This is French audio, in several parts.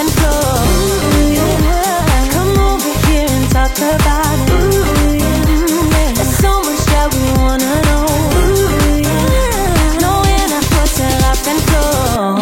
and flow. Ooh, yeah. Come over here and talk about it. Ooh, yeah. There's so much that we wanna know. Ooh, yeah. No, we're not forcing rap and flow.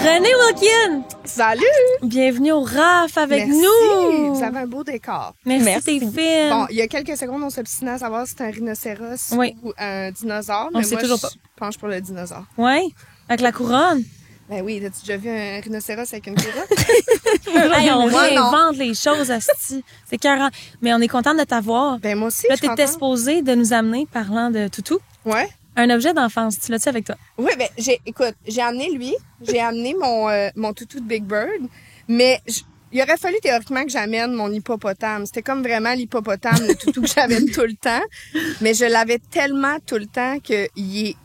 René Wilkin! Salut! Bienvenue au RAF avec Merci. nous! Vous avez un beau décor. Merci, t'es fine! Bon, il y a quelques secondes, on s'obstinait à savoir si c'était un rhinocéros ou un dinosaure. On mais sait moi, toujours je pas. penche pour le dinosaure. Ouais, avec la couronne. Ben oui, as-tu déjà vu un rhinocéros avec une couronne? Hey, on Moi, non. réinvente les choses, asti. C'est carré. Mais on est content de t'avoir. Ben moi aussi, Là, je suis t'étais contente. supposé de nous amener, parlant de toutou, Ouais. un objet d'enfance. Tu l'as-tu avec toi? Oui, ben j'ai amené lui, j'ai amené mon toutou de Big Bird, mais il aurait fallu théoriquement que j'amène mon hippopotame. C'était comme vraiment l'hippopotame, le toutou que j'avais tout le temps, mais je l'avais tellement tout le temps qu'il est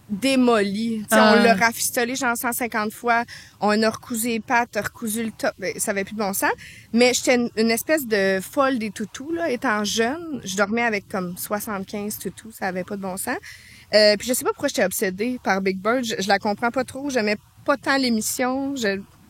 démoli. Tu sais, on l'a rafistolé genre 150 fois, on a recousu les pattes, recousu le top, ben, ça avait plus de bon sens. Mais j'étais une espèce de folle des toutous, là. Étant jeune, je dormais avec comme 75 toutous, ça avait pas de bon sens. Puis je sais pas pourquoi j'étais obsédée par Big Bird, je la comprends pas trop, j'aimais pas tant l'émission,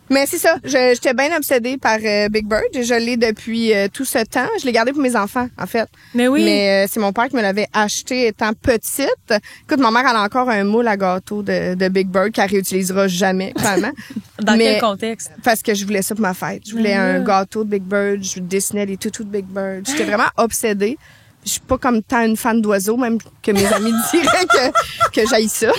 mais c'est ça, j'étais bien obsédée par Big Bird, je l'ai depuis tout ce temps, je l'ai gardé pour mes enfants en fait. Mais oui. Mais c'est mon père qui me l'avait acheté étant petite. Écoute, ma mère elle a encore un moule à gâteau de Big Bird qu'elle réutilisera jamais clairement. Dans quel contexte? Parce que je voulais ça pour ma fête. Je voulais un gâteau de Big Bird, je dessinais des toutous de Big Bird. J'étais vraiment obsédée. Je suis pas comme tant une fan d'oiseaux, même que mes amis diraient que j'haïs ça.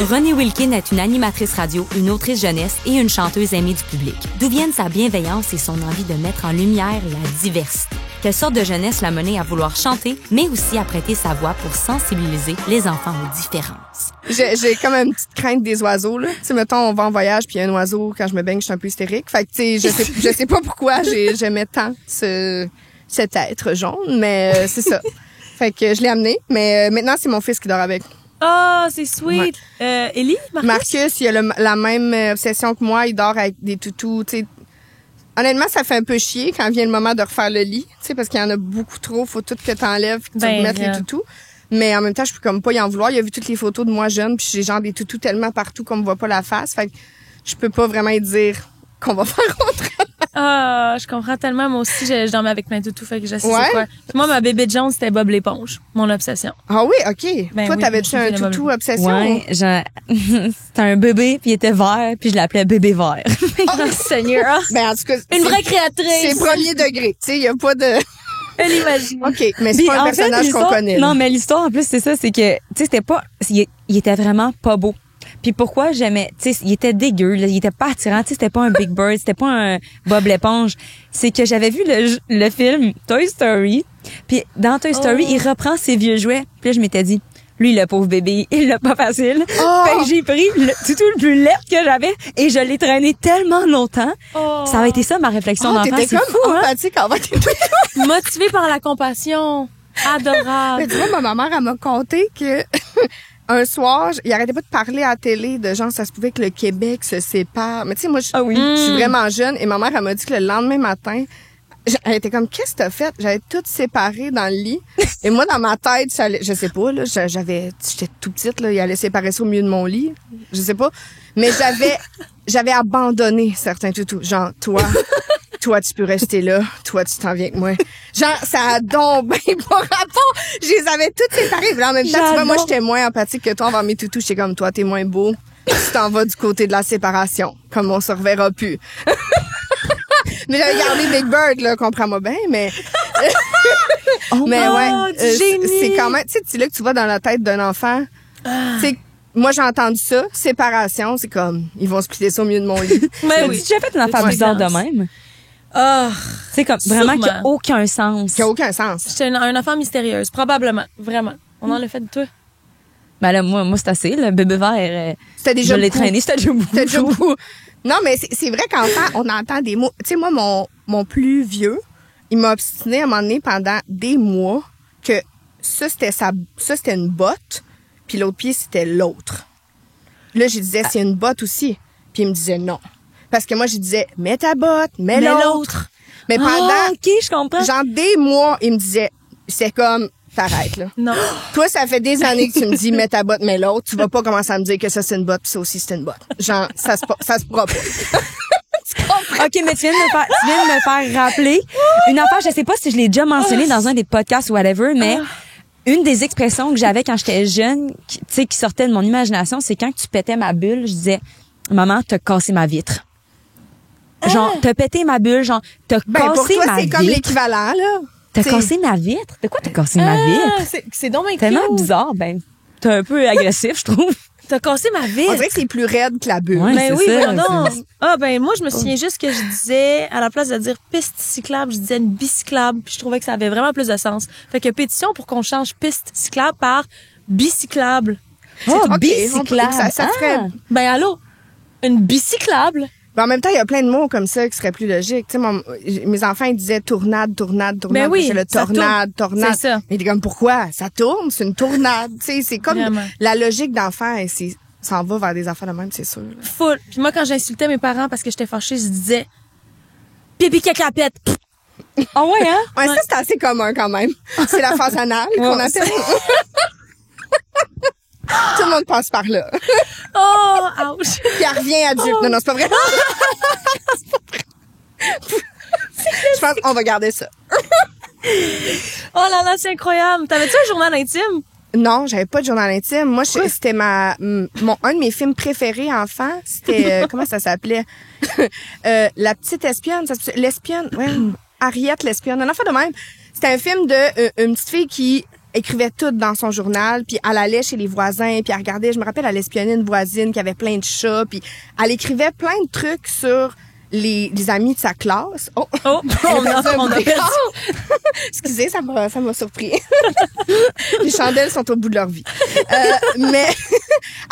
Ronnie Wilkin est une animatrice radio, une autrice jeunesse et une chanteuse aimée du public. D'où viennent sa bienveillance et son envie de mettre en lumière la diversité? Quelle sorte de jeunesse l'a menée à vouloir chanter, mais aussi à prêter sa voix pour sensibiliser les enfants aux différences? J'ai comme une petite crainte des oiseaux, là. Tu sais, mettons, on va en voyage puis il y a un oiseau, quand je me baigne, je suis un peu hystérique. Fait que, tu sais, je sais pas pourquoi j'aimais tant cet être jaune, mais c'est ça. Fait que je l'ai amené, mais maintenant, c'est mon fils qui dort avec. Oh, c'est sweet. Ellie? Marcus, il a la même obsession que moi. Il dort avec des toutous, tu sais. Honnêtement, ça fait un peu chier quand vient le moment de refaire le lit, tu sais, parce qu'il y en a beaucoup trop. Faut tout que t'enlèves, que tu remettes les toutous. Mais en même temps, je peux comme pas y en vouloir. Il a vu toutes les photos de moi jeune, puis j'ai genre des toutous tellement partout qu'on me voit pas la face. Fait que je peux pas vraiment lui dire qu'on va faire autre. Ah, je comprends tellement. Moi aussi, je dormais avec plein toutous, fait que je sais c'est quoi. Puis moi, ma bébé Jones, c'était Bob l'éponge, mon obsession. Ah oui, OK. Ben toi, oui, t'avais-tu un toutou obsession? Ouais, c'était un bébé, puis il était vert, puis je l'appelais bébé vert. Oh, Seigneur! Ben, en tout cas, Une vraie créatrice! C'est premier degré. Tu sais, il y a pas de... Elle imagine. OK, mais c'est pas un personnage qu'on connaît. Non, mais l'histoire, en plus, c'est ça, c'est que, tu sais, c'était pas... Il était vraiment pas beau. Puis pourquoi j'aimais, tu sais, il était dégueu, là, il était pas attirant, tu sais, c'était pas un Big Bird, c'était pas un Bob l'éponge. C'est que j'avais vu le film Toy Story, puis dans Toy Story, il reprend ses vieux jouets. Puis là, je m'étais dit, lui, le pauvre bébé, il l'a pas facile. Fait que j'ai pris le toutou le plus laid que j'avais et je l'ai traîné tellement longtemps. Ça a été ça ma réflexion d'enfant. T'étais C'est comme fou, empathique envers tes toutous. Motivée par la compassion. Adorable. Mais tu vois, ma mère, elle m'a conté que un soir, il arrêtait pas de parler à la télé de genre, ça se pouvait que le Québec se sépare. Mais tu sais, moi, je suis vraiment jeune et ma mère, elle m'a dit que le lendemain matin, elle était comme, qu'est-ce que t'as fait? J'avais tout séparé dans le lit. Et moi, dans ma tête, ça allait, je sais pas, là, j'étais tout petite, là, il allait séparer ça au milieu de mon lit. Je sais pas. Mais j'avais abandonné certains toutous. Genre, toi, tu peux rester là. Toi, tu t'en viens avec moi. Genre, ça a donc ben pas rapport. Je les avais toutes séparées. Mais en même temps, tu vois, moi, j'étais moins empathique que toi envers mes toutous. J'étais comme toi, t'es moins beau. Tu t'en vas du côté de la séparation. Comme on se reverra plus. Mais j'avais gardé Big Bird, là, comprends-moi bien, mais... mais ouais, c'est quand même... Tu sais, c'est là que tu vas dans la tête d'un enfant. Tu sais, moi, j'ai entendu ça. Séparation, c'est comme... Ils vont splitter ça au milieu de mon lit. Mais oui. Tu as fait une affaire bizarre de même? C'est comme vraiment qui a aucun sens. Qui a aucun sens. J'étais une enfant mystérieuse, probablement. Vraiment. On en a fait de toi. Ben là, moi, c'est assez. Le bébé vert, c'était déjà je l'ai traîné, c'était déjà beaucoup. Non, mais c'est vrai qu'enfant, on entend des mots. Tu sais, moi, mon plus vieux, il m'a obstiné à un moment donné pendant des mois que ça, c'était une botte, puis l'autre pied, c'était l'autre. Là, je disais, c'est une botte aussi. Puis il me disait non. Parce que moi, je disais, mets ta botte, mets l'autre. Mais pendant, OK, je comprends. genre des mois, il me disait, c'est comme, t'arrêtes, là. Non. Toi, ça fait des années que tu me dis, mets ta botte, mets l'autre. Tu vas pas commencer à me dire que ça, c'est une botte, puis ça aussi, c'est une botte. Genre, ça se pourra pas. OK, mais tu viens de me faire rappeler une affaire, je sais pas si je l'ai déjà mentionné dans un des podcasts ou whatever, mais une des expressions que j'avais quand j'étais jeune, tu sais, qui sortait de mon imagination, c'est quand tu pétais ma bulle, je disais, maman, t'as cassé ma vitre. Genre, t'as pété ma bulle, genre, t'as Ben, pour cassé toi, ma c'est vitre. comme l'équivalent, là. T'as T'sais- cassé ma vitre? De quoi t'as cassé ma vitre? C'est donc bien Tellement cute. bizarre, ben. T'es un peu agressif, je trouve. T'as cassé ma On vitre. dirait que c'est plus raide que la bulle. Ouais. Ben c'est oui, ça, pardon. c'est- Ah, ben, moi, je me souviens juste que je disais, à la place de dire piste cyclable, je disais une bicyclable, puis je trouvais que ça avait vraiment plus de sens. Fait que pétition pour qu'on change piste cyclable par bicyclable. Oh, OK, bicyclable. ça ferait... Ah. Ben, allô? Une bicyclable? Ben, en même temps, il y a plein de mots comme ça qui seraient plus logiques. Tu sais, mes enfants, ils disaient tournade. Ben oui, C'est le ça tornade. C'est ça. Mais t'es comme, pourquoi? Ça tourne, c'est une tournade. Tu sais, c'est comme Vraiment. la logique d'enfant, et ça en va vers des affaires de même, c'est sûr. Full. Puis moi, quand j'insultais mes parents parce que j'étais fâchée, je disais pipi cacapette. Ah ouais, hein? Ouais, ça, c'est assez commun quand même. C'est la phase anale qu'on appelle. Tout le monde passe par là. Oh, ouch. Puis elle revient adulte. Non, non, c'est pas vrai. C'est pas vrai. Je pense qu'on va garder ça. Oh là là, c'est incroyable. T'avais-tu un journal intime? Non, j'avais pas de journal intime. Moi, c'était un de mes films préférés enfant. C'était, comment ça s'appelait? La petite espionne. L'espionne. Ouais. Harriet l'espionne. Un enfant de même. C'était un film de une petite fille qui écrivait tout dans son journal, puis elle allait chez les voisins, puis elle regardait, je me rappelle, elle espionnait une voisine qui avait plein de chats, puis elle écrivait plein de trucs sur les amis de sa classe. Oh, Oh, on a perdu. Excusez, ça m'a surpris. Les chandelles sont au bout de leur vie. Mais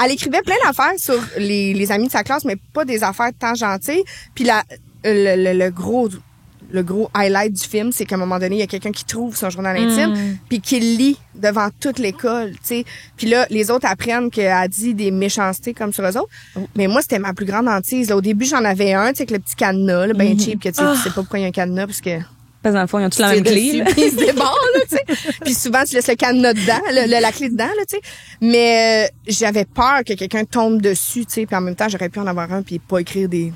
elle écrivait plein d'affaires sur les amis de sa classe, mais pas des affaires tant gentilles. Puis le gros highlight du film, c'est qu'à un moment donné, il y a quelqu'un qui trouve son journal intime, puis qui le lit devant toute l'école, tu sais. Puis là, les autres apprennent qu'elle a dit des méchancetés comme sur eux autres. Mais moi, c'était ma plus grande hantise. Là, au début, j'en avais un, tu sais, avec le petit cadenas, là, ben cheap, que tu sais pas pourquoi il y a un cadenas, parce que... Parce que dans le fond, ils ont tous la même clé, là. Puis ils se débarrent, là, tu sais. Puis souvent, tu laisses le cadenas dedans, la clé dedans, là, tu sais. Mais j'avais peur que quelqu'un tombe dessus, tu sais. Puis en même temps, j'aurais pu en avoir un puis pas écrire des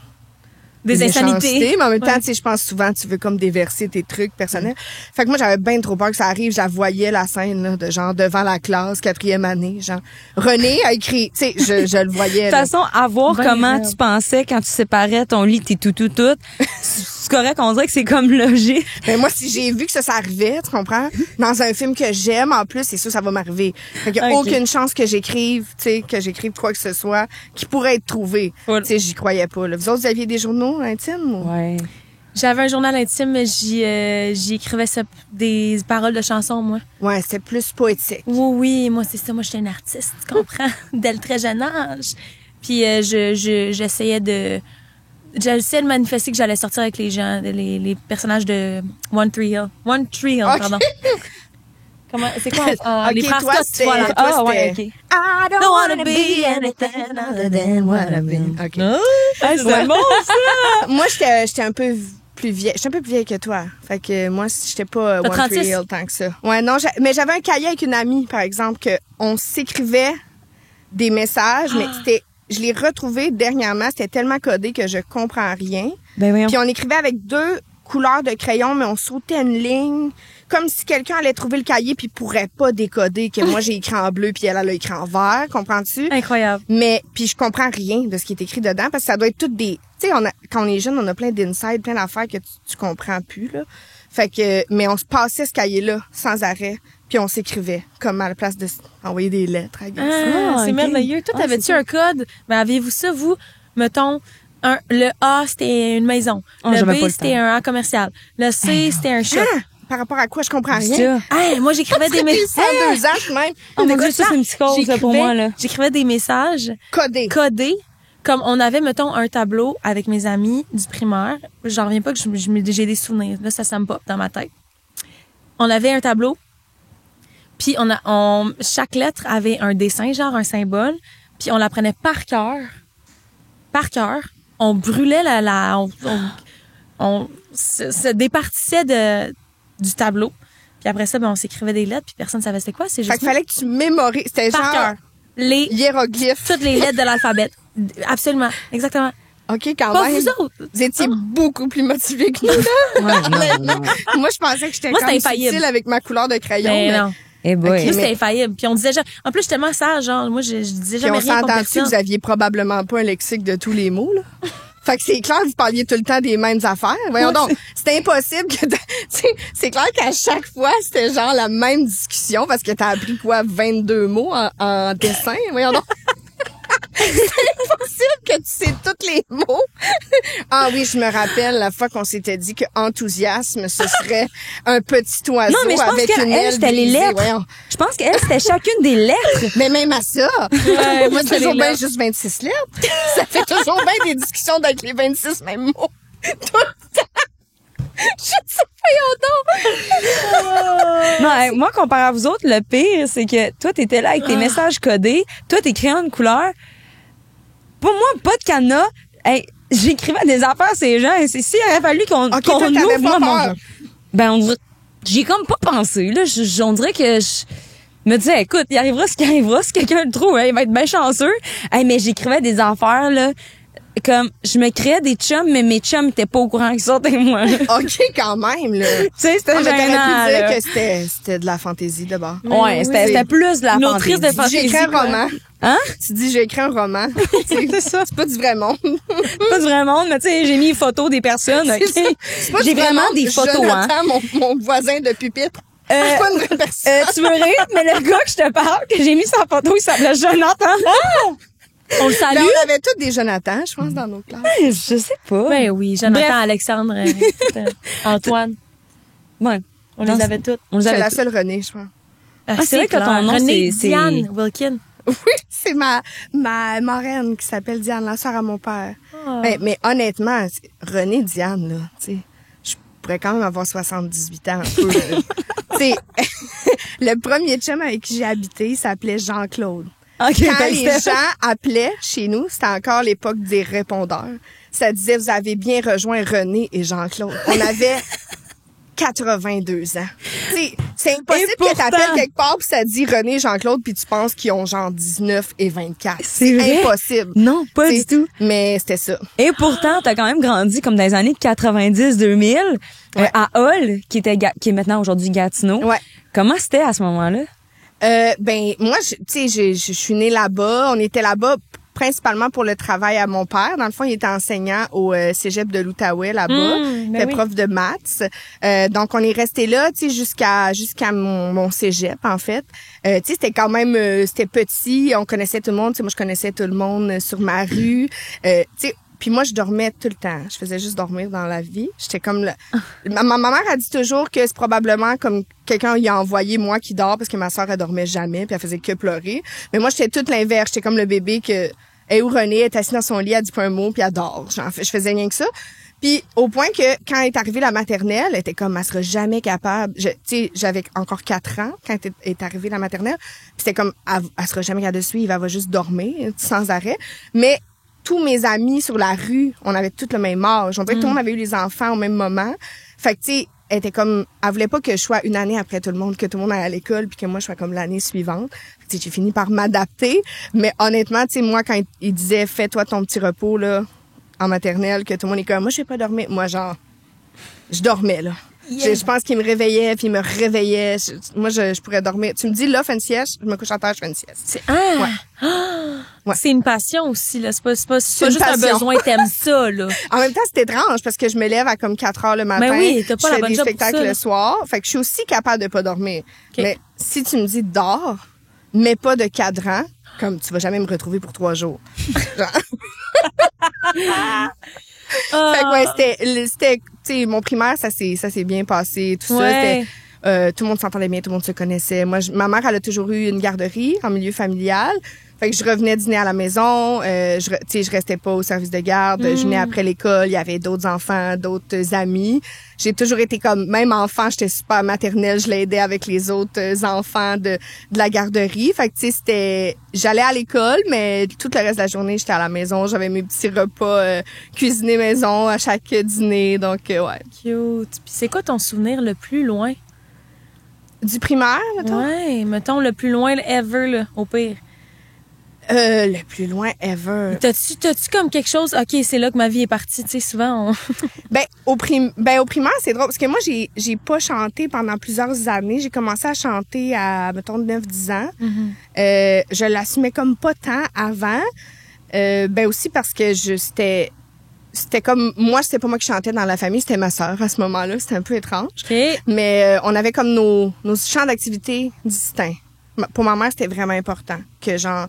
insanités. méchancetés, mais en même temps, Ouais. tu sais, je pense souvent tu veux comme déverser tes trucs personnels. Fait que moi, j'avais bien trop peur que ça arrive. Je la voyais, la scène, là, de genre devant la classe, 4e année, genre. René a écrit, tu sais, je le voyais, De là. toute façon, à voir Ben, comment raide. tu pensais quand tu séparais ton lit, tes tout. C'est correct, on dirait que c'est comme logique. Mais moi, si j'ai vu que ça arrivait, tu comprends? Dans un film que j'aime, en plus, c'est sûr, ça va m'arriver. Fait qu'il y a Ok. aucune chance que j'écrive, tu sais, que j'écrive quoi que ce soit qui pourrait être trouvé. Full. Tu sais, j'y croyais pas, là. Vous autres, vous aviez des journaux intimes? Ou? Ouais. J'avais un journal intime, mais j'y écrivais des paroles de chansons, moi. Ouais, c'était plus poétique. Oui, moi, c'est ça. Moi, j'étais une artiste, tu comprends? Dès le très jeune âge. Puis, j'essayais de manifester que j'allais sortir avec les gens, les personnages de One Tree Hill. One Tree Hill, Ok. pardon. Comment, c'est quoi? Les Ok, frères toi, Scott, c'était- voilà. toi, Ah, ouais, c'était- OK. I Don't wanna be anything other than what I've been. OK. Ah, c'est bon, ça! Moi, j'étais un peu plus vieille. J'étais un peu plus vieille que toi. Fait que moi, j'étais pas T'as One 36? Tree Hill tant que ça. Ouais, non, mais j'avais un cahier avec une amie, par exemple, que on s'écrivait des messages, mais je l'ai retrouvé dernièrement, c'était tellement codé que je comprends rien. Ben voyons. Puis on écrivait avec 2 couleurs de crayon, mais on sautait une ligne, comme si quelqu'un allait trouver le cahier puis pourrait pas décoder que moi j'ai écrit en bleu puis elle a écrit en vert, comprends-tu? Incroyable. Mais puis je comprends rien de ce qui est écrit dedans parce que ça doit être toutes des, tu sais, quand on est jeune, on a plein d'insides, plein d'affaires que tu comprends plus là. Fait que mais on se passait ce cahier-là sans arrêt, puis on s'écrivait comme à la place de envoyer des lettres. I guess. Ah, c'est ok. merveilleux. Toi, Ah, t'avais-tu c'est un code? Ben, aviez-vous ça, vous? Mettons, le A, c'était une maison. Ah, Le j'avais B, pas le c'était temps. un A commercial. Le C, c'était un shop. Ah, par rapport à quoi je comprends rien. Ça. Hey, moi, j'écrivais des messages. 102 ans même. Oh mon Dieu, ça, c'est une psychose là, pour moi, là. J'écrivais des messages Codé. codés. Comme on avait, mettons, un tableau avec mes amis du primaire. J'en reviens pas que j'ai des souvenirs. Là, ça me pop dans ma tête. On avait un tableau. Puis chaque lettre avait un dessin, genre un symbole. Puis on l'apprenait par cœur. Par cœur. On brûlait on se départissait du tableau. Puis après ça, ben, on s'écrivait des lettres, puis personne ne savait c'était quoi. C'est Fait juste qu'il fallait que tu mémorises. C'était par genre cœur. Les hiéroglyphe. toutes les lettres de l'alphabet. Absolument, exactement. OK, quand Pas même. vous autres. Vous étiez beaucoup plus motivés que nous. Honnêtement. Moi, je pensais que j'étais Moi, comme c'était infaillible. subtile avec ma couleur de crayon. Mais mais- non. Eh boy. Ok, Moi, mais- c'était infaillible. Puis on disait, en plus, je suis tellement sage, genre, moi, je disais Puis jamais on rien contre s'entend-tu que personne. vous aviez probablement pas un lexique de tous les mots, là? Fait que c'est clair que vous parliez tout le temps des mêmes affaires. Voyons donc, c'était impossible que... c'est clair qu'à chaque fois, c'était genre la même discussion parce que t'as appris quoi, 22 mots en dessin? Voyons donc. C'est impossible que tu sais tous les mots. Ah oui, je me rappelle la fois qu'on s'était dit que enthousiasme, ce serait un petit oiseau Non, mais je pense avec une qu'elle, aile c'était les brisée. lettres. Voyons. Je pense qu'elle, c'était chacune des lettres. Mais même à ça, Ouais, moi, c'est c'est toujours les bien lettres. juste 26 lettres. Ça fait toujours bien des discussions avec les 26 mêmes mots. Tout le temps. Je sais pas, Non, moi, comparé à vous autres, le pire, c'est que toi, t'étais là avec tes messages codés. Toi, tes crayons de couleur. Pour moi, pas de cadenas. Hey, j'écrivais des affaires à ces gens. C'est s'il aurait fallu qu'on Ok, qu'on toi, t'avais ouvre, pas moi, peur. Ben, on dirait, j'y ai comme pas pensé, là. On dirait que je me disais, écoute, il arrivera ce qui arrivera. Si quelqu'un le trouve, hein, il va être bien chanceux. Hey, mais j'écrivais des affaires, là. Comme, je me créais des chums, mais mes chums étaient pas au courant qu'ils sortaient moi. Tu OK, quand même, là. sais, c'était Ah, mais t'aurais gênant, pu dire là. que c'était de la fantaisie, d'abord. Ouais, oui. c'était plus de la Une autrice de fantaisie. J'ai écrit un quoi. roman. Hein? Tu dis, j'ai écrit un roman. C'est ça. C'est pas du vrai monde. Pas du vrai monde, mais tu sais, j'ai mis une photo des personnes, C'est OK? ça. C'est pas du J'ai vrai vraiment monde. des photos, hein. Jonathan, mon voisin de pupitre. C'est pas une vraie personne. Tu veux rire, mais le gars que je te parle, que j'ai mis sa photo, il s'appelait Jonathan. On le Mais salue. on avait tous des Jonathan, je pense, dans nos classes. Je sais pas. Ben oui, Jonathan, Bref. Alexandre, Antoine. Ouais. On Non, les avait toutes. On les C'est avait la tous. seule Renée, je pense. Ah, c'est vrai que clair. ton nom, Renée c'est- Diane Wilkin. Oui, c'est ma marraine qui s'appelle Diane, la sœur à mon père. Ah. Mais honnêtement, Renée Diane, là, tu sais, je pourrais quand même avoir 78 ans un peu. là. Tu sais, le premier chum avec qui j'ai habité, il s'appelait Jean-Claude. OK, Quand fait que les c'était- gens appelaient chez nous, c'était encore l'époque des répondeurs. Ça disait, vous avez bien rejoint René et Jean-Claude. On avait 82 ans. Tu sais, c'est impossible Et que pourtant- t'appelles quelque part puis ça dit René et Jean-Claude puis tu penses qu'ils ont genre 19 et 24. C'est vrai? impossible. Non, pas Tu du sais, tout. Mais c'était ça. Et pourtant, t'as quand même grandi comme dans les années 90-2000 Ouais. à Hull, qui est maintenant aujourd'hui Gatineau. Ouais. Comment c'était à ce moment-là? Ben moi, tu sais, je suis née là-bas. On était là-bas principalement pour le travail à mon père. Dans le fond, il était enseignant au cégep de l'Outaouais là-bas. Il ben était oui. prof de maths. Donc on est resté là, tu sais, jusqu'à mon cégep en fait. Tu sais, c'était quand même c'était petit. On connaissait tout le monde. Tu sais, moi je connaissais tout le monde sur ma rue. Tu sais. Puis moi, je dormais tout le temps. Je faisais juste dormir dans la vie. J'étais comme... Ma mère a dit toujours que c'est probablement comme quelqu'un y a envoyé moi qui dort parce que ma soeur, elle dormait jamais puis elle faisait que pleurer. Mais moi, j'étais tout l'inverse. J'étais comme le bébé que... Elle ou René, elle est assise dans son lit, elle dit pas un mot puis elle dort. Je faisais rien que ça. Puis au point que quand elle est arrivée la maternelle, elle était comme, elle sera jamais capable. Tu sais, j'avais encore 4 ans quand elle est arrivée la maternelle. Puis c'était comme, elle sera jamais capable de suivre, elle va juste dormir sans arrêt. Mais tous mes amis sur la rue, on avait tous le même âge. On dirait que tout le monde avait eu les enfants au même moment. Fait que, tu sais, elle était comme, elle voulait pas que je sois une année après tout le monde, que tout le monde aille à l'école, puis que moi, je sois comme l'année suivante. Fait que, tu sais, j'ai fini par m'adapter. Mais honnêtement, tu sais, moi, quand il disait, fais-toi ton petit repos, là, en maternelle, que tout le monde est comme, moi, je sais pas dormir. Moi, genre, je dormais, là. Je pense qu'il me réveillait, puis il me réveillait. Moi, je pourrais dormir. Tu me dis, là, fais une sieste, je me couche à terre, je fais une sieste. C'est Ouais. C'est une passion aussi là, c'est pas une juste un passion. besoin, t'aimes ça là. En même temps, c'est étrange parce que je me lève à comme 4 heures le matin. Mais oui, t'as pas je la fais bonne des job pour spectacles ça, là. le soir. Fait que je suis aussi capable de pas dormir. Ok. Mais si tu me dis dors, mets pas de cadran, comme tu vas jamais me retrouver pour 3 jours. Genre. Fait que ouais, c'était, tu sais, mon primaire, ça s'est bien passé, tout ça. Ouais. C'était, tout le monde s'entendait bien, tout le monde se connaissait. Moi, ma mère, elle a toujours eu une garderie en milieu familial. Fait que je revenais dîner à la maison, tu sais, je restais pas au service de garde. Je venais après l'école, il y avait d'autres enfants, d'autres amis. J'ai toujours été comme, même enfant, j'étais super maternelle, je l'aidais avec les autres enfants de la garderie. Fait que, tu sais, c'était, j'allais à l'école, mais tout le reste de la journée, j'étais à la maison. J'avais mes petits repas cuisinés maison à chaque dîner. Donc, ouais. Cute. Puis c'est quoi ton souvenir le plus loin? Du primaire, mettons? Ouais, mettons le plus loin ever là, au pire. Le plus loin ever. T'as-tu comme quelque chose, OK, c'est là que ma vie est partie, tu sais, souvent, Au primaire, c'est drôle, parce que moi, j'ai pas chanté pendant plusieurs années. J'ai commencé à chanter à, mettons, 9-10 ans. Je l'assumais comme pas tant avant. Aussi parce que c'était comme, moi, c'était pas moi qui chantais dans la famille, c'était ma sœur à ce moment-là. C'était un peu étrange. OK. Mais on avait comme nos champs d'activité distincts. Pour ma mère, c'était vraiment important que, genre,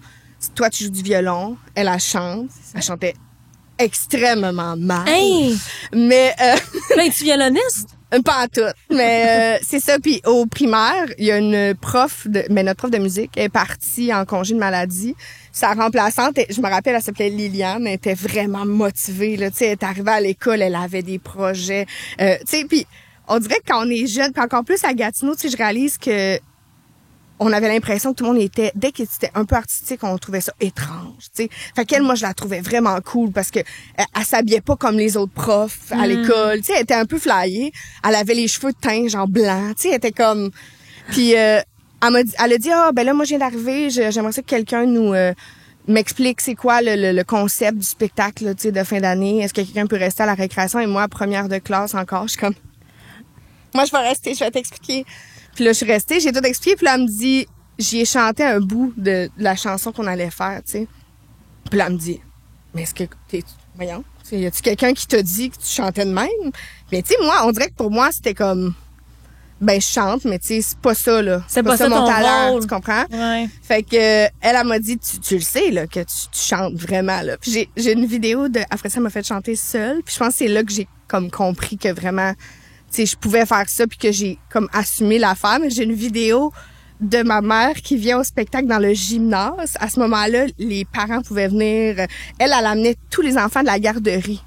toi, tu joues du violon, elle chante. Elle chantait extrêmement mal. Hey! Mais... Là, es-tu violoniste? Pas en tout. Mais c'est ça. Puis au primaire, il y a une prof notre prof de musique est partie en congé de maladie. Sa remplaçante, je me rappelle, elle s'appelait Liliane, elle était vraiment motivée. Là, tu sais, elle est arrivée à l'école, elle avait des projets. Tu sais, puis on dirait que quand on est jeune, puis encore plus à Gatineau, tu sais, je réalise que on avait l'impression que tout le monde était, dès que c'était un peu artistique, on trouvait ça étrange, tu sais. Fait qu'elle, moi, je la trouvais vraiment cool parce que elle s'habillait pas comme les autres profs à l'école, tu sais. Elle était un peu flyée. Elle avait les cheveux teints, genre blancs, tu sais. Elle était comme... Puis elle a dit, là, moi, je viens d'arriver, j'aimerais ça que quelqu'un nous m'explique c'est quoi le concept du spectacle, tu sais, de fin d'année. Est-ce que quelqu'un peut rester à la récréation? Et moi, première de classe encore, je suis comme... Moi, je vais rester, je vais t'expliquer. Puis là, je suis restée, j'ai tout expliqué. Puis là, elle me dit, j'y ai chanté un bout de la chanson qu'on allait faire, tu sais. Puis là, elle me dit, mais est-ce que voyons, y a-tu quelqu'un qui t'a dit que tu chantais de même? Mais tu sais, moi, on dirait que pour moi, c'était comme, je chante, mais tu sais, c'est pas ça, là. C'est pas ça mon ton talent, rôle. tu comprends? Ouais. Fait que, elle m'a dit, tu le sais, là, que tu chantes vraiment, là. Puis j'ai une vidéo après ça, elle m'a fait chanter seule. Puis je pense que c'est là que j'ai comme compris que vraiment, tu sais, je pouvais faire ça puis que j'ai comme assumé l'affaire. Mais j'ai une vidéo de ma mère qui vient au spectacle dans le gymnase. À ce moment-là, les parents pouvaient venir. Elle amenait tous les enfants de la garderie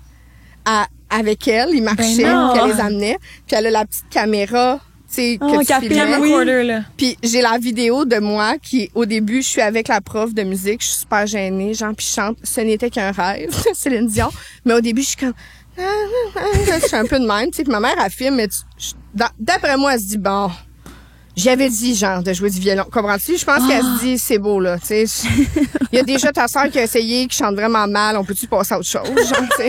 avec elle. Ils marchaient, puis elle les amenait. Puis elle a la petite caméra, tu sais, que tu filmais. Recorder, là. Puis j'ai la vidéo de moi qui, au début, je suis avec la prof de musique. Je suis super gênée, genre, puis je chante « Ce n'était qu'un rêve », Céline Dion. Mais au début, je suis comme... je suis un peu de même, tu sais, puis ma mère, elle filme, mais d'après moi, elle se dit, bon, j'avais dit, genre, de jouer du violon. Comprends-tu? Je pense qu'elle se dit, c'est beau, là, tu sais. Il y a déjà ta sœur qui a essayé, qui chante vraiment mal, on peut-tu passer à autre chose, genre, tu sais.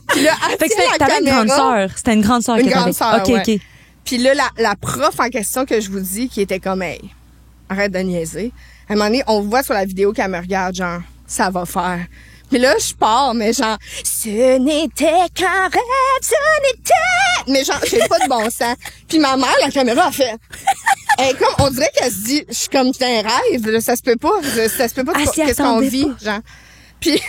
Puis là, fait que t'avais une grande sœur. C'était une grande sœur que t'avais. Une grande sœur, OK, ouais. OK. Puis là, la prof en question que je vous dis, qui était comme, hey, arrête de niaiser. À un moment donné, on voit sur la vidéo qu'elle me regarde, genre, ça va faire. Puis là, je pars, mais genre, ce n'était qu'un rêve, ce n'était... Mais genre, j'ai pas de bon sens. Puis ma mère, la caméra, a fait... Elle, comme, on dirait qu'elle se dit, je suis comme, c'est un rêve, là, ça se peut pas. Ça se peut pas qu'est-ce qu'on vit, genre. Puis,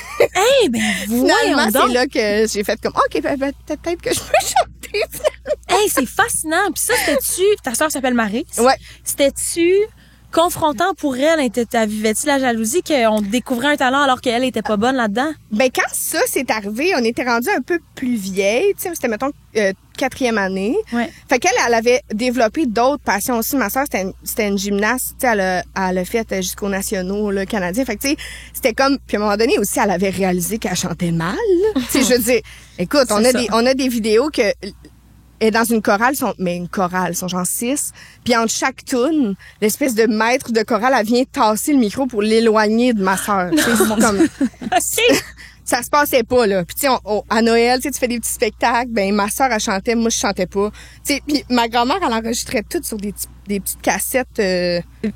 finalement, c'est là que j'ai fait comme, OK, peut-être que je peux chanter, finalement. Hey, c'est fascinant. Puis ça, c'était-tu... Ta sœur s'appelle Marie. Ouais. C'était-tu confrontant pour elle? Vivais-tu la jalousie qu'on découvrait un talent alors qu'elle était pas bonne là-dedans? Quand ça s'est arrivé, on était rendu un peu plus vieille, tu sais, c'était mettons 4e année. Ouais. Fait qu'elle avait développé d'autres passions aussi. Ma sœur, c'était une gymnaste, tu sais, elle a fait jusqu'aux nationaux là, canadiens. Fait que tu sais, c'était comme puis à un moment donné aussi, elle avait réalisé qu'elle chantait mal. Tu sais, je veux dire, écoute, on a des vidéos que et dans une chorale, ils sont genre 6. Puis entre chaque tune, l'espèce de maître de chorale, elle vient tasser le micro pour l'éloigner de ma sœur. C'est comme... Ça se passait pas, là. Puis tu sais, à Noël, tu fais des petits spectacles. Ma sœur, elle chantait, moi, je chantais pas. Tu sais, puis ma grand-mère, elle enregistrait tout sur des petites cassettes...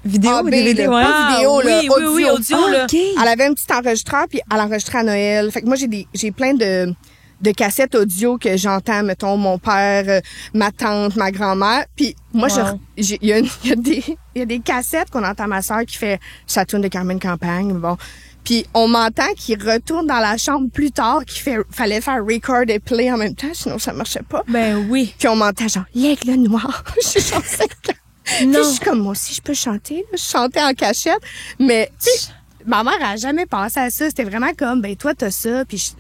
vidéo, AB, DVD, là, ouais. pas vidéo, là, audio. audio, là. OK. Elle avait un petit enregistreur, puis elle enregistrait à Noël. Fait que moi, j'ai plein de cassettes audio que j'entends, mettons, mon père, ma tante, ma grand-mère. Puis moi, il y a des cassettes qu'on entend ma sœur qui fait sa tune de Carmen Campagne. Bon. Puis on m'entend qu'il retourne dans la chambre plus tard, fallait faire record et play en même temps, sinon ça marchait pas. Ben oui. Puis on m'entend genre l'aigle noir. Je suis genre 5 ans. Non. Puis je suis comme moi aussi je peux chanter. Je chantais en cachette, mais tu sais, ma mère a jamais pensé à ça. C'était vraiment comme toi t'as ça, puis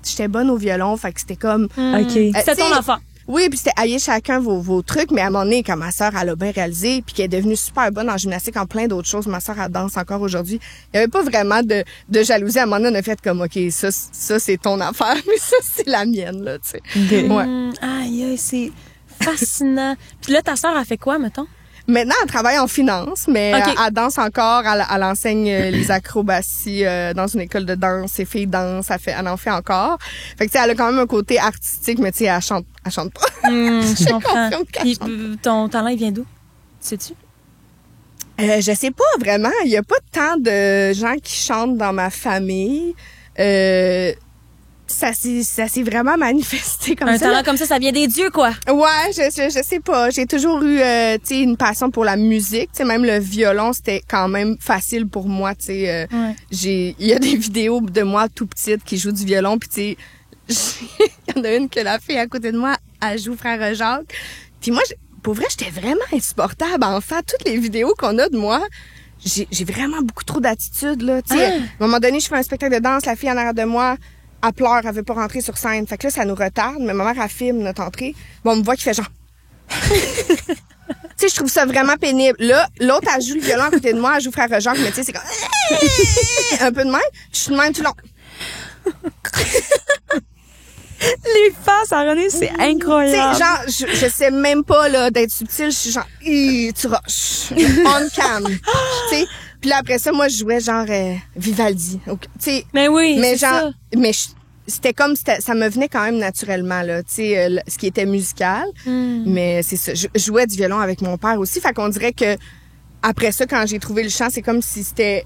j'étais bonne au violon, fait que c'était comme OK. C'était ton enfant. Oui, puis c'était ayez chacun vos trucs, mais à un moment donné, quand ma sœur, elle a bien réalisé, puis qu'elle est devenue super bonne en gymnastique, en plein d'autres choses, ma sœur, elle danse encore aujourd'hui, il y avait pas vraiment de jalousie. À un moment donné, on a fait comme, OK, ça c'est ton affaire, mais ça, c'est la mienne, là, tu sais. OK. Ouais. Aïe, c'est fascinant. Puis là, ta sœur a fait quoi, mettons? Maintenant, elle travaille en finance, mais Ok. elle danse encore. Elle enseigne les acrobaties dans une école de danse. Ses filles dansent. Elle en fait encore. Fait que, tu sais, elle a quand même un côté artistique, mais tu sais, elle chante pas. Je comprends. confirme qu'elle Puis, chante. ton talent, il vient d'où? Sais-tu? Je sais pas vraiment. Il y a pas tant de gens qui chantent dans ma famille. Ça s'est vraiment manifesté comme Un ça. talent là. comme ça vient des dieux, quoi. Ouais, je sais pas. J'ai toujours eu, tu sais, une passion pour la musique. Tu sais, même le violon, c'était quand même facile pour moi. Tu sais, Ouais. il y a des vidéos de moi tout petite qui joue du violon, puis tu sais, il y en a une que la fille à côté de moi, elle joue Frère Jacques. Puis moi, pour vrai, j'étais vraiment insupportable. Enfin, toutes les vidéos qu'on a de moi, j'ai vraiment beaucoup trop d'attitude là. Tu sais, à un moment donné, je fais un spectacle de danse, la fille en arrière de moi. Elle pleure, elle veut pas rentrer sur scène. Fait que là, ça nous retarde, mais ma mère, elle filme notre entrée. Bon, on me voit qui fait genre... tu sais, je trouve ça vraiment pénible. Là, l'autre, elle joue le violon à côté de moi, elle joue Frère Jacques, mais tu sais, c'est comme... un peu de même. Je suis de même tout le long. Les faces à René, c'est Tu sais, incroyable. genre, je sais même pas, là, d'être subtile. Je suis genre, tu rushes. On cam. Tu sais. Puis là, après ça, moi, je jouais genre Vivaldi. Tu sais. Mais oui, Mais c'est genre, ça. mais c'était comme, ça me venait quand même naturellement, là, tu sais, ce qui était musical. Mais c'est ça. Je jouais du violon avec mon père aussi. Fait qu'on dirait que, après ça, quand j'ai trouvé le chant, c'est comme si c'était,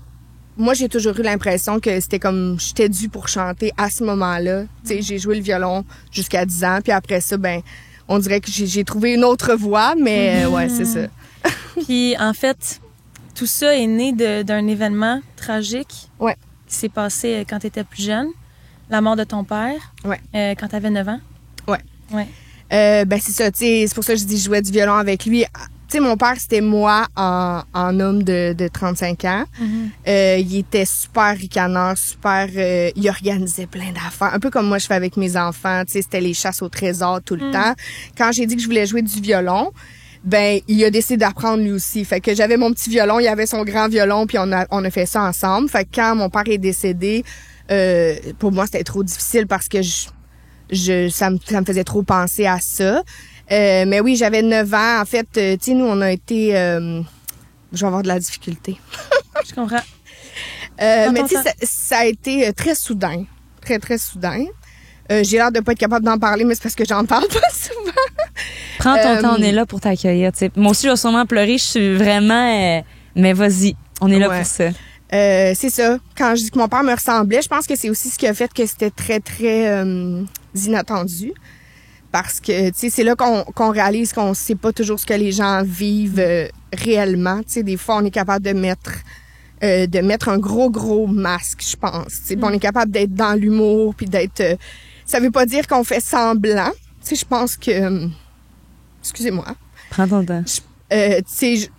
moi, j'ai toujours eu l'impression que c'était comme, j'étais due pour chanter à ce moment-là. Tu sais, j'ai joué le violon jusqu'à 10 ans. Puis après ça, ben, on dirait que j'ai trouvé une autre voie, mais ouais, c'est ça. Puis, en fait, tout ça est né d'un événement tragique Ouais. qui s'est passé quand tu étais plus jeune. La mort de ton père. Ouais. Quand tu avais 9 ans. Ouais. Ouais. Ben c'est ça, tu sais, c'est pour ça que je dis que je jouais du violon avec lui. Tu sais, mon père, c'était moi en homme de 35 ans. Il était super ricaneur, super... il organisait plein d'affaires. Un peu comme moi, je fais avec mes enfants. Tu sais, c'était les chasses au trésor tout le temps. Quand j'ai dit que je voulais jouer du violon, ben il a décidé d'apprendre lui aussi. Fait que j'avais mon petit violon, il avait son grand violon, puis on a fait ça ensemble. Fait que quand mon père est décédé, pour moi, c'était trop difficile parce que ça me faisait trop penser à ça. Mais oui, j'avais 9 ans. En fait, tu sais, nous, on a été... je vais avoir de la difficulté. Je comprends. Mais tu sais, ça a été très soudain. Très, très soudain. J'ai l'air de pas être capable d'en parler, mais c'est parce que j'en parle pas souvent. Prends ton temps, on est là pour t'accueillir. T'sais. Moi aussi, je vais sûrement pleurer. Je suis vraiment... mais vas-y, on est là Ouais. pour ça. C'est ça. Quand je dis que mon père me ressemblait, je pense que c'est aussi ce qui a fait que c'était très, très inattendu. Parce que, tu sais, c'est là qu'on réalise qu'on sait pas toujours ce que les gens vivent réellement. Tu sais, des fois, on est capable de mettre un gros masque, je pense. Tu sais, on est capable d'être dans l'humour, puis d'être... ça veut pas dire qu'on fait semblant. Tu sais, je pense que... excusez-moi. Prends ton temps. Tu sais,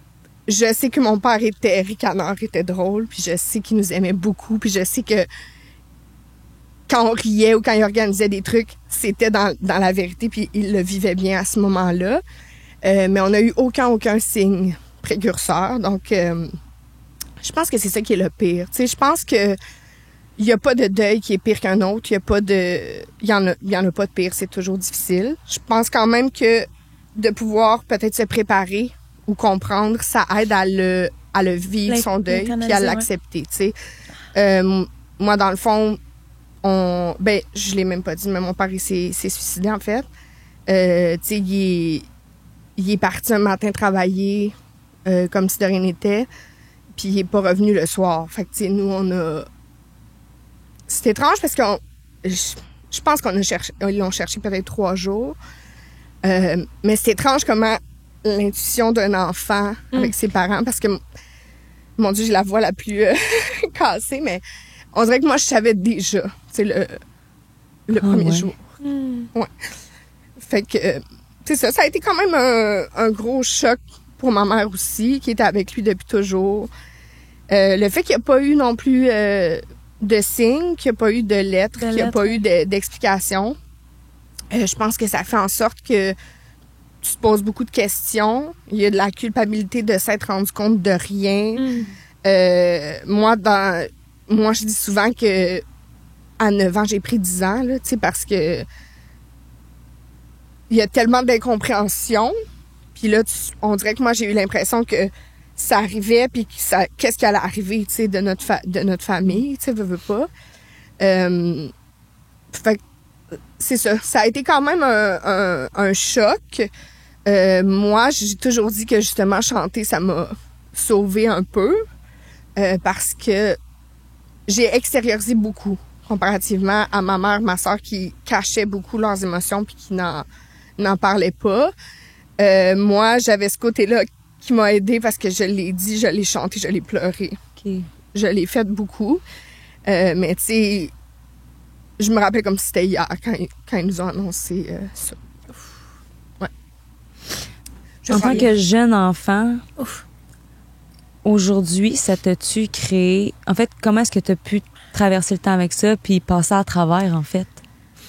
je sais que mon père était ricaneur, était drôle, puis je sais qu'il nous aimait beaucoup, puis je sais que quand on riait ou quand il organisait des trucs, c'était dans la vérité, puis il le vivait bien à ce moment-là. Mais on n'a eu aucun signe précurseur, donc je pense que c'est ça qui est le pire. Tu sais, je pense que il y a pas de deuil qui est pire qu'un autre, il y en a pas de pire, c'est toujours difficile. Je pense quand même que de pouvoir peut-être se préparer ou comprendre, ça aide à le vivre, son deuil, puis à l'accepter, tu sais. Moi, dans le fond, je l'ai même pas dit, mais mon père, il s'est suicidé, en fait. Tu sais, il est parti un matin travailler comme si de rien n'était, puis il est pas revenu le soir. Fait que, tu sais, nous, c'est étrange parce que je pense ils l'ont cherché peut-être 3 jours. Mais c'est étrange comment l'intuition d'un enfant avec ses parents, parce que, mon Dieu, j'ai la voix la plus cassée, mais on dirait que moi, je savais déjà, c'est le premier jour. Ouais. Fait que, c'est ça, ça a été quand même un gros choc pour ma mère aussi, qui était avec lui depuis toujours. Le fait qu'il n'y a pas eu non plus de signes, qu'il n'y a pas eu de lettres, qu'il n'y a pas eu d'explications, je pense que ça fait en sorte que tu te poses beaucoup de questions. Il y a de la culpabilité de s'être rendu compte de rien. Moi, je dis souvent que à 9 ans, j'ai pris 10 ans, là, tu sais, parce que il y a tellement d'incompréhension. Puis là, on dirait que moi, j'ai eu l'impression que ça arrivait, puis qu'est-ce qui allait arriver, tu sais, de notre famille, tu sais, veux pas. Fait que c'est ça. Ça a été quand même un choc. Moi, j'ai toujours dit que justement, chanter, ça m'a sauvée un peu, parce que j'ai extériorisé beaucoup comparativement à ma mère, ma soeur qui cachait beaucoup leurs émotions puis qui n'en parlaient pas. Moi, j'avais ce côté-là qui m'a aidée parce que je l'ai dit, je l'ai chanté, je l'ai pleuré. Okay. Je l'ai fait beaucoup. Mais tu sais, je me rappelle comme si c'était hier quand ils nous ont annoncé ça. Ouais. En tant que jeune enfant, aujourd'hui, ça t'a-tu créé... En fait, comment est-ce que tu as pu traverser le temps avec ça puis passer à travers, en fait?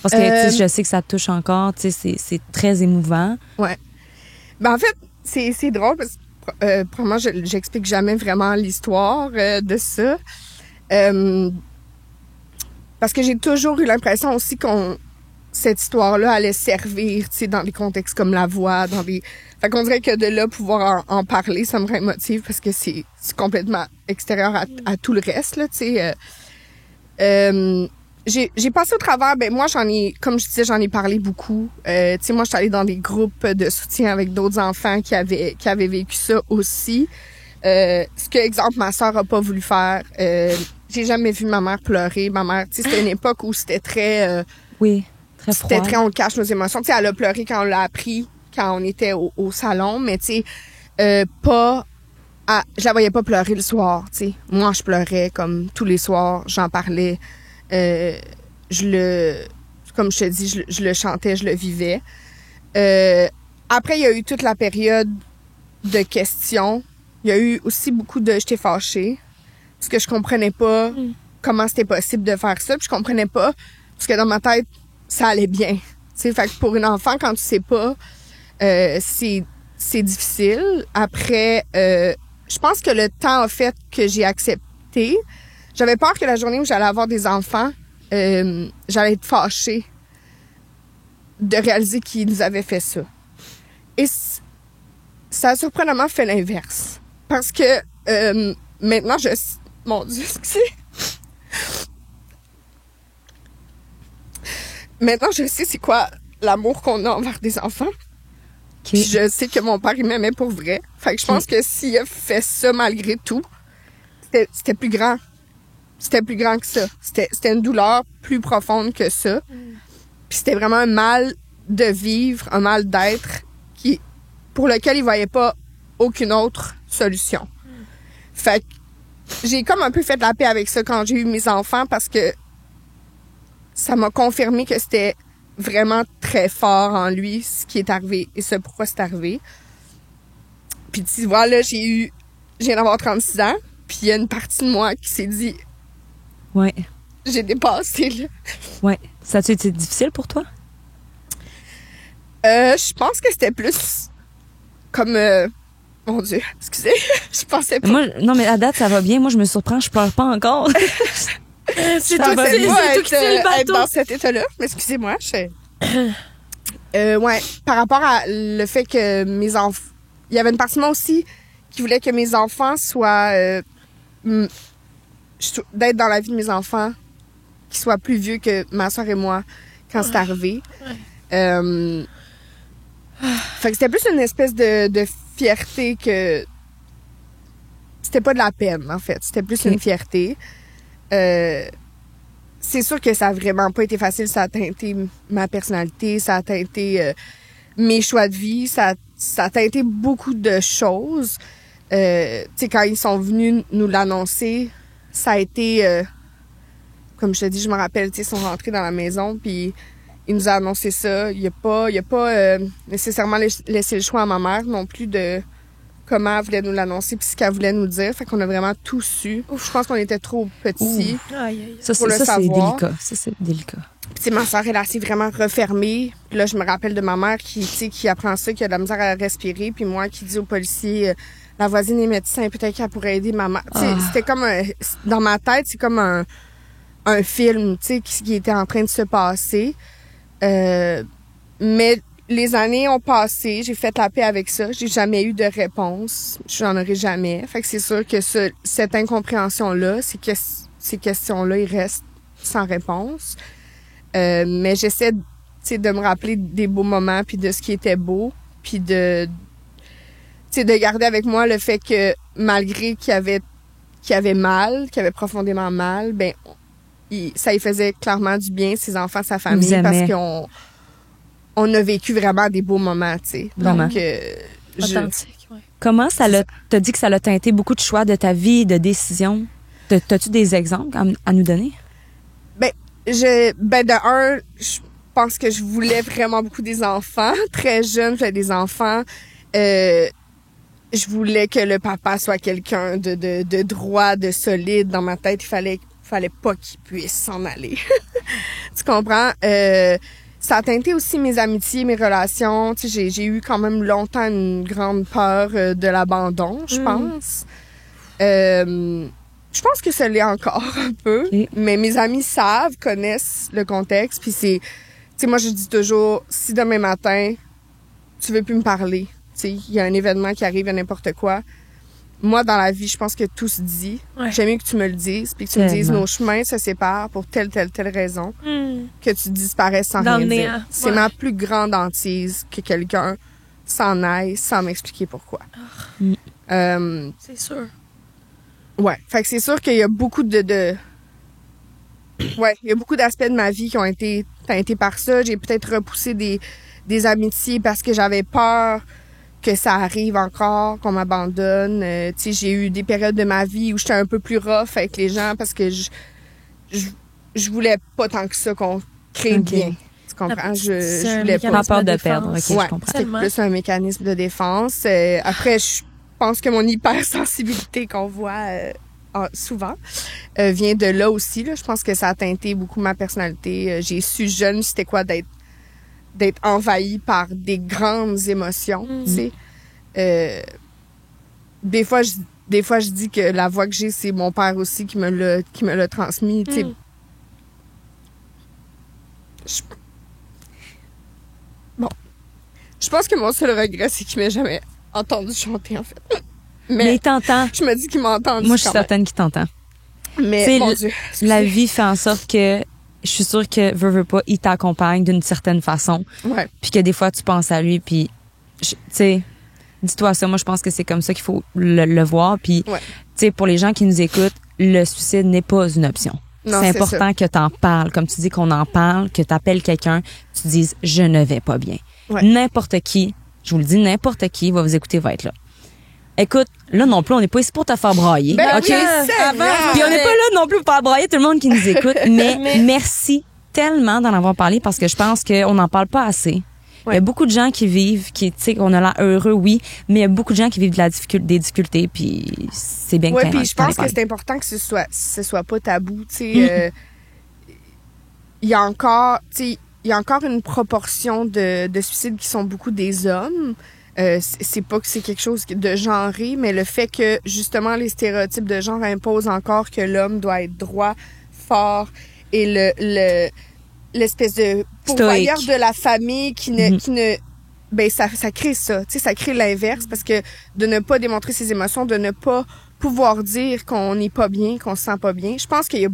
Parce que, tu sais, je sais que ça te touche encore, tu sais, c'est très émouvant. Ouais. Ben, en fait, c'est drôle parce que, probablement, j'explique jamais vraiment l'histoire de ça. Parce que j'ai toujours eu l'impression aussi cette histoire-là allait servir, tu sais, dans des contextes comme La Voix, Fait qu'on dirait que de là, pouvoir en parler, ça me rend émotive parce que c'est complètement extérieur à tout le reste, là, tu sais. J'ai passé au travers, ben moi comme je disais, j'en ai parlé beaucoup. Tu sais, moi je suis allée dans des groupes de soutien avec d'autres enfants qui avaient vécu ça aussi. Ce que, exemple, ma sœur a pas voulu faire. J'ai jamais vu ma mère pleurer. Ma mère, tu sais, c'était une époque où c'était très... oui, très froid. C'était très, on cache nos émotions. Tu sais, elle a pleuré quand on l'a appris, quand on était au salon, mais tu sais, je la voyais pas pleurer le soir, tu sais. Moi, je pleurais comme tous les soirs, j'en parlais. Comme je te dis, je le chantais, je le vivais. Après, il y a eu toute la période de questions. Il y a eu aussi beaucoup de « j'étais fâchée », parce que je comprenais pas comment c'était possible de faire ça, puis je comprenais pas, parce que dans ma tête, ça allait bien. Tu sais, fait que pour une enfant, quand tu sais pas, c'est difficile. Après, je pense que le temps a fait que j'ai accepté. J'avais peur que la journée où j'allais avoir des enfants, j'allais être fâchée de réaliser qu'ils nous avaient fait ça. Et ça a surprenamment fait l'inverse. Parce que maintenant, mon Dieu, excusez. Maintenant, je sais c'est quoi l'amour qu'on a envers des enfants. Okay. Puis je sais que mon père, il m'aimait pour vrai. Fait que je pense que s'il a fait ça malgré tout, c'était plus grand. C'était plus grand que ça. C'était une douleur plus profonde que ça. Puis c'était vraiment un mal de vivre, un mal d'être pour lequel il voyait pas aucune autre solution. Fait que j'ai comme un peu fait la paix avec ça quand j'ai eu mes enfants parce que ça m'a confirmé que c'était vraiment très fort en lui ce qui est arrivé et ce pourquoi c'est arrivé. Puis tu vois, là, je viens d'avoir 36 ans, puis il y a une partie de moi qui s'est dit ouais. J'ai dépassé, là. Ouais. Ça a-tu été difficile pour toi? Je pense que c'était plus comme... mon Dieu, excusez, je pensais pas. Moi, non, mais à date, ça va bien. Moi, je me surprends, je pleure pas encore. C'est toi qui être dans cet état-là. Mais excusez-moi, ouais, par rapport à le fait que mes enfants... Il y avait une partie de moi aussi qui voulait que mes enfants soient... d'être dans la vie de mes enfants, qu'ils soient plus vieux que ma soeur et moi quand c'est arrivé. Ouais. Fait que c'était plus une espèce de fierté que... C'était pas de la peine, en fait. C'était plus une fierté. C'est sûr que ça a vraiment pas été facile. Ça a teinté ma personnalité, ça a teinté mes choix de vie, ça a teinté beaucoup de choses. Tu sais, quand ils sont venus nous l'annoncer, ça a été... comme je te dis, je me rappelle, tu sais, ils sont rentrés dans la maison, puis il nous a annoncé ça. Il a pas nécessairement laissé le choix à ma mère non plus de comment elle voulait nous l'annoncer puis ce qu'elle voulait nous dire. Fait qu'on a vraiment tout su. Je pense qu'on était trop petits pour le savoir. Ça, c'est délicat. Puis ma soeur, elle s'est vraiment refermée. Puis là, je me rappelle de ma mère qui apprend ça, qui a de la misère à respirer. Puis moi qui dis au policier, la voisine est médecin, peut-être qu'elle pourrait aider ma mère. C'était comme dans ma tête, c'est comme un film, tu sais, qui était en train de se passer. Mais les années ont passé, j'ai fait la paix avec ça. J'ai jamais eu de réponse. J'en aurai jamais. Fait que c'est sûr que cette incompréhension-là, ces questions-là, ils restent sans réponse. Mais j'essaie, de me rappeler des beaux moments puis de ce qui était beau, puis de garder avec moi le fait que malgré qu'il avait mal, qu'il avait profondément mal, ben ça lui faisait clairement du bien, ses enfants, sa famille, parce qu'on a vécu vraiment des beaux moments, tu sais. Vraiment. Donc, Authentique, ouais. Comment t'as dit que ça l'a teinté beaucoup de choix de ta vie, de décisions? T'as-tu des exemples à nous donner? De un, je pense que je voulais vraiment beaucoup des enfants. Très jeune, j'avais des enfants. Je voulais que le papa soit quelqu'un de droit, de solide. Dans ma tête, il fallait pas qu'il puisse s'en aller. Tu comprends? Ça a teinté aussi mes amitiés, mes relations. Tu sais, j'ai eu quand même longtemps une grande peur de l'abandon, je pense. Je pense que ça l'est encore un peu. Mais mes amis connaissent le contexte. Puis c'est... Tu sais, moi, je dis toujours, si demain matin, tu veux plus me parler, tu sais, il y a un événement qui arrive à n'importe quoi, moi, dans la vie, je pense que tout se dit. Ouais. J'aime mieux que tu me le dises, puis que tu me dises nos chemins se séparent pour telle raison, que tu disparaisses sans rien dire. C'est ma plus grande hantise que quelqu'un s'en aille sans m'expliquer pourquoi. C'est sûr. Ouais. Fait que c'est sûr qu'il y a beaucoup il y a beaucoup d'aspects de ma vie qui ont été teintés par ça. J'ai peut-être repoussé des amitiés parce que j'avais peur que ça arrive encore, qu'on m'abandonne. Tu sais, j'ai eu des périodes de ma vie où j'étais un peu plus rough avec les gens parce que je voulais pas tant que ça qu'on crée le bien. Tu comprends? Je voulais pas. Peur de perdre. OK, ouais, je comprends. c'est plus un mécanisme de défense. Après, je pense que mon hypersensibilité qu'on voit souvent vient de là aussi. Là. Je pense que ça a teinté beaucoup ma personnalité. J'ai su jeune c'était quoi d'être envahi par des grandes émotions, tu sais. Des fois je dis que la voix que j'ai, c'est mon père aussi qui me l'a transmis, tu sais. Bon. Je pense que mon seul regret, c'est qu'il m'ait jamais entendu chanter, en fait. Mais il t'entend. Je me dis qu'il m'a entendu. Moi, je suis certaine qu'il t'entend. Mais, mon Dieu, la vie fait en sorte que je suis sûre que veux pas, il t'accompagne d'une certaine façon. Ouais. Puis que des fois, tu penses à lui, puis, tu sais, dis-toi ça. Moi, je pense que c'est comme ça qu'il faut le voir. Puis, tu sais, pour les gens qui nous écoutent, le suicide n'est pas une option. Non, c'est important que t'en parles. Comme tu dis qu'on en parle, que t'appelles quelqu'un, tu dises « je ne vais pas bien ». N'importe qui, je vous le dis, n'importe qui va vous écouter, va être là. Écoute, là non plus, on n'est pas ici pour te faire brailler. Ben OK? Oui, puis on n'est pas là non plus pour faire brailler tout le monde qui nous écoute. Mais merci tellement d'en avoir parlé parce que je pense qu'on n'en parle pas assez. Il y a beaucoup de gens qui vivent, tu sais, qu'on a l'air heureux, oui, mais il y a beaucoup de gens qui vivent des difficultés, puis c'est bien que puis je pense que c'est important que ce soit pas tabou, tu sais. Il y a encore une proportion de suicides qui sont beaucoup des hommes. C'est pas que c'est quelque chose de genré, mais le fait que justement les stéréotypes de genre imposent encore que l'homme doit être droit, fort et l'espèce de pourvoyeur de la famille qui ne ben ça crée ça, tu sais, ça crée l'inverse parce que de ne pas démontrer ses émotions, de ne pas pouvoir dire qu'on n'est pas bien, qu'on se sent pas bien. Je pense qu'il y a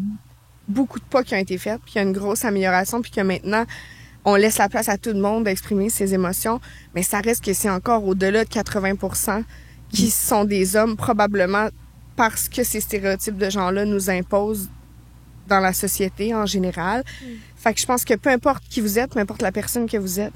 beaucoup de pas qui ont été faits, puis il y a une grosse amélioration, puis que maintenant on laisse la place à tout le monde d'exprimer ses émotions, mais ça reste que c'est encore au-delà de 80% qui sont des hommes, probablement parce que ces stéréotypes de gens-là nous imposent dans la société en général. Fait que je pense que peu importe qui vous êtes, peu importe la personne que vous êtes,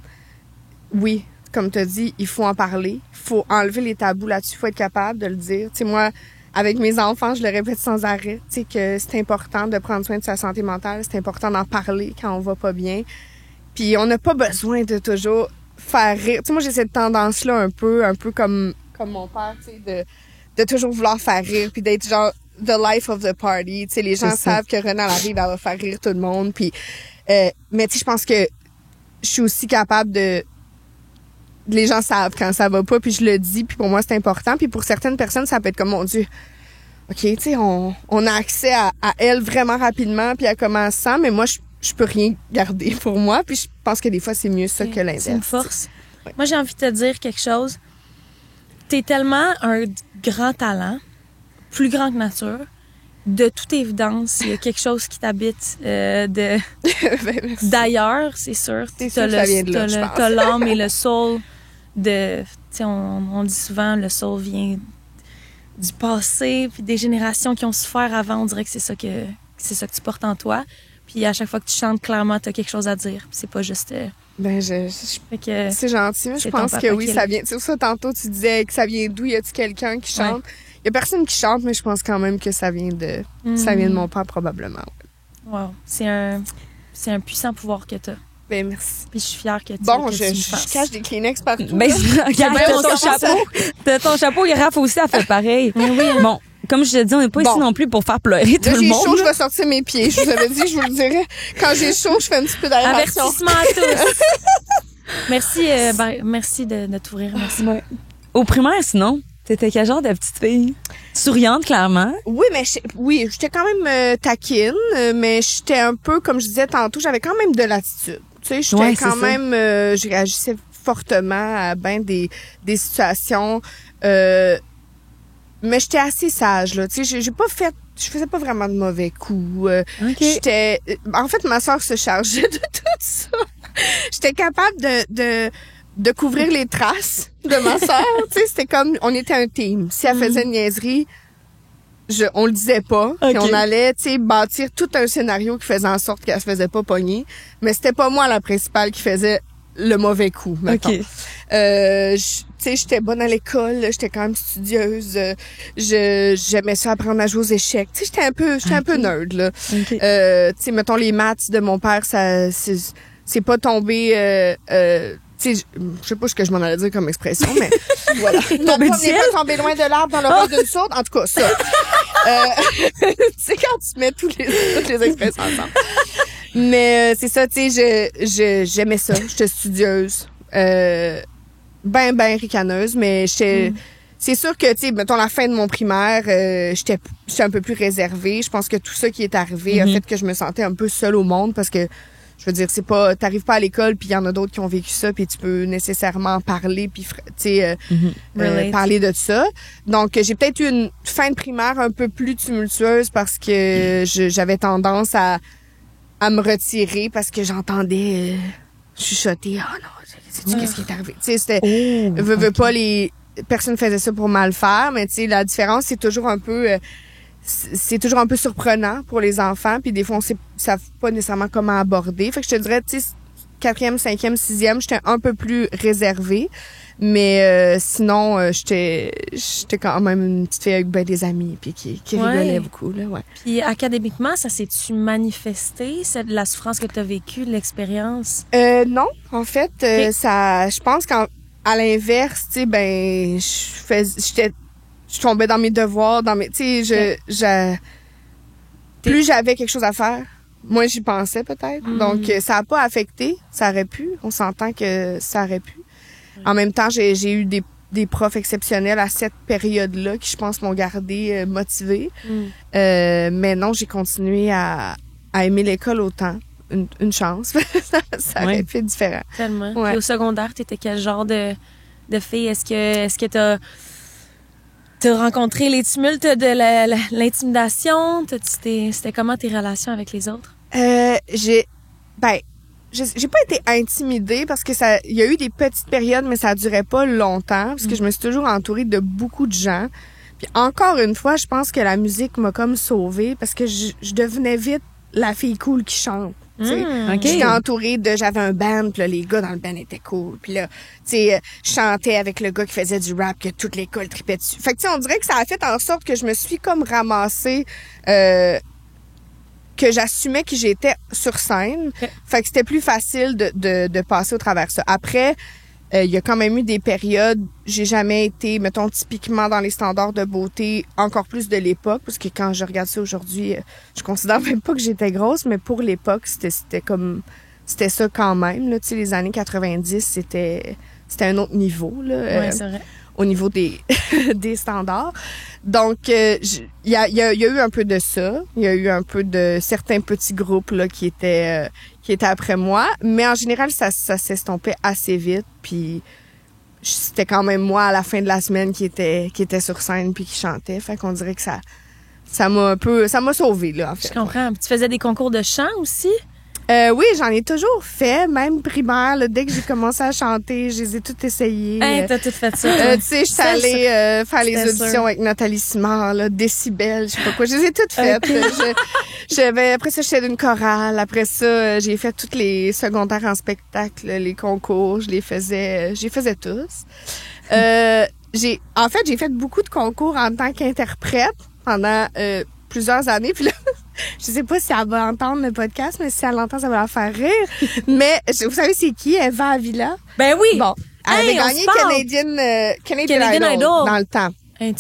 oui, comme tu as dit, il faut en parler, il faut enlever les tabous là-dessus, il faut être capable de le dire. Tu sais, moi, avec mes enfants, je le répète sans arrêt, tu sais, que c'est important de prendre soin de sa santé mentale, c'est important d'en parler quand on va pas bien. Puis on n'a pas besoin de toujours faire rire. Tu sais, moi, j'ai cette tendance-là un peu comme mon père, tu sais, de toujours vouloir faire rire, puis d'être genre the life of the party. Tu sais, les gens savent que Renal arrive, elle va faire rire tout le monde. Puis, mais tu sais, je pense que je suis aussi capable les gens savent quand ça va pas, puis je le dis, puis pour moi, c'est important. Puis pour certaines personnes, ça peut être comme, mon Dieu, OK, tu sais, on a accès à elle vraiment rapidement, puis à comment elle se sent, mais moi, je peux rien garder pour moi, puis je pense que des fois, c'est mieux ça que l'inverse. C'est une force. Moi, j'ai envie de te dire quelque chose. T'es tellement un grand talent, plus grand que nature. De toute évidence, il y a quelque chose qui t'habite d'ailleurs, c'est sûr. C'est sûr que ça vient de là, je pense. T'as l'âme et le soul de... On dit souvent, le soul vient du passé, puis des générations qui ont souffert avant. On dirait que c'est ça que tu portes en toi. Puis à chaque fois que tu chantes, clairement, t'as quelque chose à dire. Puis c'est pas juste... c'est gentil, mais je pense que oui, ça vient. C'est ça, tantôt, tu disais que ça vient d'où? Y a-tu quelqu'un qui chante? Il y a personne qui chante, mais je pense quand même que ça vient de mon père, probablement. Wow. C'est un puissant pouvoir que t'as. Ben, merci. Puis je suis fière que tu je cache des Kleenex partout. Ben, regarde, t'as ton chapeau, et Raph aussi a fait pareil. Bon, comme je te dis, on n'est pas ici non plus pour faire pleurer tout le monde. J'ai chaud, je vais sortir mes pieds. Je vous avais dit, je vous le dirais. Quand j'ai chaud, je fais un petit peu d'aération. Avertissement à tous. Merci, merci de t'ouvrir. Merci. Ouais. Au primaire, sinon, t'étais quel genre de petite fille? Souriante, clairement. Oui, mais j'étais quand même taquine, mais j'étais un peu, comme je disais tantôt, j'avais quand même de l'attitude. Tu sais, j'étais quand même, je réagissais fortement à des situations, mais j'étais assez sage, là. Tu sais, je faisais pas vraiment de mauvais coups. En fait, ma sœur se chargeait de tout ça. J'étais capable de couvrir les traces de ma sœur. Tu sais, c'était comme, on était un team. Si elle faisait une niaiserie, on le disait pas. Puis on allait, tu sais, bâtir tout un scénario qui faisait en sorte qu'elle se faisait pas pogner. Mais c'était pas moi la principale qui faisait le mauvais coup, mettons. Tu sais, j'étais bonne à l'école, j'étais quand même studieuse. J'aimais ça apprendre à jouer aux échecs. Tu sais, j'étais un peu nerd, là. Tu sais, mettons, les maths de mon père, c'est pas tombé, tu sais, je sais pas ce que je m'en allais dire comme expression, mais voilà. Non, on n'est pas tombé loin de l'arbre dans l'oreille d'une sourde. En tout cas, ça. Tu sais, quand tu mets toutes les expressions ensemble. Mais c'est ça, tu sais, j'aimais ça. J'étais studieuse. Ben ricaneuse, mais c'est sûr que, tu sais, mettons, la fin de mon primaire, j'étais un peu plus réservée. Je pense que tout ça qui est arrivé a fait que je me sentais un peu seule au monde parce que, je veux dire, c'est pas, t'arrives pas à l'école puis il y en a d'autres qui ont vécu ça puis tu peux nécessairement parler puis, tu sais, parler de ça. Donc, j'ai peut-être eu une fin de primaire un peu plus tumultueuse parce que j'avais tendance à me retirer parce que j'entendais chuchoter. Ah non, sais-tu qu'est-ce qui est arrivé? Tu sais, c'était, veux pas, personne faisait ça pour mal faire, mais tu sais, la différence, c'est toujours un peu surprenant pour les enfants, puis des fois, on savent pas nécessairement comment aborder. Fait que je te dirais, tu sais, 4e, 5e, 6e, j'étais un peu plus réservée, mais sinon, j'étais quand même une petite fille avec des amis, puis qui rigolait beaucoup, là, ouais. Puis académiquement, ça s'est-tu manifesté, c'est de la souffrance que tu as vécue, de l'expérience? Non, en fait, je pense qu'à l'inverse, tu sais, je tombais dans mes devoirs, tu sais, plus j'avais quelque chose à faire, moins j'y pensais peut-être. Donc, ça a pas affecté, ça aurait pu. On s'entend que ça aurait pu. En même temps, j'ai eu des profs exceptionnels à cette période-là qui, je pense, m'ont gardée motivée. Mais non, j'ai continué à aimer l'école autant. Une chance. ça aurait pu être différent. Tellement. Ouais. Puis au secondaire, t'étais quel genre de fille? Est-ce que t'as rencontré les tumultes de l'intimidation? C'était comment tes relations avec les autres? J'ai pas été intimidée parce que il y a eu des petites périodes, mais ça durait pas longtemps parce que je me suis toujours entourée de beaucoup de gens. Puis encore une fois, je pense que la musique m'a comme sauvée parce que je devenais vite la fille cool qui chante. J'étais entourée j'avais un band, puis là, les gars dans le band étaient cool. Puis là, tu sais, je chantais avec le gars qui faisait du rap que toute l'école tripait dessus. Fait que tu sais, on dirait que ça a fait en sorte que je me suis comme ramassée, que j'assumais qui j'étais sur scène. Fait que c'était plus facile de passer au travers de ça. Après, il y a quand même eu des périodes, j'ai jamais été, mettons, typiquement dans les standards de beauté, encore plus de l'époque, parce que quand je regarde ça aujourd'hui, je considère même pas que j'étais grosse, mais pour l'époque, c'était ça quand même, là, tu sais, les années 90, c'était un autre niveau, là. Ouais, c'est vrai. au niveau des des standards. Donc, il y a eu un peu de ça. Il y a eu un peu de certains petits groupes là qui étaient après moi. Mais en général, ça s'estompait assez vite. Puis c'était quand même moi à la fin de la semaine qui était sur scène puis qui chantait. Fait qu'on dirait que ça m'a sauvée là en fait. Je comprends. Tu faisais des concours de chant aussi? Oui, j'en ai toujours fait, même primaire. Là, dès que j'ai commencé à chanter, je les ai toutes essayées. T'as tout fait ça. Tu sais, je suis allée faire les auditions avec Nathalie Simard, là, Décibel, je sais pas quoi. Je les ai toutes faites. Après ça, j'étais d'une chorale. Après ça, j'ai fait toutes les secondaires en spectacle, les concours. Je les faisais tous. En fait, j'ai fait beaucoup de concours en tant qu'interprète pendant plusieurs années. Puis là, je sais pas si elle va entendre le podcast, mais si elle l'entend, ça va la faire rire. Mais vous savez, c'est qui? Eva Avila? Ben oui! Bon, elle avait gagné Canadian Idol dans le temps. Cool,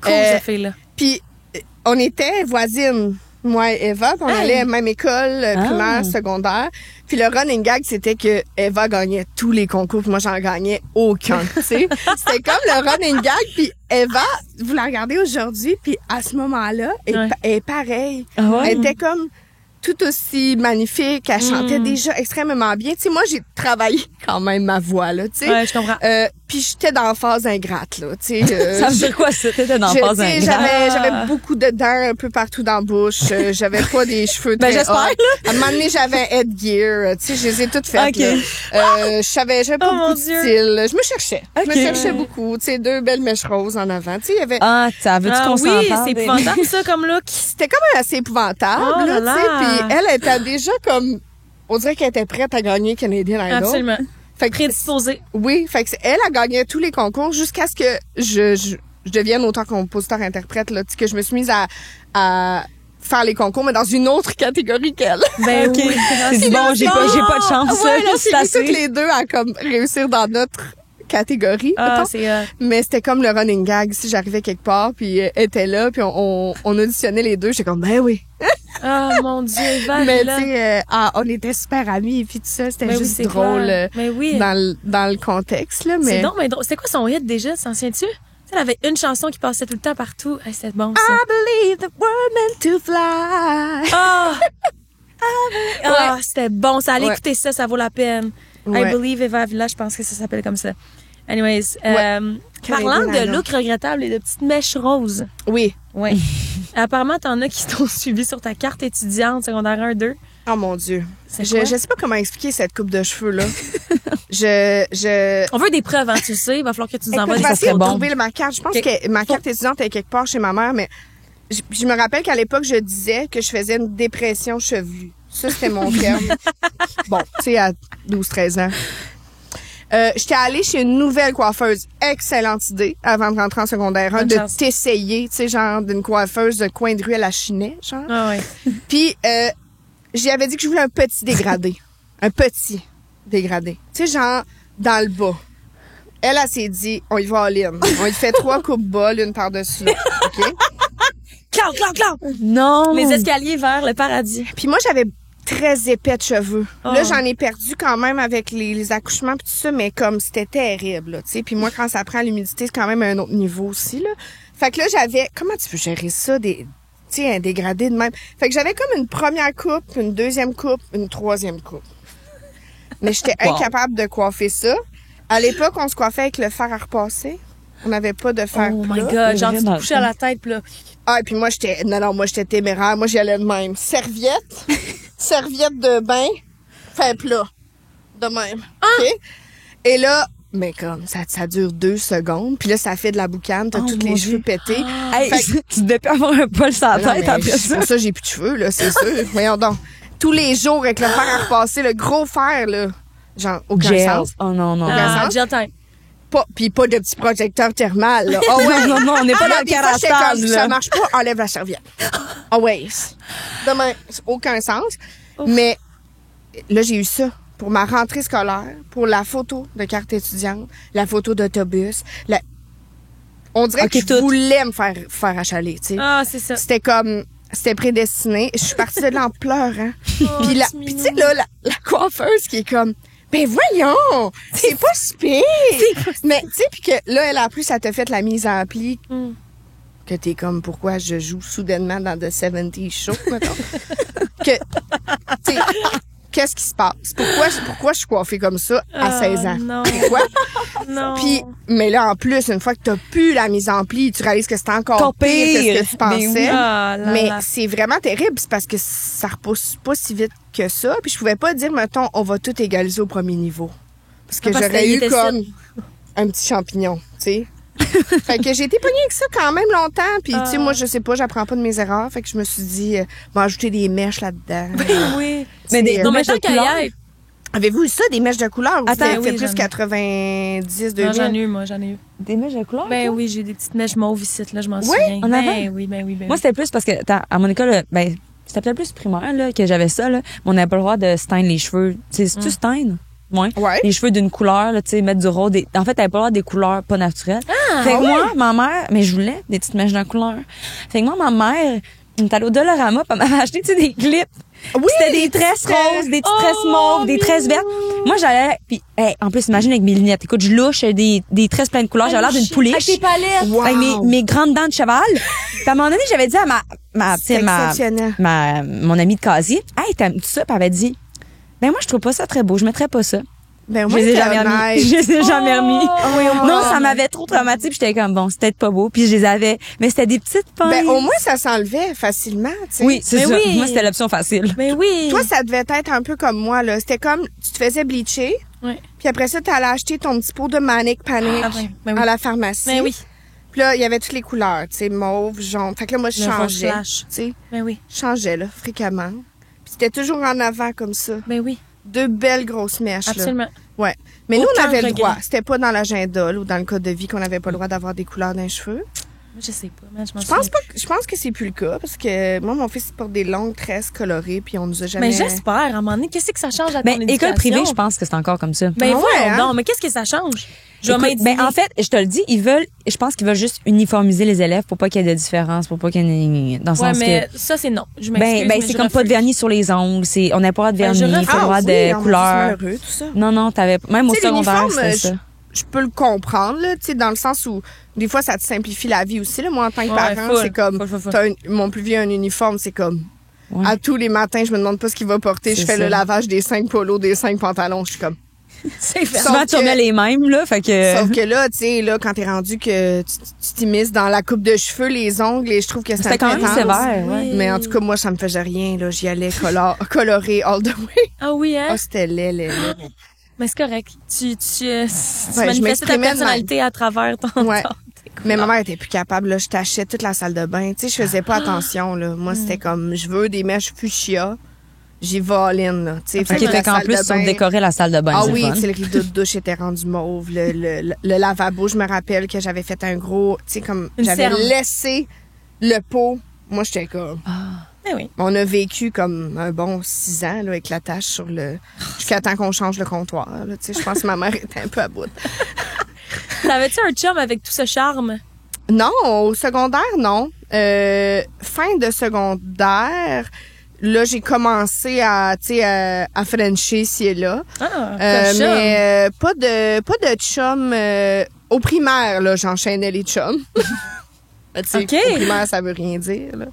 cette fille-là. Puis, on était voisines, moi et Eva, puis on allait à la même école, primaire, secondaire. Puis le running gag, c'était que Eva gagnait tous les concours, puis moi, j'en gagnais aucun, tu sais. C'était comme le running gag, puis Eva, vous la regardez aujourd'hui, puis à ce moment-là, elle est pareille. Ah ouais? Elle était comme tout aussi magnifique, elle chantait déjà extrêmement bien. Tu sais, moi, j'ai travaillé quand même ma voix, là, tu sais. Ouais, je comprends. Puis j'étais dans la phase ingrate, là, tu sais. Ça veut dire quoi, ça? T'étais dans la phase ingrate? J'avais beaucoup de dents un peu partout dans la bouche. J'avais pas des cheveux très j'espère, hauts. À un moment donné, j'avais headgear. Tu sais, je les ai toutes faites, là. j'avais pas beaucoup de style. Je me cherchais. Okay. Je me cherchais beaucoup. Tu sais, 2 belles mèches roses en avant. Tu sais, il y avait... Ah, ça veut-tu qu'on s'en oui, parle? c'est épouvantable, ça, comme look. C'était quand même assez épouvantable, Oh là là, tu sais. là. Puis elle était déjà comme... On dirait qu'elle était prête à gagner Canadian Idol. Absolument. Fait que, Prédisposée. oui, fait que elle a gagné tous les concours jusqu'à ce que je devienne auteur-compositeur-interprète, là, tu sais, que je me suis mise à faire les concours, mais dans une autre catégorie qu'elle. Ben OK. oui. C'est dit, bon, j'ai pas de chance. Ouais, là, C'est c'est assez. toutes les deux à comme réussir dans notre catégorie. Ah, mettons. c'est... Mais c'était comme le running gag. Si j'arrivais quelque part, puis elle était là, puis on auditionnait les deux, j'étais comme, ben oui. Oh, mon Dieu, Eva, Mais tu là. sais, on était super amis, puis tout ça, c'était Ben oui, juste c'est drôle clair. Mais oui. dans le contexte, là. Mais C'est donc, mais drôle. C'était quoi son hit déjà, t'en souviens-tu? Tu sais, elle avait une chanson qui passait tout le temps partout. Hey, c'était bon, ça. I believe that we're meant to fly. Ah! Ah, c'était bon. Ça allait Ouais. écouter ça, ça vaut la peine. Ouais. I Believe Eva Avila, je pense que ça s'appelle comme ça. Anyways, parlant de Canadian look regrettable et de petites mèches roses. Oui. Oui. Apparemment, t'en as qui t'ont suivi sur ta carte étudiante secondaire 1-2. Oh mon Dieu. C'est Je quoi? sais pas comment expliquer cette coupe de cheveux là. On veut des preuves, hein, tu le sais. Il va falloir que tu nous envoies Écoute, des je vais essayer de bon. trouver ma carte. Je pense que ma carte étudiante est quelque part chez ma mère, mais je me rappelle qu'à l'époque, je disais que je faisais une dépression chevelue. Ça, c'était mon terme. Bon, tu sais, à 12-13 ans. J'étais allée chez une nouvelle coiffeuse. Excellente idée, avant de rentrer en secondaire 1, Bonne de chance. t'essayer, tu sais, genre d'une coiffeuse de coin de rue à la Chinet, genre. Ah ouais. Puis, j'y avais dit que je voulais un petit dégradé. Un petit dégradé. Tu sais, genre, dans le bas. Elle s'est dit, on y va all-in. On y fait 3 coupes bas, l'une par-dessus l'autre. OK? Clan! Non. Les escaliers vers le paradis. Puis moi, j'avais très épais de cheveux. Oh. Là, j'en ai perdu quand même avec les accouchements pis tout ça, mais comme c'était terrible, là, tu sais. Puis moi, quand ça prend l'humidité, c'est quand même un autre niveau aussi, là. Fait que là, j'avais... Comment tu peux gérer ça, tu sais, un dégradé de même? Fait que j'avais comme une première coupe, une deuxième coupe, une troisième coupe. Mais j'étais incapable de coiffer ça. À l'époque, on se coiffait avec le fer à repasser. On n'avait pas de fer Oh my plat. God, genre tu te couchais à la tête, pis là. Ah, et puis moi, moi, j'étais téméraire. Moi, j'y allais de même. Serviette de bain, fait plat. De même. OK? Et là, mais comme, ça dure 2 secondes. Puis là, ça fait de la boucane. T'as tous les cheveux pétés. Hey, Fait tu devais plus avoir un poil sur la Non, tête mais après c'est ça. pour ça que j'ai plus de cheveux, là, c'est sûr. Voyons donc. Tous les jours, avec le fer à repasser, le gros fer, là. Genre, aucun Gel. sens. Oh non, non. Ah. Gel time. Puis pas de petit protecteur thermal, là. Oh, ouais. Non, on n'est pas dans le Des fois, j'étais comme, carastase, ça là. marche pas, enlève la serviette. Ah ouais. Demain, aucun sens. Mais là, j'ai eu ça pour ma rentrée scolaire, pour la photo de carte étudiante, la photo d'autobus. On dirait Ok, que je tout. voulais me faire achaler, tu sais. Ah, c'est ça. C'était prédestiné. Je suis partie de là en pleurant. Oh, Puis petit tu minou. sais, là, la coiffeuse qui est comme, Ben voyons! C'est pas si pire! Mais tu sais, puis que là, elle, en plus, ça t'a fait la mise en pli. Que t'es comme, pourquoi je joue soudainement dans The 70s Show, mettons. Que, tu sais, qu'est-ce qui se passe? Pourquoi je suis coiffée comme ça à 16 ans? Non. Pourquoi? Non. Puis, mais là, en plus, une fois que t'as pu la mise en pli, tu réalises que c'est encore pire que ce que tu pensais. Ah, là, Mais là. c'est vraiment terrible, c'est parce que ça repousse pas si vite que ça. Puis je pouvais pas dire, mettons, on va tout égaliser au premier niveau. Parce que Parce j'aurais qu'il eu était comme un petit champignon, tu sais. Fait que j'ai été pognée avec ça quand même longtemps. Puis, tu sais, moi, je sais pas, j'apprends pas de mes erreurs. Fait que je me suis dit, ajouter des mèches là-dedans. Oui. Mais des Non, mais mèches tant de qu'à y couleur. être. Avez-vous eu ça, des mèches de couleur? Ou Attends, vous avez fait oui, plus j'en ai. 90, Non, 2000? j'en ai eu, moi, j'en ai eu. Des mèches de couleur? Ben toi? oui, j'ai des petites mèches mauves ici, là, je m'en Oui? souviens. En avant? Ben oui. Moi, c'était plus parce que, à mon école, ben, c'était peut-être plus primaire, là, que j'avais ça, là. Mais on n'avait pas le droit de steindre les cheveux. C'est-tu steindre? Ouais. Ouais. Les cheveux d'une couleur, là, tu sais, mettre du rose. En fait, t'avais pas le droit des couleurs pas naturelles. Fait que ouais? moi, ma mère, mais je voulais des petites mèches de couleur. Fait que moi, ma mère, on est allée au Dollarama, puis elle m'avait acheté, tu sais, des clips. Oui, C'était des les tresses petites, roses, des petites tresses mauves, des tresses vertes. Moi, j'allais, puis, en plus, imagine avec mes lunettes. Écoute, je louche des tresses pleines de couleurs. J'avais l'air d'une pouliche. Avec tes palettes. Wow. Avec mes grandes dents de cheval. Puis à un moment donné, j'avais dit à tu sais, C'est exceptionnel. mon amie de casier, hey, t'aimes-tu ça? Puis elle avait dit, ben moi, je trouve pas ça très beau. Je mettrais pas ça. Ben, Je moi, les ai c'était jamais remis. honnête. Je les ai jamais remis. oui. Non, ça m'avait trop traumatisée. Puis j'étais comme, bon, c'était peut-être pas beau. Puis je les avais. Mais c'était des petites pinces. Ben, au moins, ça s'enlevait facilement, tu sais. Oui, c'est Mais ça. oui. Moi, c'était l'option facile. Ben oui. Toi, ça devait être un peu comme moi, là. C'était comme, tu te faisais bleacher, Ouais. puis après ça, t'allais acheter ton petit pot de Manic Panic Ah, ben oui. à la pharmacie. Ben oui. Puis là, il y avait toutes les couleurs, tu sais, mauve, jaune. Fait que là, moi, je Le rouge changeais, tu flash. sais. Ben oui. Je changeais, là, fréquemment. Puis c'était toujours en avant, comme ça. Ben oui. Deux belles grosses mèches, là. Absolument. Ouais. Mais nous, on Aucun avait le regret. droit. C'était pas dans l'agenda, là, ou dans le code de vie qu'on n'avait pas le droit d'avoir des couleurs dans les cheveux. Moi, je sais pas, man. Je pense que c'est plus le cas, parce que moi, mon fils, il porte des longues tresses colorées, puis on nous a jamais... Mais j'espère, à un moment donné, qu'est-ce que ça change à ton Ben, éducation? école privée, je pense que c'est encore comme ça. Ben Ah ouais, voyons hein? donc, mais qu'est-ce que ça change? Je vais Écoute, m'indigner. ben, en fait, je te le dis, je pense qu'ils veulent juste uniformiser les élèves pour pas qu'il y ait de différence, pour pas qu'il y ait, dans le Ouais, sens mais que, ça, c'est non. Je m'excuse, ben, mais c'est je comme pas de refuse. vernis sur les ongles, on n'a pas le droit de Ben, je vernis, pas le droit oui, de on m'a dit, couleur. c'est malheureux, tout ça. Non, même au Tu sais, secondaire, l'uniforme, c'était ça. je peux le comprendre, là, tu sais, dans le sens où, des fois, ça te simplifie la vie aussi, là. Moi, en tant que Ouais, parent, full. c'est comme, Full. mon plus vieux a un uniforme, c'est comme, Ouais. à tous les matins, je me demande pas ce qu'il va porter. C'est Je fais ça. le lavage des 5 polos, des 5 pantalons. Je suis comme, C'est fait. Souvent, Sauf tu remets que- les mêmes, là, fait que... sauf que là, tu sais, là, quand t'es rendu que tu t'immisces dans la coupe de cheveux, les ongles, et je trouve que c'est un C'était peu quand même intense. sévère, ouais. Mais en tout cas, moi, ça me faisait rien, là. J'y allais coloré all the way. Ah oui, hein? Ah, c'était laid. Mais c'est correct. Tu je manifestais ta m'exprimais de personnalité à travers ton... Ouais. ton- Mais ma mère était plus capable, là. Je tachais toute la salle de bain. Tu sais, je faisais pas attention, là. Moi, c'était comme, je veux des mèches fuchsia. J'y vais all-in, là. Tu sais, Ok, que la fait qu'en salle plus, de ils ont bain- décoré la salle de bain. Ah c'est oui, fun. tu sais, le rideau de douche était rendu mauve. Le lavabo, je me rappelle que j'avais fait un gros, tu sais, comme, Une j'avais cerne. laissé le pot. Moi, j'étais comme, Ben oui. on a vécu comme un bon 6 ans, là, avec la tâche sur le, jusqu'à temps qu'on change le comptoir, là. Tu sais, je pense que ma mère était un peu à bout. T'avais-tu un chum avec tout ce charme? Non, au secondaire, non. Fin de secondaire, là, j'ai commencé à, tu sais, à frencher ici et là. Ah, Mais pas de chum. Au primaire, là, j'enchaînais les chums. Tu sais, OK. Au primaire, ça veut rien dire, là.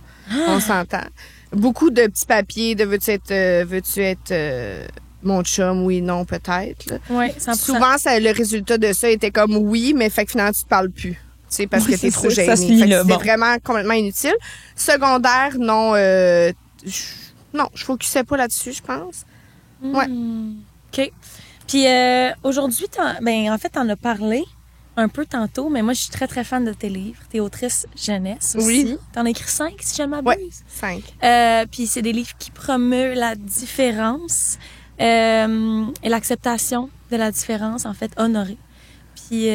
On s'entend. Beaucoup de petits papiers de veux-tu être mon chum, oui, non, peut-être. Là. Oui, 100%. Souvent, le résultat de ça était comme oui, mais fait que finalement, tu te parles plus. Tu sais, parce Oui, que t'es c'est trop ça, gêné. ça se lit, Fait que là, c'est bon. vraiment complètement inutile. Secondaire, non, non, je focusais pas là-dessus, je pense. Ouais. OK. Puis aujourd'hui, en fait, t'en as parlé un peu tantôt, mais moi, je suis très, très fan de tes livres. T'es autrice jeunesse aussi. Oui. T'en as écrit 5, si je ne m'abuse. Ouais, 5. Puis c'est des livres qui promeuvent la différence et l'acceptation de la différence, en fait, honorée. Puis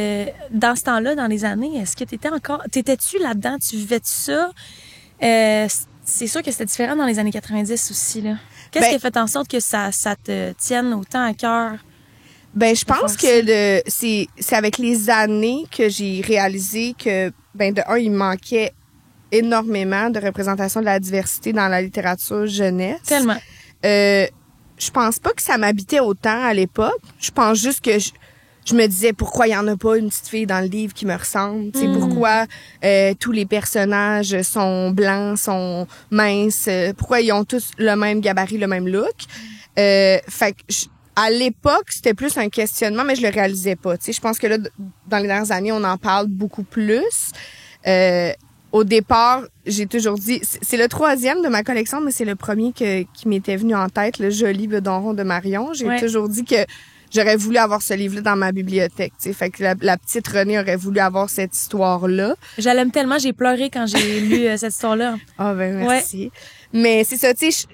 dans ce temps-là, dans les années, est-ce que t'étais-tu là-dedans? Tu vivais-tu ça? C'est sûr que c'était différent dans les années 90 aussi, là. Qu'est-ce Ben- qui a fait en sorte que ça te tienne autant à cœur? Ben, je pense faire que c'est avec les années que j'ai réalisé que, ben, de un, il manquait énormément de représentation de la diversité dans la littérature jeunesse. Tellement. je pense pas que ça m'habitait autant à l'époque. Je pense juste que je me disais pourquoi il y en a pas une petite fille dans le livre qui me ressemble. Tu sais, pourquoi tous les personnages sont blancs, sont minces, pourquoi ils ont tous le même gabarit, le même look. Fait que à l'époque, c'était plus un questionnement, mais je le réalisais pas. Tu sais, je pense que là, dans les dernières années, on en parle beaucoup plus. Au départ, j'ai toujours dit, c'est le 3e de ma collection, mais c'est le premier qui m'était venu en tête, le joli bedon rond de Marion. J'ai toujours dit que j'aurais voulu avoir ce livre-là dans ma bibliothèque. Tu sais, fait que la petite Renée aurait voulu avoir cette histoire-là. Je l'aime tellement, j'ai pleuré quand j'ai lu cette histoire-là. Ah ben merci. Ouais. Mais c'est ça, tu sais,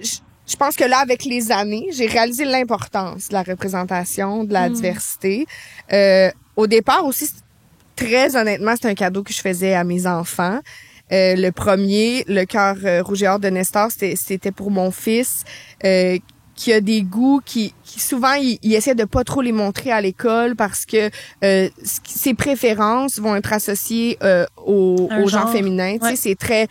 je pense que là, avec les années, j'ai réalisé l'importance de la représentation, de la diversité. Au départ aussi, très honnêtement, c'est un cadeau que je faisais à mes enfants. Le premier, Le cœur rouge et or de Nestor, c'était pour mon fils qui a des goûts qui souvent il essaie de pas trop les montrer à l'école parce que ses préférences vont être associées au genre féminin. Tu sais, c'est très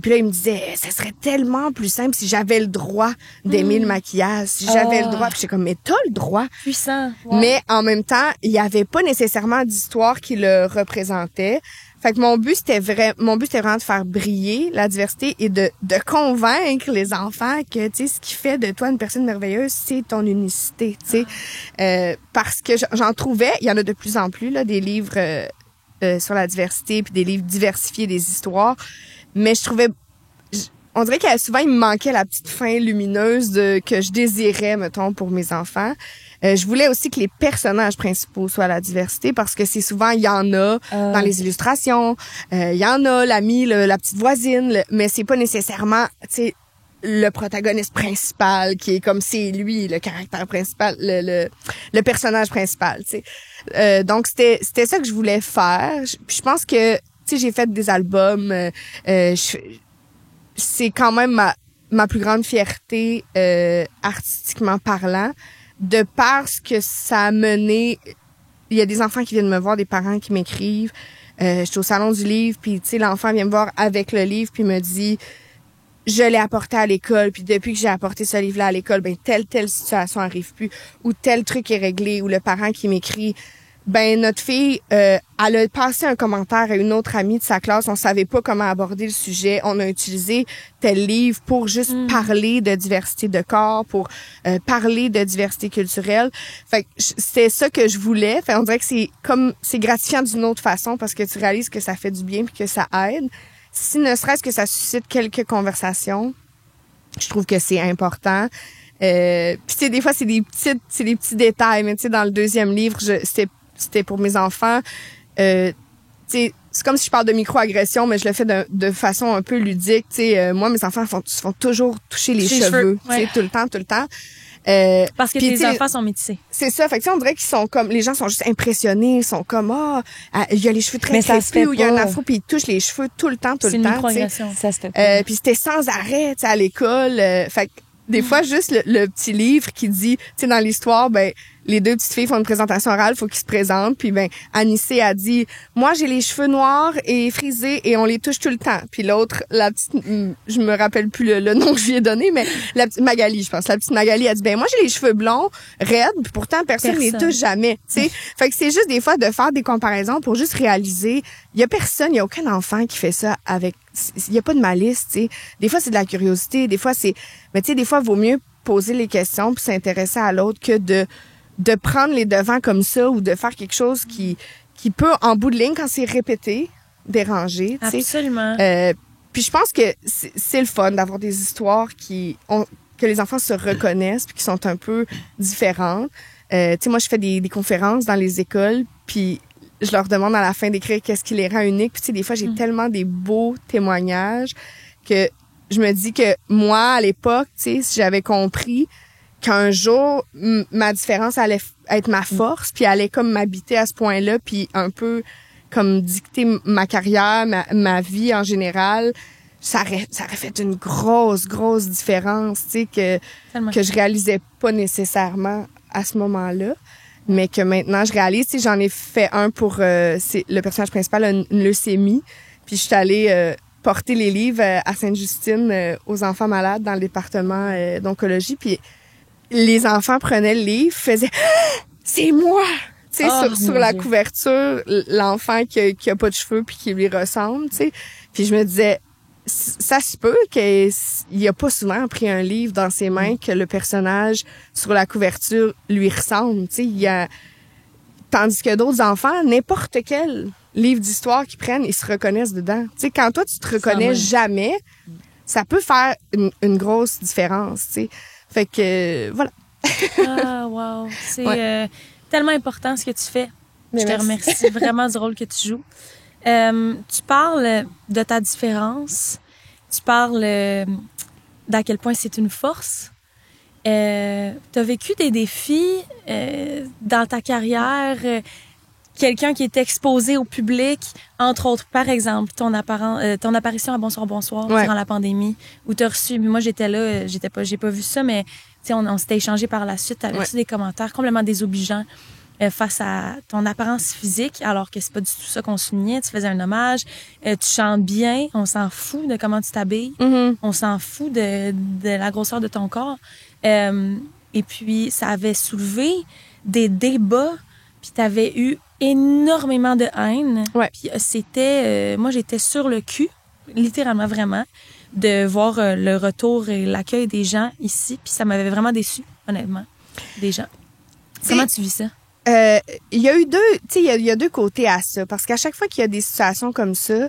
puis là il me disait ça serait tellement plus simple si j'avais le droit d'aimer le maquillage, si j'avais le droit. Puis j'étais comme mais t'as le droit. Puissant. Wow. Mais en même temps, il y avait pas nécessairement d'histoire qui le représentait. Fait que mon but c'était vraiment de faire briller la diversité et de convaincre les enfants que tu sais ce qui fait de toi une personne merveilleuse, c'est ton unicité, tu sais. Parce que j'en trouvais, il y en a de plus en plus là des livres sur la diversité puis des livres diversifiés des histoires, mais je trouvais on dirait que souvent il me manquait la petite fin lumineuse que je désirais mettons pour mes enfants. Je voulais aussi que les personnages principaux soient la diversité parce que c'est souvent il y en a dans les illustrations, il y en a l'amie, la petite voisine, mais c'est pas nécessairement tu sais le protagoniste principal qui est comme c'est lui le caractère principal, le personnage principal, tu sais. Donc c'était ça que je voulais faire. Puis je pense que tu sais j'ai fait des albums, c'est quand même ma plus grande fierté artistiquement parlant. De par ce que ça a mené, il y a des enfants qui viennent me voir, des parents qui m'écrivent. Je suis au salon du livre, puis tu sais l'enfant vient me voir avec le livre, puis me dit je l'ai apporté à l'école, puis depuis que j'ai apporté ce livre-là à l'école, ben telle situation arrive plus, ou tel truc est réglé, ou le parent qui m'écrit ben notre fille, elle a passé un commentaire à une autre amie de sa classe, on savait pas comment aborder le sujet, on a utilisé tel livre pour juste parler de diversité de corps, pour parler de diversité culturelle. Fait que c'est ça que je voulais. Fait on dirait que c'est gratifiant d'une autre façon parce que tu réalises que ça fait du bien puis que ça aide. Si ne serait-ce que ça suscite quelques conversations, je trouve que c'est important. Puis tu sais des fois c'est des petits détails, mais tu sais dans le deuxième livre, c'était pour mes enfants. Tu sais, c'est comme si je parle de microagression, mais je le fais de façon un peu ludique. Tu sais, moi, mes enfants se font toujours toucher les cheveux. Tu sais, tout le temps. Parce que tes enfants sont métissés. C'est ça. Fait que, tu sais, on dirait qu'ils sont comme, les gens sont juste impressionnés. Ils sont comme, il y a les cheveux très crépus ou il y a un afro puis ils touchent les cheveux tout le temps. C'est une microagression. Ça se fait pas. Puis c'était sans arrêt, tu sais, à l'école. Fait que, des fois, juste le petit livre qui dit, tu sais, dans l'histoire, ben, les deux petites filles font une présentation orale, faut qu'ils se présentent. Puis ben, Anissé a dit, moi j'ai les cheveux noirs et frisés et on les touche tout le temps. Puis l'autre, la petite, je me rappelle plus le nom que je lui ai donné, mais la petite Magali, je pense. La petite Magali a dit, ben moi j'ai les cheveux blonds, raides, puis pourtant personne les touche jamais. Tu sais, fait que c'est juste des fois de faire des comparaisons pour juste réaliser, il y a aucun enfant qui fait ça avec, il y a pas de malice. Tu sais, des fois c'est de la curiosité, des fois mais tu sais des fois vaut mieux poser les questions puis s'intéresser à l'autre que de prendre les devants comme ça ou de faire quelque chose qui peut, en bout de ligne, quand c'est répété, déranger. Absolument. Puis je pense que c'est le fun d'avoir des histoires que les enfants se reconnaissent puis qui sont un peu différentes. Tu sais, moi, je fais des conférences dans les écoles puis je leur demande à la fin d'écrire qu'est-ce qui les rend uniques. Puis tu sais, des fois, j'ai tellement des beaux témoignages que je me dis que moi, à l'époque, tu sais, si j'avais compris qu'un jour, ma différence allait être ma force, puis allait comme m'habiter à ce point-là, puis un peu comme dicter ma carrière, ma vie en général, ça aurait fait une grosse différence, tu sais, que je réalisais pas nécessairement à ce moment-là, mais que maintenant je réalise. Tu sais, j'en ai fait un pour c'est le personnage principal a une leucémie, puis je suis allée porter les livres à Sainte-Justine aux enfants malades dans le département d'oncologie, puis les enfants prenaient le livre, faisaient « C'est moi! » Tu sais, sur la couverture, l'enfant qui a pas de cheveux puis qui lui ressemble, tu sais. Puis je me disais, ça se peut qu'il a pas souvent pris un livre dans ses mains que le personnage sur la couverture lui ressemble, tu sais. Tandis que d'autres enfants, n'importe quel livre d'histoire qu'ils prennent, ils se reconnaissent dedans. Tu sais, quand toi, tu te reconnais jamais, ça peut faire une grosse différence, tu sais. Fait que, voilà. Ah, wow. C'est tellement important ce que tu fais. Je te remercie vraiment du rôle que tu joues. Tu parles de ta différence. Tu parles d'à quel point c'est une force. Tu as vécu des défis dans ta carrière. Quelqu'un qui est exposé au public, entre autres, par exemple, ton apparition à Bonsoir, Bonsoir durant la pandémie, où tu as reçu, moi j'étais là, j'ai pas vu ça, mais on s'était échangé par la suite, tu avais reçu des commentaires complètement désobligeants face à ton apparence physique, alors que c'est pas du tout ça qu'on soulignait. Tu faisais un hommage, tu chantes bien, on s'en fout de comment tu t'habilles, on s'en fout de la grosseur de ton corps. Et puis, ça avait soulevé des débats, puis tu avais eu énormément de haine. Ouais. Puis c'était... moi, j'étais sur le cul, littéralement, vraiment, de voir le retour et l'accueil des gens ici. Puis ça m'avait vraiment déçue, honnêtement, des gens. Comment tu vis ça? Il y a eu il y a deux côtés à ça. Parce qu'à chaque fois qu'il y a des situations comme ça,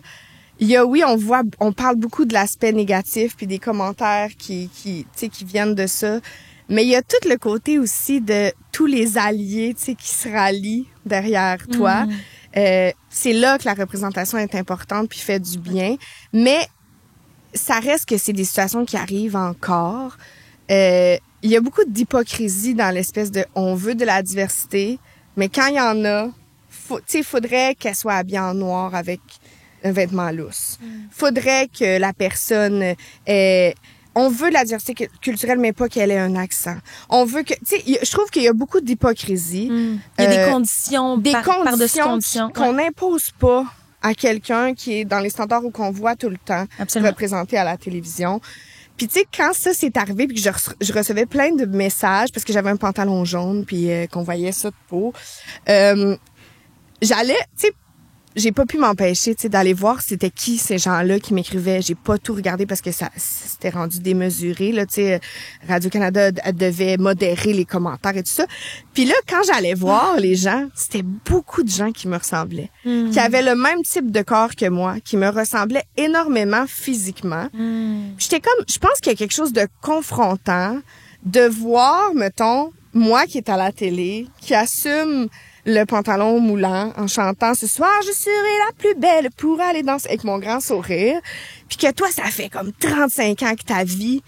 on parle beaucoup de l'aspect négatif puis des commentaires qui viennent de ça. Mais il y a tout le côté aussi de tous les alliés, qui se rallient derrière toi. C'est là que la représentation est importante puis fait du bien. Mais ça reste que c'est des situations qui arrivent encore. Il y a beaucoup d'hypocrisie dans l'espèce de on veut de la diversité, mais quand il y en a, faudrait qu'elle soit habillée en noir avec un vêtement lousse. Faudrait que la personne on veut de la diversité culturelle, mais pas qu'elle ait un accent. On veut que, je trouve qu'il y a beaucoup d'hypocrisie. Il y a des conditions, par-dessus conditions qu'on n'impose pas à quelqu'un qui est dans les standards ou qu'on voit tout le temps représenté à la télévision. Puis tu sais, quand ça s'est arrivé, puis que je recevais plein de messages parce que j'avais un pantalon jaune, puis qu'on voyait ça de peau, j'allais, tu sais, j'ai pas pu m'empêcher, d'aller voir c'était qui ces gens-là qui m'écrivaient. J'ai pas tout regardé parce que ça c'était rendu démesuré, là, Radio-Canada devait modérer les commentaires et tout ça. Puis là, quand j'allais voir les gens, c'était beaucoup de gens qui me ressemblaient, qui avaient le même type de corps que moi, qui me ressemblaient énormément physiquement. J'étais comme, je pense qu'il y a quelque chose de confrontant de voir, mettons, moi qui est à la télé, qui assume le pantalon moulant en chantant « Ce soir, je serai la plus belle pour aller danser » avec mon grand sourire. Puis que toi, ça fait comme 35 ans que ta vie,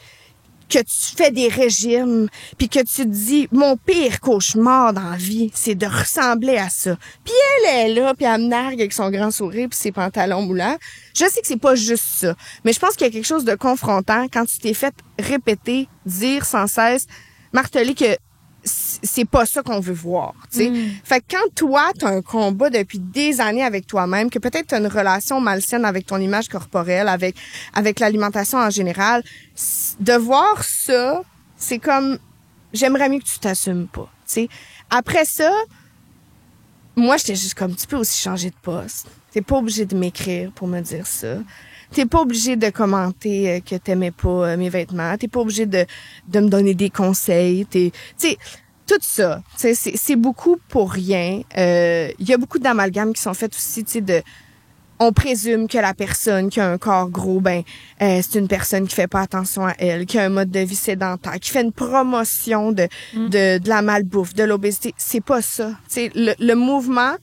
que tu fais des régimes, puis que tu te dis « Mon pire cauchemar dans la vie, c'est de ressembler à ça. » Puis elle est là, puis elle me nargue avec son grand sourire puis ses pantalons moulants. Je sais que c'est pas juste ça, mais je pense qu'il y a quelque chose de confrontant quand tu t'es fait répéter, dire sans cesse, marteler que c'est pas ça qu'on veut voir, tu sais. Fait que quand toi, t'as un combat depuis des années avec toi-même, que peut-être t'as une relation malsaine avec ton image corporelle, avec l'alimentation en général, de voir ça, c'est comme, j'aimerais mieux que tu t'assumes pas, tu sais. Après ça, moi, j'étais juste comme, tu peux aussi changer de poste. T'es pas obligé de m'écrire pour me dire ça. T'es pas obligé de commenter que t'aimais pas mes vêtements. T'es pas obligé de me donner des conseils. Tu sais, tout ça, c'est beaucoup pour rien. Il y a beaucoup d'amalgames qui sont faits aussi, tu sais, on présume que la personne qui a un corps gros, c'est une personne qui fait pas attention à elle, qui a un mode de vie sédentaire, qui fait une promotion de la malbouffe, de l'obésité. C'est pas ça. Tu sais, le mouvement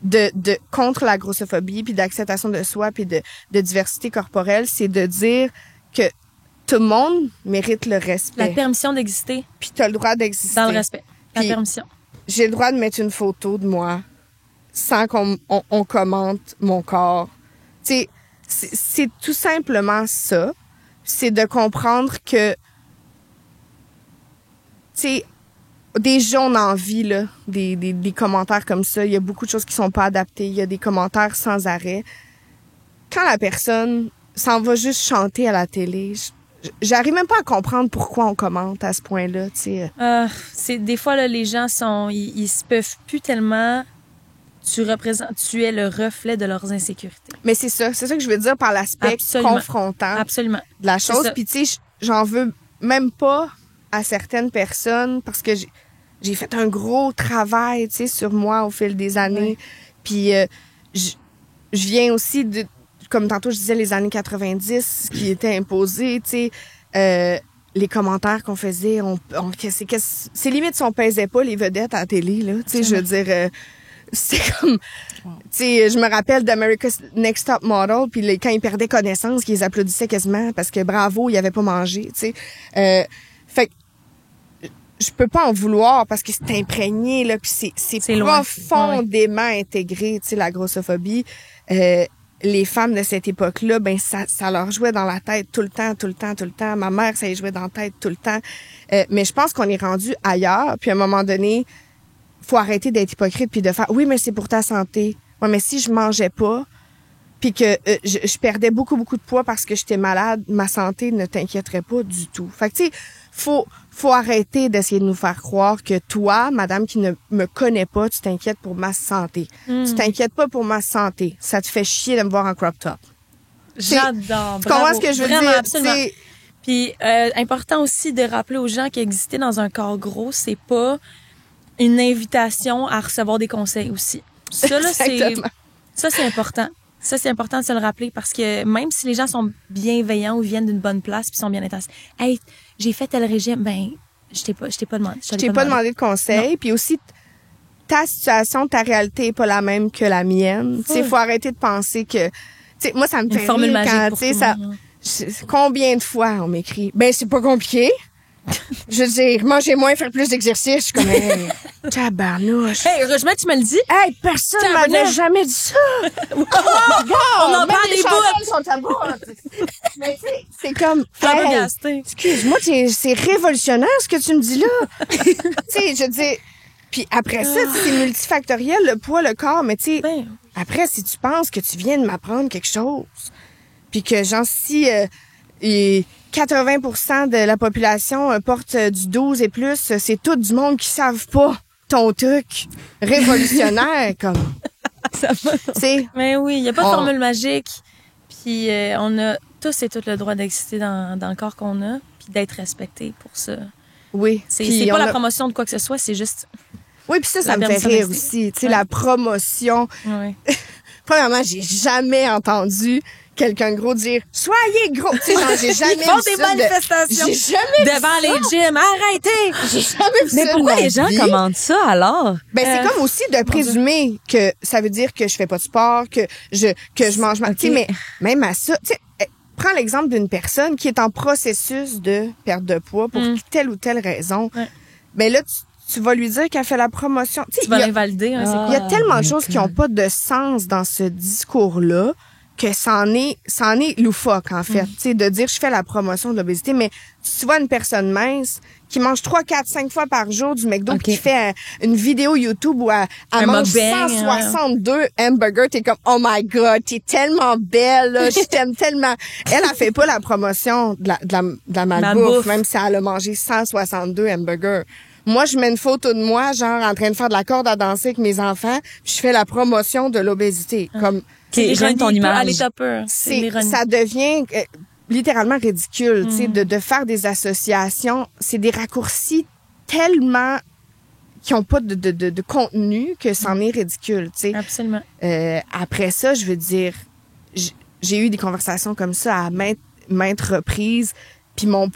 de contre la grossophobie puis d'acceptation de soi puis de diversité corporelle, c'est de dire que tout le monde mérite le respect. La permission d'exister. Puis t'as le droit d'exister. Dans le respect. La puis permission. J'ai le droit de mettre une photo de moi sans qu'on commente mon corps. Tu sais, c'est tout simplement ça. C'est de comprendre que, tu sais, des gens ont envie, là, des commentaires comme ça. Il y a beaucoup de choses qui sont pas adaptées. Il y a des commentaires sans arrêt. Quand la personne s'en va juste chanter à la télé, j'arrive même pas à comprendre pourquoi on commente à ce point-là, tu sais. C'est des fois là, les gens ils se peuvent plus tellement. Tu es le reflet de leurs insécurités. Mais c'est ça que je veux dire par l'aspect Absolument. confrontant Absolument. de la chose. Puis tu sais, j'en veux même pas à certaines personnes parce que j'ai fait un gros travail, tu sais, sur moi au fil des années. Ouais. Puis je viens aussi de, comme tantôt je disais, les années 90 qui étaient imposées, tu sais, les commentaires qu'on faisait, c'est limite si on pesait pas les vedettes à la télé, là, tu sais, je veux dire, c'est comme, tu sais, je me rappelle d'America's Next Top Model, puis quand ils perdaient connaissance, qu'ils applaudissaient quasiment parce que bravo, ils avaient pas mangé, tu sais. Fait que je peux pas en vouloir parce que c'est imprégné, là, puis c'est profondément intégré, tu sais, la grossophobie. Les femmes de cette époque-là, ben ça leur jouait dans la tête tout le temps. Ma mère, ça y jouait dans la tête tout le temps. Mais je pense qu'on est rendu ailleurs, puis à un moment donné, faut arrêter d'être hypocrite puis de faire oui, mais c'est pour ta santé. Ouais, mais si je mangeais pas puis que je perdais beaucoup de poids parce que j'étais malade, ma santé ne t'inquiéterait pas du tout. Fait que tu sais, faut arrêter d'essayer de nous faire croire que toi, madame qui ne me connais pas, tu t'inquiètes pour ma santé. Tu t'inquiètes pas pour ma santé. Ça te fait chier de me voir en crop top. J'adore. Tu comprends ce que je veux Vraiment, dire? Absolument. Puis important aussi de rappeler aux gens qu'exister dans un corps gros, c'est pas une invitation à recevoir des conseils aussi. Ça, là, c'est important. Ça, c'est important de se le rappeler parce que même si les gens sont bienveillants ou viennent d'une bonne place puis sont bien intentionnés, hey, j'ai fait tel régime, ben, je t'ai pas demandé. Je t'ai pas demandé de conseils. Puis aussi, ta situation, ta réalité est pas la même que la mienne. Tu sais, faut arrêter de penser que, tu sais, moi, ça me fait formule rire quand, magique tu sais, ça, combien de fois on m'écrit, ben, c'est pas compliqué. Je veux dire, manger moins, faire plus d'exercice. Je suis comme, hey, tabarnouche. Hey, heureusement que tu me le dis. Hey, personne m'avait jamais dit ça. On en parle des bouts. sont à bout. Mais tu sais, c'est comme, Flabbergasté. hey, excuse-moi, c'est révolutionnaire ce que tu me dis là. Tu sais, je veux dire, puis après ça, c'est multifactoriel, le poids, le corps, mais tu sais, après, si tu penses que tu viens de m'apprendre quelque chose, puis que genre, si... et 80% de la population porte du 12 et plus, c'est tout du monde qui savent pas ton truc révolutionnaire comme ça va. Mais oui, il y a pas de formule magique. Puis on a tous et toutes le droit d'exister dans le corps qu'on a, puis d'être respecté pour ça. Oui. C'est pas la promotion de quoi que ce soit, c'est juste. Oui, puis ça me fait rire aussi, tu sais, la promotion. Oui. Premièrement, j'ai jamais entendu quelqu'un de gros dire « Soyez gros! » Tu sais, genre, j'ai jamais vu ça. Ils font des manifestations J'ai jamais devant les gyms. Arrêtez! J'ai jamais vu ça. Mais pourquoi les gens commentent ça, alors? Ben, c'est comme aussi de présumer que ça veut dire que je fais pas de sport, que je mange mal. Tu sais, mais même à ça, tu sais, prends l'exemple d'une personne qui est en processus de perte de poids pour telle ou telle raison. Ouais. Ben là, tu vas lui dire qu'elle fait la promotion. Tu vas l'invalider. Il y a tellement de choses qui n'ont pas de sens dans ce discours-là que ça en est loufoque, en fait. Tu sais, de dire je fais la promotion de l'obésité, mais tu vois une personne mince qui mange 3, 4, 5 fois par jour du McDo qui fait une vidéo YouTube où elle mange 162 hamburgers, t'es comme oh my god, t'es tellement belle, là, je t'aime tellement. Elle fait pas la promotion de la malbouffe, même si elle a mangé 162 hamburgers. Moi, je mets une photo de moi, genre, en train de faire de la corde à danser avec mes enfants, puis je fais la promotion de l'obésité. Comme, j'aime ton image. Ça devient littéralement ridicule, tu sais, de faire des associations. C'est des raccourcis tellement qui ont pas de contenu que c'en est ridicule, tu sais. Absolument. Après ça, je veux dire, j'ai eu des conversations comme ça à maintes reprises, puis le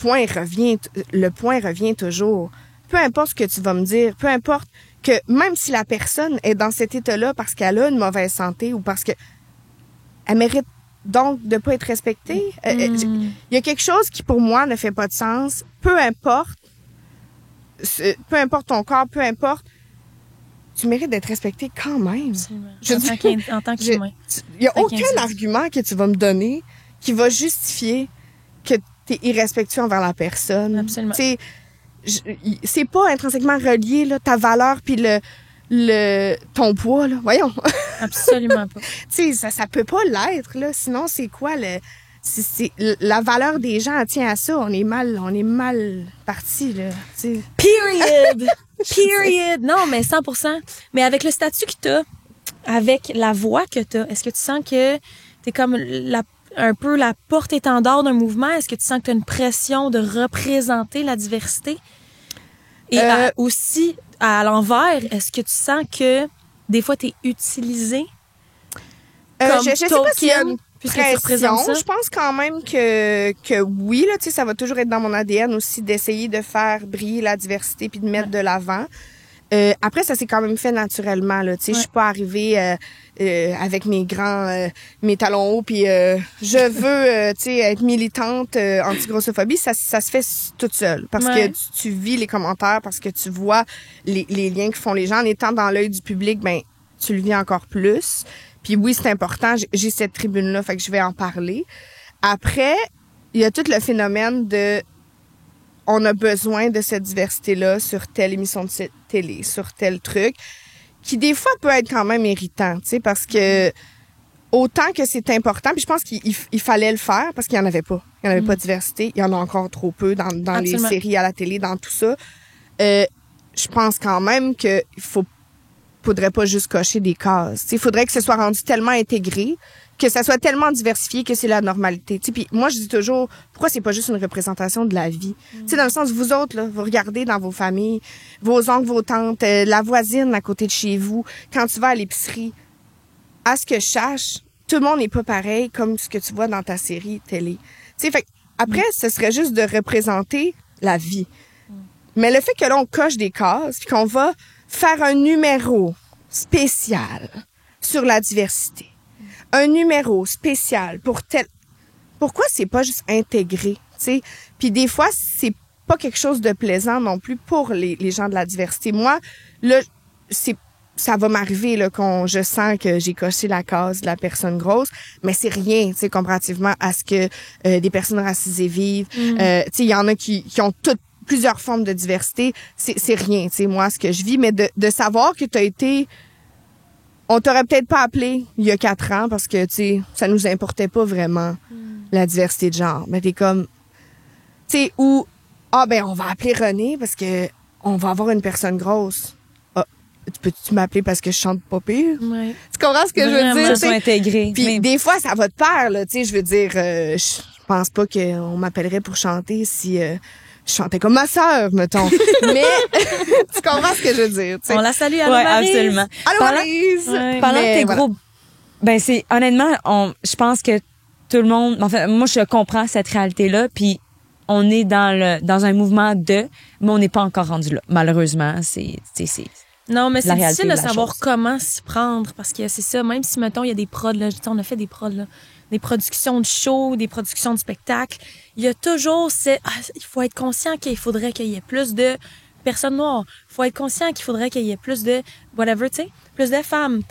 point revient toujours. Peu importe ce que tu vas me dire, peu importe que même si la personne est dans cet état-là parce qu'elle a une mauvaise santé ou parce que elle mérite donc de pas être respectée, il y a quelque chose qui pour moi ne fait pas de sens. Peu importe ton corps, peu importe, tu mérites d'être respecté quand même. En tant qu'humain. Il y a aucun argument que tu vas me donner qui va justifier que tu es irrespectueux envers la personne. Absolument. T'sais, c'est pas intrinsèquement relié là, ta valeur puis ton poids là, voyons. Absolument pas. Tu sais ça peut pas l'être là, sinon c'est quoi c'est la valeur des gens elle tient à ça. On est mal partis, là. T'sais. Period! Period! Non, mais 100%. Mais avec le statut que t'as, avec la voix que t'as, est-ce que tu sens que t'es comme un peu la porte-étendard d'un mouvement? Est-ce que tu sens que t'as une pression de représenter la diversité? Et aussi, à l'envers, est-ce que tu sens que des fois t'es utilisé comme je sais pas s'il y a une puisque tu représentes ça? Je pense quand même que oui, là, tu sais, ça va toujours être dans mon ADN aussi d'essayer de faire briller la diversité puis de mettre de l'avant. Après, ça s'est quand même fait naturellement, là. Tu sais, je suis pas arrivée avec mes talons hauts puis je veux, tu sais, être militante anti-grossophobie. Ça se fait toute seule parce que tu vis les commentaires, parce que tu vois les liens que font les gens. En étant dans l'œil du public, ben tu le vis encore plus. Puis oui, c'est important. J'ai cette tribune-là, fait que je vais en parler. Après, il y a tout le phénomène de on a besoin de cette diversité-là sur telle émission de télé, sur tel truc, qui des fois peut être quand même irritant, tu sais, parce que autant que c'est important, puis je pense qu'il fallait le faire parce qu'il y en avait pas. Il y en avait pas de diversité. Il y en a encore trop peu dans les séries à la télé, dans tout ça. Je pense quand même que faudrait pas juste cocher des cases. Il faudrait que ce soit rendu tellement intégré, que ça soit tellement diversifié que c'est la normalité. Puis moi, je dis toujours, pourquoi c'est pas juste une représentation de la vie? Dans le sens, vous autres, là, vous regardez dans vos familles, vos oncles, vos tantes, la voisine à côté de chez vous, quand tu vas à l'épicerie, à ce que je sache, tout le monde n'est pas pareil comme ce que tu vois dans ta série télé. Fait après, ce serait juste de représenter la vie. Mais le fait que là, on coche des cases, puis qu'on va faire un numéro spécial sur la diversité. Un numéro spécial pour tel... Pourquoi c'est pas juste intégré, tu sais? Puis des fois, c'est pas quelque chose de plaisant non plus pour les gens de la diversité. Moi, là, ça va m'arriver là quand je sens que j'ai coché la case de la personne grosse, mais c'est rien, tu sais, comparativement à ce que des personnes racisées vivent. Tu sais, il y en a qui ont plusieurs formes de diversité, c'est rien, tu sais, moi, ce que je vis, mais de savoir que t'as été... On t'aurait peut-être pas appelé il y a 4 ans parce que, tu sais, ça nous importait pas vraiment, la diversité de genre. Mais t'es comme... Tu sais, ou... on va appeler René parce que on va avoir une personne grosse. Peux-tu m'appeler parce que je chante pas pire? Ouais. Tu comprends ce que je veux dire? Ça soit intégré. Puis des fois, ça va de pair, là, tu sais, je veux dire... je pense pas qu'on m'appellerait pour chanter si... je chantais comme ma sœur, mettons. Mais tu comprends ce que je veux dire, tu sais. On la salue, allô Maryse. Absolument. Allô Maryse! Parlant de tes voilà. groupes, c'est honnêtement, je pense que tout le monde, enfin, moi je comprends cette réalité-là, puis on est dans un mouvement mais on n'est pas encore rendu là. Malheureusement, c'est non, mais c'est difficile de savoir chose. comment s'y prendre parce que c'est ça, même si mettons il y a des prods là, on a fait des prods là, des productions de shows, des productions de spectacles, il y a toujours il faut être conscient qu'il faudrait qu'il y ait plus de personnes noires, il faut être conscient qu'il faudrait qu'il y ait plus de whatever, tu sais, plus de femmes.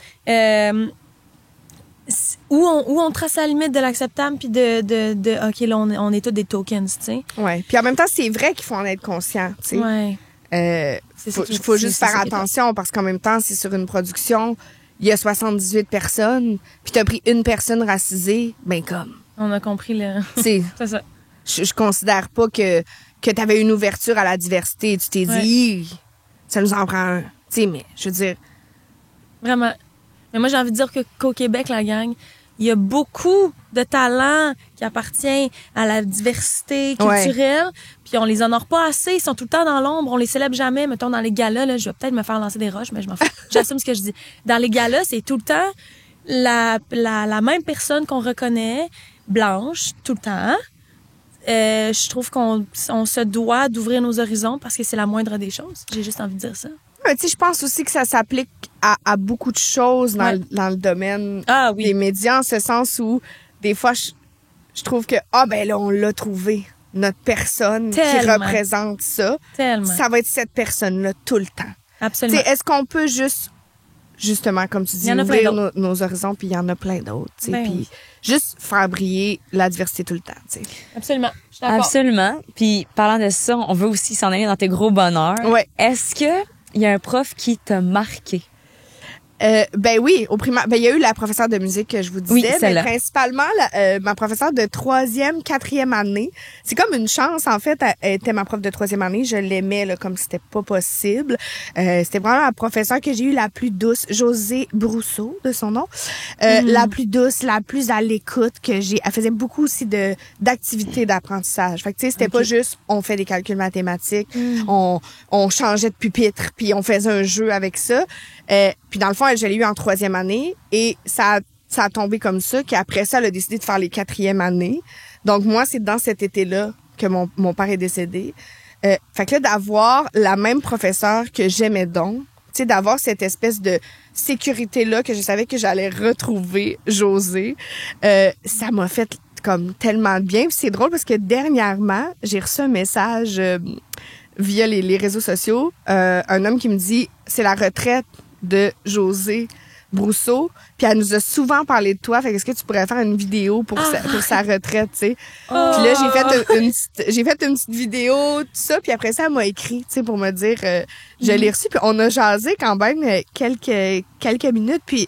Où on trace la limite de l'acceptable puis de OK là on est tous des tokens, tu sais. Ouais, puis en même temps, c'est vrai qu'il faut en être conscient, tu sais. Ouais. Faut juste faire attention parce qu'en même temps, c'est sur une production, il y a 78 personnes, puis t'as pris une personne racisée, ben comme. On a compris le. C'est ça. Je considère pas que t'avais une ouverture à la diversité. Tu t'es dit, ça nous en prend un. Tu sais, mais je veux dire. Vraiment. Mais moi, j'ai envie de dire qu'au Québec, la gang, il y a beaucoup de talents qui appartiennent à la diversité culturelle, puis on les honore pas assez, ils sont tout le temps dans l'ombre, on les célèbre jamais. Mettons, dans les galas, là, je vais peut-être me faire lancer des roches, mais je m'en fous. J'assume ce que je dis. Dans les galas, c'est tout le temps la même personne qu'on reconnaît, blanche, tout le temps. Je trouve qu'on se doit d'ouvrir nos horizons parce que c'est la moindre des choses. J'ai juste envie de dire ça. Tu sais, je pense aussi que ça s'applique à beaucoup de choses dans le domaine des médias, en ce sens où, des fois, je trouve que, là, on l'a trouvé. Notre personne qui représente ça. Tellement. Ça va être cette personne-là tout le temps. Absolument. Tu sais, est-ce qu'on peut justement, comme tu dis, ouvrir nos horizons, puis il y en a plein d'autres, tu sais, puis juste faire briller la diversité tout le temps, tu sais. Absolument. Je suis d'accord. Absolument. Puis, parlant de ça, on veut aussi s'en aller dans tes gros bonheurs. Ouais. Est-ce que il y a un prof qui t'a marqué? Ben oui, au primaire. Ben il y a eu la professeure de musique que je vous disais, Oui, mais celle-là. principalement ma professeure de 3e, 4e année. C'est comme une chance en fait. Elle était ma prof de 3e année. Je l'aimais là, comme c'était pas possible. C'était vraiment la professeure que j'ai eue la plus douce, Josée Brousseau de son nom, la plus douce, la plus à l'écoute que j'ai. Elle faisait beaucoup aussi d'activités d'apprentissage. Fait que tu sais, c'était pas juste on fait des calculs mathématiques, on changeait de pupitre puis on faisait un jeu avec ça. Puis dans le fond, je l'ai eu en 3e année et ça a tombé comme ça qu'après ça, elle a décidé de faire les 4e années. Donc moi, c'est dans cet été-là que mon père est décédé. Fait que là, d'avoir la même professeure que j'aimais donc, tu sais, d'avoir cette espèce de sécurité-là que je savais que j'allais retrouver Josée, ça m'a fait comme tellement de bien. Puis c'est drôle parce que dernièrement, j'ai reçu un message via les réseaux sociaux, un homme qui me dit « C'est la retraite de Josée Brousseau, puis elle nous a souvent parlé de toi, fait qu'est-ce que tu pourrais faire une vidéo pour sa retraite, tu sais. Puis là, j'ai fait une petite vidéo, tout ça, puis après ça, elle m'a écrit, tu sais, pour me dire, je l'ai reçu, puis on a jasé quand même quelques minutes, puis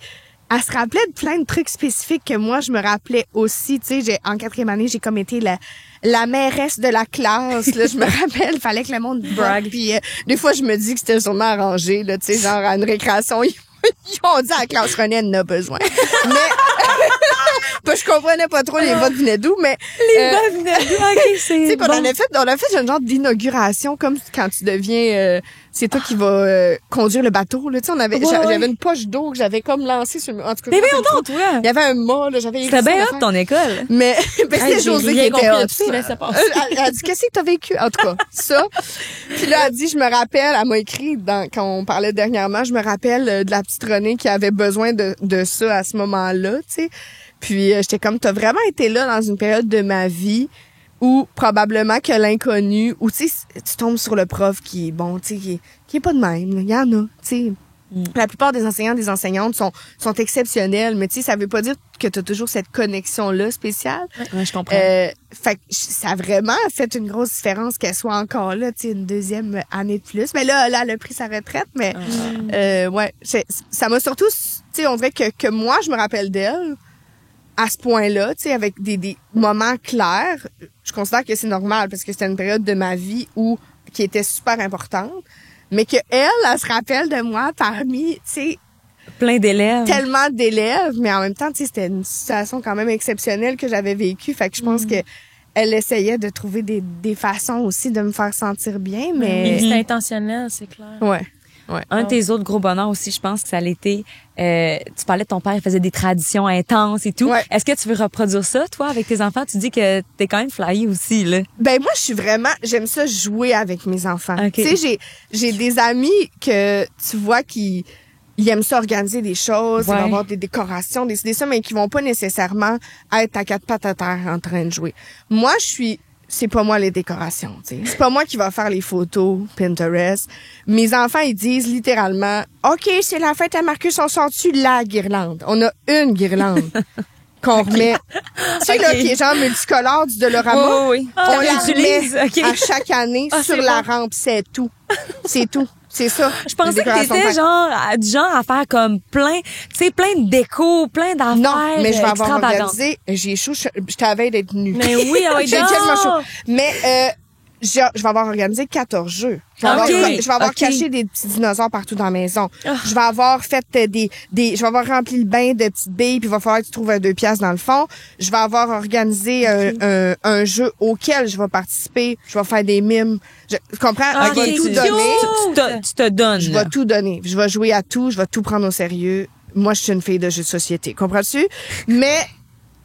elle se rappelait de plein de trucs spécifiques que moi, je me rappelais aussi, tu sais, en 4e année, j'ai comme été la mairesse de la classe, là, je me rappelle, fallait que le monde brag. Puis des fois, je me dis que c'était sûrement arrangé, là, tu sais, genre à une récréation, ils ont dit à la classe René, elle en a besoin. Mais je comprenais pas trop les votes venaient d'où, mais Les votes venaient d'où? OK, c'est bon. on a fait un genre d'inauguration comme quand tu deviens c'est toi qui vas conduire le bateau là, tu sais j'avais une poche d'eau que j'avais comme lancée sur en tout cas. Mais voyons donc, toi! Il y avait un mât là, j'avais C'était bien hot, ton école. Mais c'est Josée qui était hot. Elle a dit qu'est-ce que t'as vécu en tout cas ça. Puis là elle dit je me rappelle, elle m'a écrit quand on parlait dernièrement, je me rappelle de la petite Renée qui avait besoin de ça à ce moment-là, tu sais. Puis j'étais comme t'as vraiment été là dans une période de ma vie où probablement que l'inconnu, ou tu sais, tu tombes sur le prof qui est bon, tu sais, qui est pas de même. Il y en a, tu sais. La plupart des enseignants, des enseignantes sont exceptionnels, mais tu sais, ça veut pas dire que tu as toujours cette connexion-là spéciale. Ouais, je comprends. Fait que ça a vraiment fait une grosse différence qu'elle soit encore là, tu sais, une 2e année de plus. Mais là, elle a pris sa retraite, mais ouais, ça m'a surtout, tu sais, on dirait que moi, je me rappelle d'elle à ce point-là, tu sais, avec des moments clairs. Je considère que c'est normal parce que c'était une période de ma vie qui était super importante, mais que elle se rappelle de moi parmi, tu sais, plein d'élèves. Tellement d'élèves, mais en même temps, tu sais, c'était une situation quand même exceptionnelle que j'avais vécue. Fait que je pense que elle essayait de trouver des façons aussi de me faire sentir bien, mais c'est intentionnel, c'est clair. Ouais. Un de tes autres gros bonheurs aussi, je pense que ça l'était. Tu parlais de ton père, il faisait des traditions intenses et tout. Ouais. Est-ce que tu veux reproduire ça, toi, avec tes enfants? Tu dis que t'es quand même flyée aussi, là. Ben moi, j'aime ça jouer avec mes enfants. Okay. Tu sais, j'ai des amis que tu vois qui ils aiment ça organiser des choses, ils vont avoir des décorations, des ça, mais qui vont pas nécessairement être à 4 pattes à terre en train de jouer. Moi, c'est pas moi les décorations, tu sais. C'est pas moi qui va faire les photos Pinterest. Mes enfants, ils disent littéralement, OK, c'est la fête à Marcus, on sort-tu la guirlande? On a une guirlande qu'on remet. Tu sais, là, qui est genre multicolore du Dolorama. Oui. On la l'utilise, remet à chaque année sur la rampe, c'est tout. C'est tout. C'est ça. Je pensais que t'étais du genre à faire comme plein de déco, plein d'affaires. Non, mais je vais avoir organisé. J'ai chaud. Je t'avais d'être nue. Mais oui, j'ai tellement chaud. Mais je vais avoir organisé 14 jeux. Je vais avoir caché des petits dinosaures partout dans la maison. Je vais avoir fait je vais avoir rempli le bain de petites billes, puis il va falloir que tu trouves 2 piastres dans le fond. Je vais avoir organisé un jeu auquel je vais participer. Je vais faire des mimes. Tu comprends? Je vais tout donner. Tu te donnes. Je vais tout donner. Je vais jouer à tout. Je vais tout prendre au sérieux. Moi, je suis une fille de jeux de société. Comprends-tu? Mais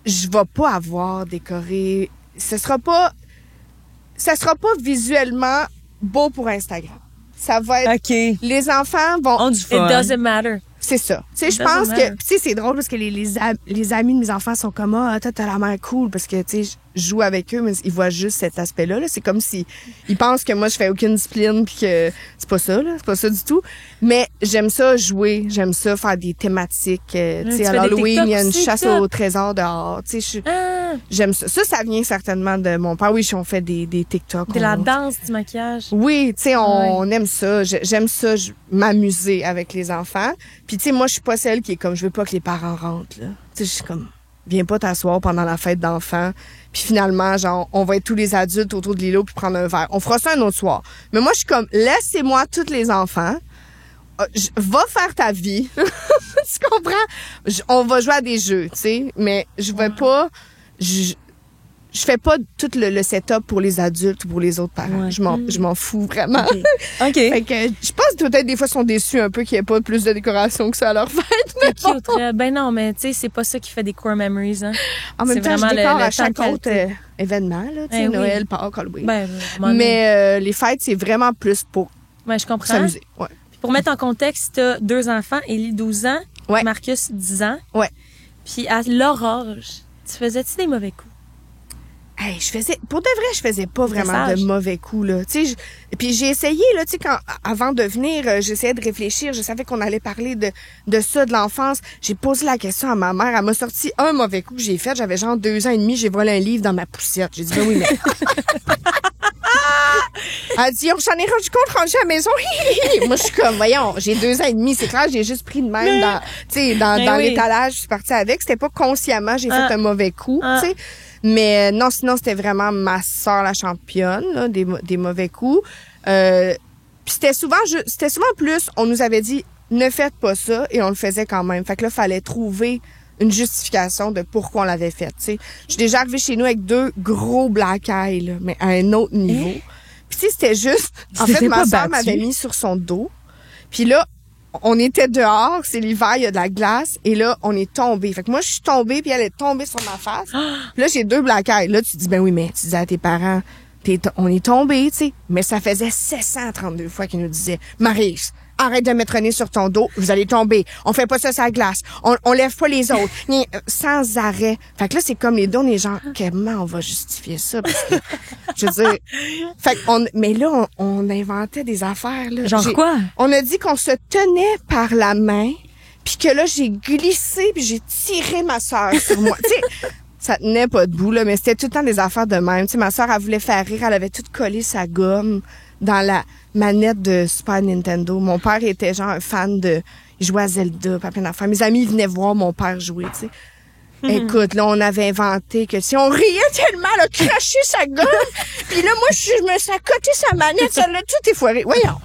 je vais pas avoir décoré. Ça sera pas visuellement beau pour Instagram. Ça va être... Les enfants vont... It doesn't matter. C'est ça. Tu sais, je pense que... Tu sais, c'est drôle parce que les amis de mes enfants sont comme, toi, t'as la main cool parce que, tu sais, je joue avec eux, mais ils voient juste cet aspect-là. Là. C'est comme si ils pensent que moi, je fais aucune discipline puis que c'est pas ça, là. C'est pas ça du tout. Mais j'aime ça jouer. J'aime ça faire des thématiques. Tu sais, à l'Halloween, il y a une chasse au trésor dehors. Tu sais, J'aime ça. Ça vient certainement de mon père. Oui, on fait des TikTok. De la danse, du maquillage. Oui, tu sais, on aime ça. J'aime ça, m'amuser avec les enfants. Puis, tu sais, moi, je suis pas celle qui est comme, je veux pas que les parents rentrent, là. Tu sais, je suis comme, viens pas t'asseoir pendant la fête d'enfants. Puis finalement, genre, on va être tous les adultes autour de l'îlot puis prendre un verre. On fera ça un autre soir. Mais moi, je suis comme, laissez-moi tous les enfants. Va faire ta vie. Tu comprends? On va jouer à des jeux, tu sais. Mais je vais pas... Je fais pas tout le setup pour les adultes ou pour les autres parents. Ouais. Je m'en fous vraiment. OK. Fait que je pense que peut-être des fois ils sont déçus un peu qu'il n'y ait pas plus de décoration que ça à leur fête. Mais C'est cute, là. Ben non, mais tu sais, c'est pas ça qui fait des core memories, hein. en même C'est temps, je vraiment décore le à temps chaque de qualité. autre événement, là, tu sais, Eh oui. Noël, Pâques, Halloween. Ben, à un moment donné. Mais les fêtes, c'est vraiment plus pour Ouais, je comprends. s'amuser. Ouais. Puis pour mettre en contexte, t'as 2 enfants, Élie 12 ans, Ouais. Marcus 10 ans. Ouais. Puis à leur âge, tu faisais-tu des mauvais coups? Hey, pour de vrai, je faisais pas vraiment sage. de mauvais coups, là. Tu sais, puis j'ai essayé, là, tu sais, avant de venir, j'essayais de réfléchir. Je savais qu'on allait parler de ça, de l'enfance. J'ai posé la question à ma mère. Elle m'a sorti un mauvais coup que j'ai fait. J'avais genre 2 ans et demi. J'ai volé un livre dans ma poussière. J'ai dit, ben oui, mais... Elle dit, on s'en est rendu compte rendu à la maison. Moi, je suis comme, voyons, j'ai 2 ans et demi. C'est clair, j'ai juste pris de même dans, tu sais, dans oui. l'étalage. Je suis partie avec. C'était pas consciemment, j'ai fait un mauvais coup, tu sais. Mais non, sinon, c'était vraiment ma sœur, la championne, là, des mauvais coups. Puis c'était souvent plus, on nous avait dit, ne faites pas ça, et on le faisait quand même. Fait que là, fallait trouver une justification de pourquoi on l'avait fait, tu sais. Je suis déjà arrivée chez nous avec 2 gros black eyes, là, mais à un autre niveau. Puis tu sais, c'était juste... En fait, ma sœur m'avait mis sur son dos. Puis là, on était dehors, c'est l'hiver, il y a de la glace, et là, on est tombé. Fait que moi, je suis tombée, puis elle est tombée sur ma face. Puis là, j'ai 2 black eyes. Là, tu dis, ben oui, mais tu disais à tes parents, on est tombé, tu sais. Mais ça faisait 732 fois qu'ils nous disaient, Maryse, arrête de mettre le nez sur ton dos, vous allez tomber. On fait pas ça sur la glace. On lève pas les autres. Sans arrêt. Fait que là, c'est comme les deux, on est genre, comment on va justifier ça? Parce que, je veux dire, fait mais là, on inventait des affaires, là. Genre quoi? On a dit qu'on se tenait par la main, puis que là, j'ai glissé, puis j'ai tiré ma sœur sur moi. Tu sais, ça tenait pas debout, là, mais c'était tout le temps des affaires de même. Tu sais, ma sœur, elle voulait faire rire, elle avait tout collé sa gomme dans la manette de Super Nintendo. Mon père était genre un fan il jouait à Zelda, pas plein d'affaires. Mes amis venaient voir mon père jouer, tu sais. Écoute, là, on avait inventé que si on riait tellement, elle a craché sa gomme. Puis là, moi, je me suis accoté sa manette, ça l'a tout effoiré. Voyons.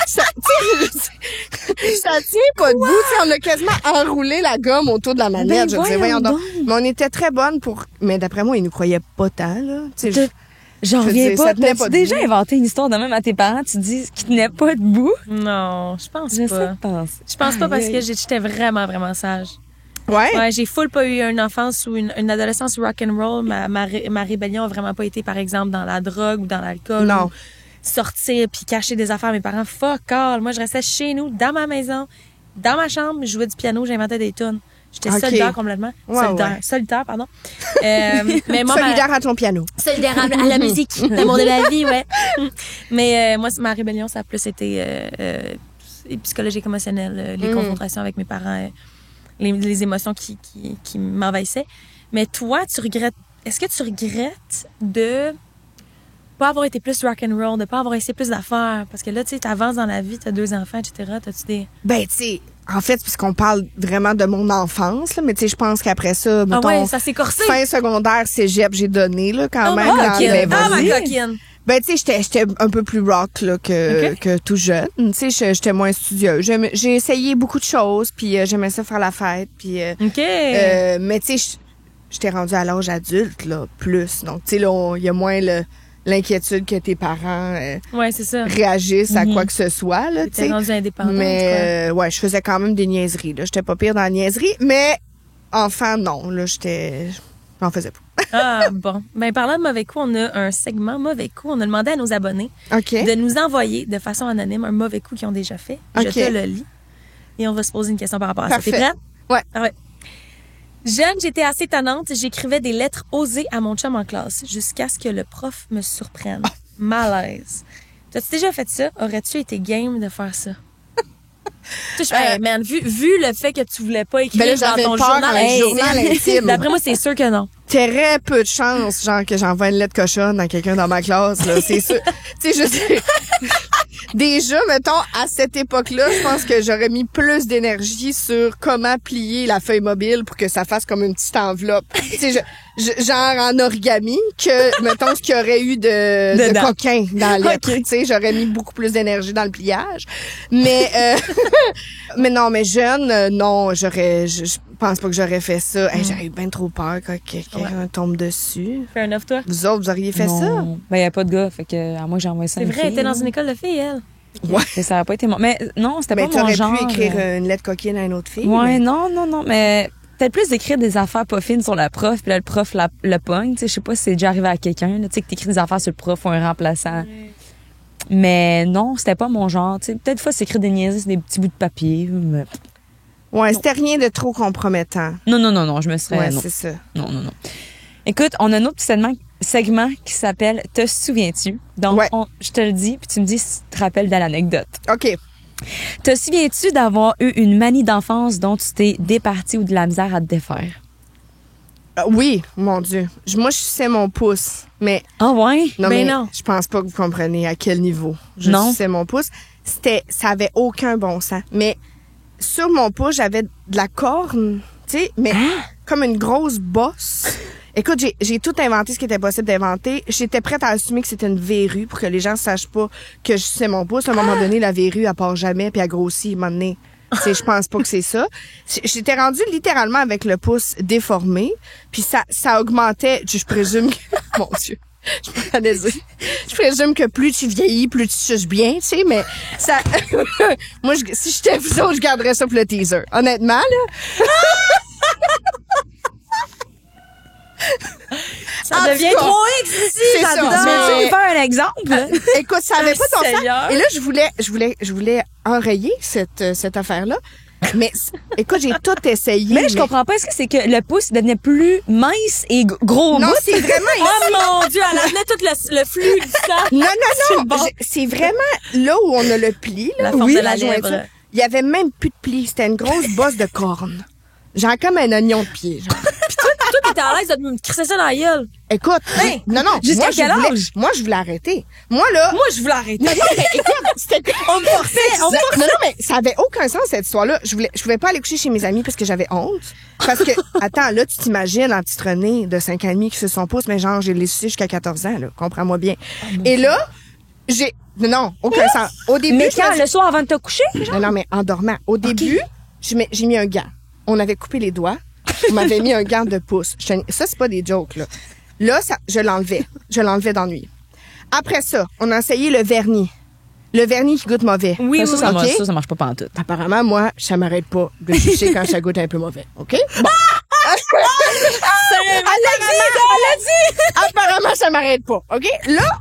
Ça tient pas debout. Tu sais, on a quasiment enroulé la gomme autour de la manette. Je disais, voyons donc. Mais on était très bonnes mais d'après moi, ils nous croyaient pas tant, là. Tu sais, J'en je veux reviens dire, pas. ça tenait T'as-tu pas déjà debout. inventé une histoire de même à tes parents? Tu dis qu'ils tenaient pas debout? Non, je pense Je pas. pense. Je pense pas parce Aïe, que aïe. j'étais vraiment, vraiment sage. Ouais. Ouais, j'ai full pas eu une enfance ou une adolescence rock'n'roll. Ma rébellion a vraiment pas été, par exemple, dans la drogue ou dans l'alcool. Non. Ou sortir puis cacher des affaires à mes parents. Fuck all. Moi, je restais chez nous, dans ma maison, dans ma chambre, je jouais du piano, j'inventais des tunes. J'étais Ok. solidaire complètement. Ouais, Solitaire, pardon. Mais moi, Solidaire à ton piano. solidaire à la musique, l'amour de la vie, ouais. Mais moi, ma rébellion, ça a plus été psychologique, émotionnel, les confrontations avec mes parents, les émotions qui m'envahissaient. Mais toi, est-ce que tu regrettes de pas avoir été plus rock'n'roll, de pas avoir essayé plus d'affaires? Parce que là, tu sais, t'avances dans la vie, t'as 2 enfants, etc. T'as-tu des... Ben, tu sais, en fait, puisqu'on parle vraiment de mon enfance, là, mais tu sais, je pense qu'après ça, Ah mettons, ouais, ça s'est corsé. fin secondaire, cégep, j'ai donné, là, quand même. ma dans coquine. les- Ah, ma vas-y. coquine. Ben, tu sais, j'étais un peu plus rock, là, que tout jeune. Tu sais, j'étais moins studieuse. J'ai essayé beaucoup de choses, puis j'aimais ça faire la fête, puis... OK. mais tu sais, j'étais rendue à l'âge adulte, là, plus. Donc, tu sais, là, il y a moins l'inquiétude que tes parents Ouais, c'est ça. réagissent à quoi que ce soit, là, tu T'es sais. rendue indépendante. Mais ouais, je faisais quand même des niaiseries, là. J'étais pas pire dans la niaiserie, mais enfant, non, là, j'en faisais pas. Ah, bon. Ben, parlant de mauvais coups, on a un segment mauvais coups. On a demandé à nos abonnés OK. de nous envoyer de façon anonyme un mauvais coup qu'ils ont déjà fait. OK. Je te le lis. Et on va se poser une question par rapport à Parfait. ça. T'es prête? Ouais. Ah ouais. Jeune, j'étais assez tannante. J'écrivais des lettres osées à mon chum en classe jusqu'à ce que le prof me surprenne. Malaise. T'as-tu déjà fait ça? Aurais-tu été game de faire ça? Tu sais, man, vu le fait que tu voulais pas écrire Ben là, dans j'avais ton peur journal, un journal intime. D'après moi, c'est sûr que non. très peu de chance, genre, que j'envoie une lettre cochonne à quelqu'un dans ma classe, là. C'est sûr. Tu sais, je sais. Déjà, mettons, à cette époque-là, je pense que j'aurais mis plus d'énergie sur comment plier la feuille mobile pour que ça fasse comme une petite enveloppe. Tu sais, genre en origami que, mettons, ce qu'il y aurait eu de coquin dans la lettre. Okay. Tu sais, j'aurais mis beaucoup plus d'énergie dans le pliage. Mais, mais non, mais jeune, non, je pense pas que j'aurais fait ça. Hey, j'aurais eu bien trop peur quand quelqu'un tombe dessus. Fair enough, toi. Vous autres, vous auriez fait ça? Non. Ben, y a pas de gars, fait que, à moi, j'ai envoyé ça. C'est à une vrai, elle fille, était dans là. une école de filles, elle. Ouais. Et ça aurait pas été Mais non, c'était Mais pas mon t'aurais genre. pu écrire une lettre coquine à une autre fille. Ouais, mais- non. Mais peut-être plus d'écrire des affaires pas fines sur la prof, puis là, le prof le pogne. Tu sais, je sais pas si c'est déjà arrivé à quelqu'un, là, tu sais, que t'écris des affaires sur le prof ou un remplaçant. Mais non, c'était pas mon genre. Tu sais, peut-être des fois, c'est écrire des niaiseries sur des petits bouts de papier. Mais... Ouais, c'était rien de trop compromettant. Non, je me serais... Ouais, non. c'est ça. Non. Écoute, on a un autre petit segment qui s'appelle « Te souviens-tu? » Donc, Ouais. je te le dis, puis tu me dis si tu te rappelles de l'anecdote. OK. Te souviens-tu d'avoir eu une manie d'enfance dont tu t'es départie ou de la misère à te défaire? Oui, mon Dieu. Moi, je suçais mon pouce. Mais Ah ouais? non, Ben mais non. je pense pas que vous comprenez à quel niveau. Je Non. suçais mon pouce. Ça avait aucun bon sens. Mais sur mon pouce, j'avais de la corne, tu sais, mais comme une grosse bosse. Écoute, j'ai tout inventé ce qui était possible d'inventer. J'étais prête à assumer que c'était une verrue pour que les gens sachent pas que je suçais mon pouce. À un moment donné, la verrue, elle part jamais puis elle grossit, à un moment donné. Tu sais, je pense pas que c'est ça. J'étais rendue littéralement avec le pouce déformé, puis ça augmentait, je présume que... Mon Dieu. Je présume que plus tu vieillis, plus tu suces bien, tu sais, mais ça... Moi, si j'étais vous autres, je garderais ça pour le teaser. Honnêtement, là. Ça En devient tout cas, trop X ici, c'est ça. j'adore. Mais- Tu veux faire un exemple? Écoute, ça avait pas de bon Seigneur. sens. Et là, je voulais enrayer cette affaire-là. Mais écoute, j'ai tout essayé. Mais là, je comprends pas. Est-ce que c'est que le pouce devenait plus mince et gros au Non, bout? c'est vraiment Oh mon Dieu, elle amenait tout le flux du sang. Non, C'est bon. C'est vraiment là où on a le pli, là. La forme de la jointure. lèvre. Il y avait même plus de pli. C'était une grosse bosse de corne. Genre comme un oignon de pied, genre. Toi, t'étais à l'aise de me crisser ça dans la gueule. Écoute, non, jusqu'à moi, quel âge? Moi, je voulais arrêter. Moi, là... Moi, je voulais arrêter. Non, mais écoute, c'était... On me forçait, on me forçait. Non, mais ça avait aucun sens, cette histoire-là. Je pouvais pas aller coucher chez mes amis parce que j'avais honte. Parce que, attends, là, tu t'imagines la petite Renée de 5 ans et demi qui se son pouce, mais genre, j'ai laissé jusqu'à 14 ans, là. Comprends-moi bien. Et là, non, aucun sens. Au début, Mais je me quand, dis- le soir avant de te coucher? non, mais en dormant. Au début, j'ai mis un gant. On avait coupé les doigts. On m'avait mis un gant de pouce. Ça, c'est pas des jokes, là. Là, je l'enlevais. Je l'enlevais d'ennui. Après ça, on a essayé le vernis. Le vernis qui goûte mauvais. Oui, ça, OK? ça marche pas pantoute. Apparemment, moi, ça m'arrête pas de toucher quand ça goûte un peu mauvais. OK? Bon. Elle l'a dit! Apparemment, ça m'arrête pas. OK? Là,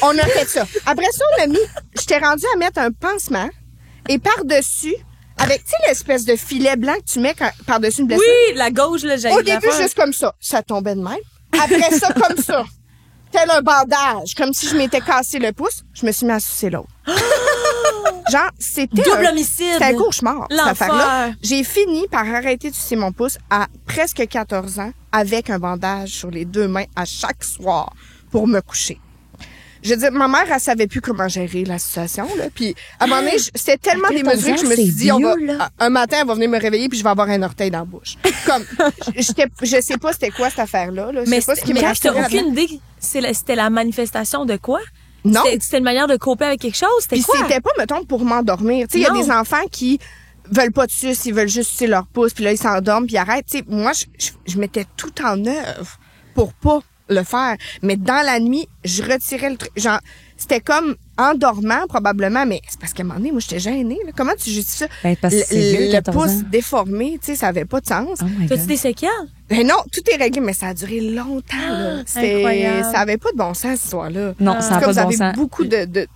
on a fait ça. Après ça, on a mis... J'étais rendue à mettre un pansement et par-dessus, avec, tu sais, l'espèce de filet blanc que tu mets par-dessus une blessure. Oui, la gauche, là, j'ai Au début, juste comme ça. Ça tombait de même. Après ça, comme ça. Tel un bandage. Comme si je m'étais cassé le pouce. Je me suis mis à sucer l'autre. Genre, c'était Double un- homicide. C'était un cauchemar, cette L'enfer. affaire-là. J'ai fini par arrêter de sucer mon pouce à presque 14 ans avec un bandage sur les 2 mains à chaque soir pour me coucher. Je veux dire, ma mère, elle savait plus comment gérer la situation, là. Puis, à un moment donné, c'était tellement À 14 démesuré que je me ans, suis c'est dit, vieux, là. un matin, elle va venir me réveiller puis je vais avoir un orteil dans la bouche. Comme, je sais pas c'était quoi cette affaire-là, là. Je Mais sais pas ce qui me t'as rassurait aucune là-dedans. idée. C'était la manifestation de quoi? Non. C'était une manière de coper avec quelque chose? C'était Puis quoi? c'était pas, mettons, pour m'endormir. Tu sais, il y a Non. des enfants qui veulent pas de suce, ils veulent juste sucer leur pouce, puis là, ils s'endorment, puis ils arrêtent. Tu sais, moi, je mettais tout en œuvre pour pas le faire. Mais dans la nuit, je retirais le truc. Genre, c'était comme en dormant, probablement, mais c'est parce qu'à un moment donné, moi, j'étais gênée. Là. Comment tu justifies ça? Ben, parce que c'est vieux, le 14 pouce ans. déformé, tu sais, ça avait pas de sens. Oh my T'as-tu God. des séquelles? Ben non, tout est réglé, mais ça a duré longtemps. Là. incroyable. Ça avait pas de bon sens, cette histoire-là. Non, ça C'est n'a comme pas vous de bon avez sens. beaucoup de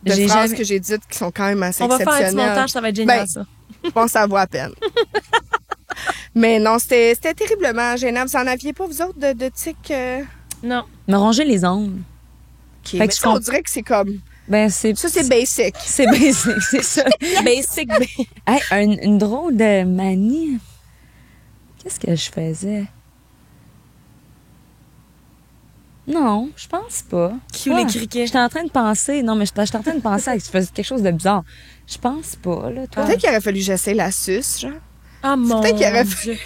J'ai phrases jamais- que j'ai dites qui sont quand même assez On va faire un petit exceptionnelles. montage, ça va être génial, Ben, ça. Je pense que ça vaut à peine. Mais non, c'était terriblement gênant. Vous en aviez pas, vous autres, de tics? Non. Me ronger les ongles. Okay. Fait Mais que ça, on je dirait que c'est comme... Ben, c'est Ça, c'est basic. c'est basic, c'est ça. Basic. Hey, une drôle de manie. Qu'est-ce que je faisais? Non, je pense pas. Qui ou les criquets? J'étais en train de penser. Non, mais j'étais en train de penser que tu faisais quelque chose de bizarre. Je pense pas, là, toi. Peut-être qu'il aurait fallu que j'essaie la suce, genre. Ah, mon Peut-être qu'il aurait Dieu.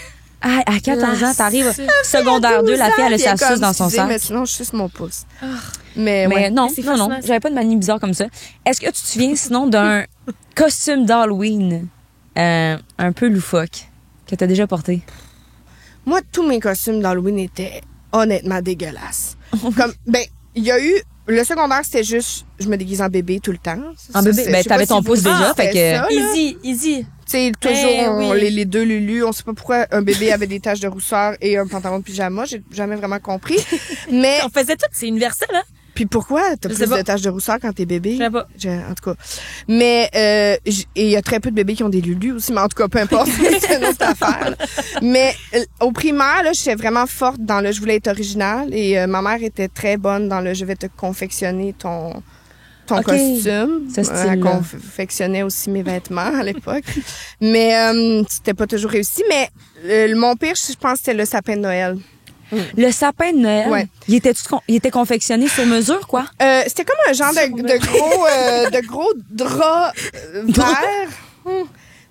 Ah, à 14 ans, t'arrives suce. secondaire 2, la fille, elle a sa suce dans son sac. Mais sinon, je suce mon pouce. Ah. Mais Mais ouais. non, C'est non, fascinant. j'avais pas de manie bizarre comme ça. Est-ce que tu te souviens sinon d'un costume d'Halloween un peu loufoque que t'as déjà porté? Moi, tous mes costumes d'Halloween étaient honnêtement dégueulasses. Comme, ben, il y a eu... Le secondaire, c'était juste... Je me déguise en bébé tout le temps. En bébé? Ben, t'avais ton pouce déjà, fait que... Easy. Tu sais, toujours, oui. les deux Lulu, on sait pas pourquoi un bébé avait des taches de rousseur et un pantalon de pyjama. J'ai jamais vraiment compris. Mais, On faisait tout, c'est universel, hein? puis pourquoi t'as Je plus sais pas. de taches de rousseur quand t'es bébé? Je sais pas. En tout cas. Mais, et il y a très peu de bébés qui ont des Lulu aussi, mais en tout cas, peu importe. C'est une autre affaire, là. Mais, au primaire, là, j'étais vraiment forte dans le je voulais être originale et ma mère était très bonne dans le je vais te confectionner ton Ok. costume. Ce Elle style-là. confectionnait aussi mes vêtements à l'époque. Mais c'était pas toujours réussi. Mais mon pire, je pense, c'était le sapin de Noël. Le sapin de Noël, Ouais. il était confectionné sur mesure, quoi? C'était comme un genre de gros drap vert.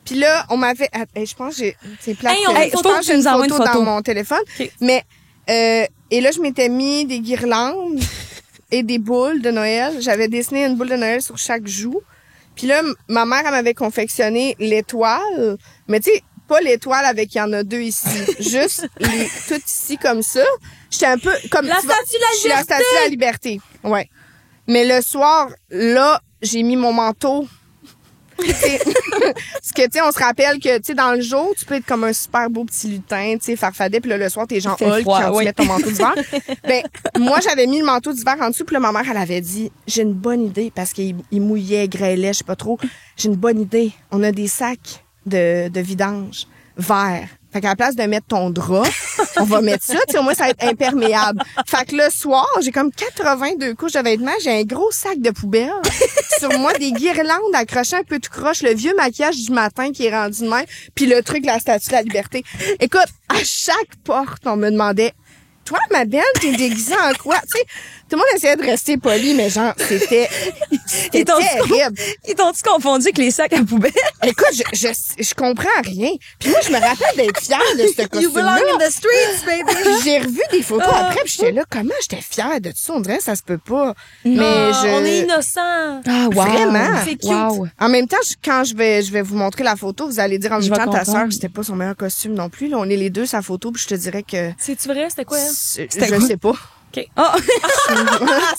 Puis là, on m'avait... je pense que c'est plate. Hey, on je fait pense photo, que j'ai tu une nous envoies photo une photo. dans mon téléphone. OK. Mais, et là, je m'étais mis des guirlandes et des boules de Noël. J'avais dessiné une boule de Noël sur chaque joue. Puis là, ma mère, elle m'avait confectionné l'étoile. Mais tu sais, pas l'étoile avec il y en a deux ici. Juste tout ici comme ça. J'étais un peu comme... La tu vois, statue de la je suis la liberté! statue de la liberté. Ouais. Mais le soir, là, j'ai mis mon manteau. T'sais, parce que, tu sais, on se rappelle que, tu sais, dans le jour, tu peux être comme un super beau petit lutin, tu sais, farfadet, puis là, le soir, t'es genre Il fait Hulk froid, quand oui. tu mets ton manteau d'hiver. Ben, moi, j'avais mis le manteau d'hiver en dessous, puis là, ma mère, elle avait dit, j'ai une bonne idée, parce qu'il mouillait, grêlait, je sais pas trop. J'ai une bonne idée. On a des sacs de vidange verts. Fait qu'à la place de mettre ton drap, on va mettre ça, tu sais, au moins ça va être imperméable. Fait que le soir, j'ai comme 82 couches de vêtements, j'ai un gros sac de poubelle. Sur moi, des guirlandes accrochées un peu tout croche, le vieux maquillage du matin qui est rendu de même, puis le truc de la statue de la liberté. Écoute, à chaque porte, on me demandait, toi, ma belle, t'es déguisée en quoi? Tu sais, tout le monde essayait de rester poli, mais genre, c'était Ils t'ont- terrible. Ils t'ont-tu confondu avec les sacs à poubelle? Écoute, je comprends rien. Puis moi, je me rappelle d'être fière de ce You costume-là. belong in the streets, baby! Puis j'ai revu des photos après, puis j'étais là, comment j'étais fière de tout ça? On dirait que ça se peut pas. Mais On est innocents. Ah, wow. Vraiment. C'est cute. Wow. En même temps, quand je vais vous montrer la photo, vous allez dire en Je même vais temps ta comprendre. sœur que c'était pas son meilleur costume non plus. Là, on est les deux sa photo, puis je te dirais que C'est-tu vrai? C'était quoi, elle? je sais pas. OK. Ah!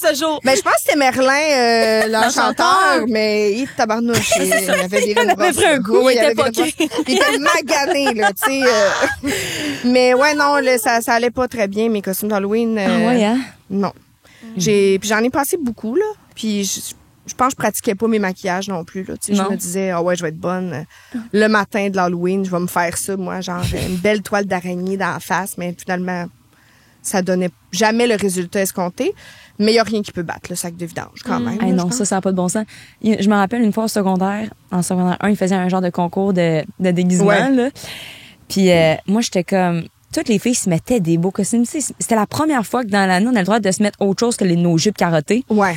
Ce jour. Ben, je pense que c'était Merlin, l'enchanteur, L'enchanteur. mais il tabarnouche. Il avait viré une avait brosse, pris un là. coup, Oui, il avait était viré une poqué. brosse. Il était magané, là, tu sais. Mais ouais, non, là, ça allait pas très bien, mes costumes d'Halloween. Ah ouais, hein? Non. Puis j'en ai passé beaucoup, là. Puis je pense que je pratiquais pas mes maquillages non plus, là. Tu sais, je Non. me disais, ah ouais, je vais être bonne. Le matin de l'Halloween, je vais me faire ça, moi, genre une belle toile d'araignée dans la face, mais finalement, ça donnait jamais le résultat escompté. Mais il y a rien qui peut battre le sac de vidange, quand même. Hey, là, non, je ça n'a pas de bon sens. Je me rappelle une fois au secondaire, en secondaire 1, ils faisaient un genre de concours de déguisement, Ouais. là. Puis moi, j'étais comme... Toutes les filles se mettaient des beaux costumes. Tu sais, c'était la première fois que dans l'année, on a le droit de se mettre autre chose que nos jupes carottées. Ouais.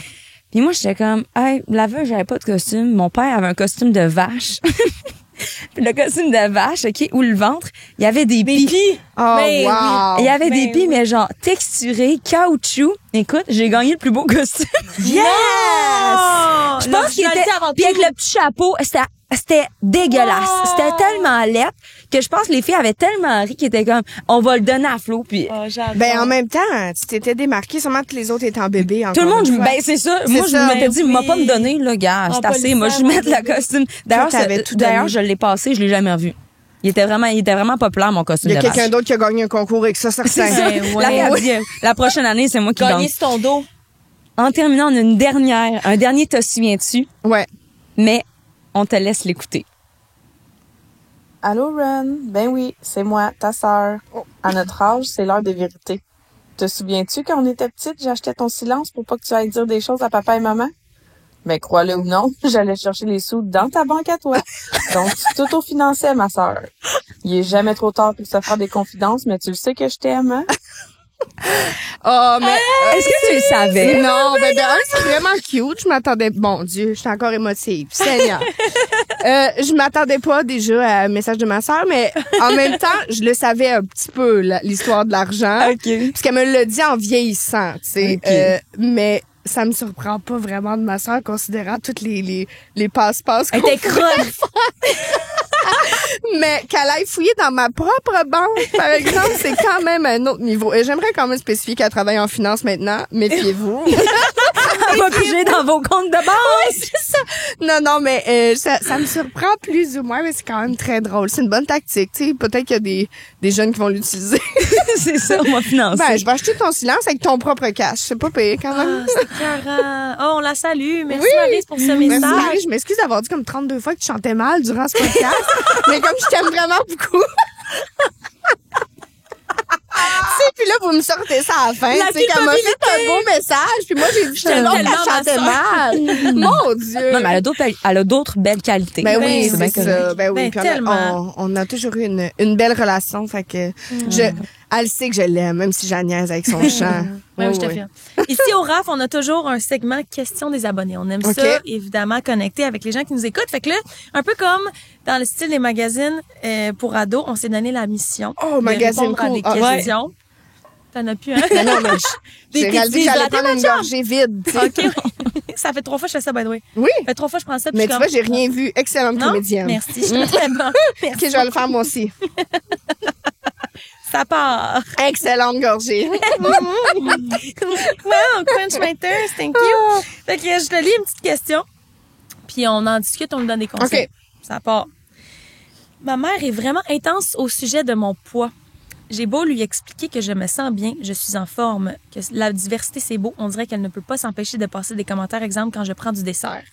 Puis moi, j'étais comme, hey, la veille, j'avais pas de costume. Mon père avait un costume de vache. Puis le costume de vache, OK, où le ventre, il y avait des pis. Oh, Mais wow. Il y avait des Ben pis, oui. mais genre texturés, caoutchouc. Écoute, j'ai gagné le plus beau costume. Yes! Je pense qu'il était... avant Puis avec tout. le petit chapeau, c'était dégueulasse. Oh! C'était tellement laid que je pense que les filles avaient tellement ri qu'ils étaient comme, on va le donner à Flo. Puis Oh, j'adore. Ben, en même temps, tu t'étais démarqué, sûrement que les autres étaient en bébé. tout le encore monde, une fois. ben c'est ça. C'est Moi, je ça. m'étais dit, Ben m'a oui. pas me donner, là, gars. On C'est peut assez. le Moi, faire, je mets mon le bébé. costume. D'ailleurs, Toi, t'avais tout d'ailleurs, donné. je l'ai passé, je l'ai jamais revu. Il était vraiment populaire, mon costume Il y a de quelqu'un vache. d'autre qui a gagné un concours avec ça, certain. C'est ça. Ben, ouais. La fille a dit, la prochaine année, c'est moi qui gagne. Gagner sur ton dos. En terminant, on a un dernier te souviens-tu, Ouais. mais on te laisse l'écouter. Allô, Ron? Ben oui, c'est moi, ta sœur. À notre âge, c'est l'heure des vérités. Te souviens-tu, quand on était petite, j'achetais ton silence pour pas que tu ailles dire des choses à papa et maman? Ben, crois-le ou non, j'allais chercher les sous dans ta banque à toi. Donc, tu t'autofinançais, ma sœur. Il est jamais trop tard pour se faire des confidences, mais tu le sais que je t'aime, hein? Oh, mais... Est-ce que tu le savais? Non, ben de un, c'est vraiment cute. Je m'attendais... Bon Dieu, je suis encore émotive. Seigneur. Je m'attendais pas déjà à un message de ma sœur, mais en même temps, je le savais un petit peu, l'histoire de l'argent. OK. Parce qu'elle me l'a dit en vieillissant, tu sais. OK. Mais ça me surprend pas vraiment de ma sœur, considérant toutes les passe-passe Elle qu'on était crotte. Mais qu'elle aille fouiller dans ma propre banque, par exemple, c'est quand même un autre niveau. Et j'aimerais quand même spécifier qu'elle travaille en finance maintenant. Méfiez-vous. Elle va piger dans vos comptes de banque. C'est ça. Non, mais ça me surprend plus ou moins, mais c'est quand même très drôle. C'est une bonne tactique, tu sais. Peut-être qu'il y a des jeunes qui vont l'utiliser. C'est ça, on va financer. Ben, je vais acheter ton silence avec ton propre cash. C'est pas payé quand même. Ah, c'est écœurant. Oh, on la salue. Merci, Oui. Maryse, pour ce Merci, message. Marie, je m'excuse d'avoir dit comme 32 fois que tu chantais mal durant ce podcast. Mais comme je t'aime vraiment beaucoup. Tu sais, puis là, vous me sortez ça à la fin. La Tu sais, qu'elle m'a fait culpabilité. un beau message. Puis moi, j'ai dit, j'étais Tellement qu'elle chantait mal. Mon Dieu. Non, mais elle a d'autres belles qualités. Ben oui, bien c'est correct. ça. Ben oui, Ben, puis tellement. on a toujours eu une belle relation. Fait que elle sait que je l'aime, même si j'agnaise avec son chant. Oui, je te Oui. fie. Ici, au RAF, on a toujours un segment questions des abonnés. On aime OK. ça, évidemment, connecter avec les gens qui nous écoutent. Fait que là, un peu comme dans le style des magazines pour ados, on s'est donné la mission Oh, de magazine répondre à cool. des Ah, ouais. questions. T'en as plus, hein? Non, mais Des j'ai réalisé que petits j'allais prendre une latte gorgée vide. tu sais. OK. Ça fait 3 fois que je fais ça, by the way. Oui. Ça fait 3 fois que je prends ça. puis Mais je tu suis vois, comme, j'ai rien vu. Excellente Non? comédienne. Merci. Je suis très bonne. Ok, je vais le faire moi aussi. Ça part. Excellente gorgée. Wow, quench my thirst, thank you. Fait que je te lis une petite question, puis on en discute, on me donne des conseils. OK. Ça part. Ma mère est vraiment intense au sujet de mon poids. J'ai beau lui expliquer que je me sens bien, je suis en forme, que la diversité c'est beau, on dirait qu'elle ne peut pas s'empêcher de passer des commentaires, exemple quand je prends du dessert.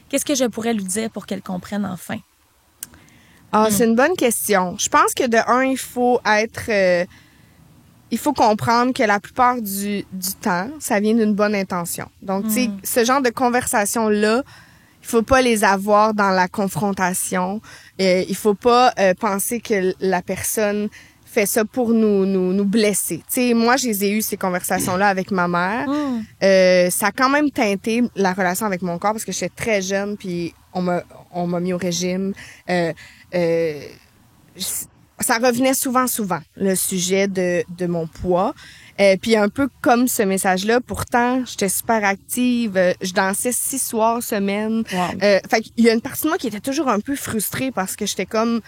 Qu'est-ce que je pourrais lui dire pour qu'elle comprenne enfin? Ah, c'est une bonne question. Je pense que de un, il faut être... il faut comprendre que la plupart du temps, ça vient d'une bonne intention. Donc, tu sais, ce genre de conversation-là, il faut pas les avoir dans la confrontation. Il faut pas penser que la personne fait ça pour nous blesser. Tu sais, moi, j'ai eu ces conversations-là avec ma mère. Ça a quand même teinté la relation avec mon corps parce que j'étais très jeune, puis on m'a mis au régime. Ça revenait souvent, le sujet de mon poids. Puis un peu comme ce message-là, pourtant, j'étais super active. Je dansais 6 soirs semaine. Wow. Fait qu'il y a une partie de moi qui était toujours un peu frustrée parce que j'étais comme...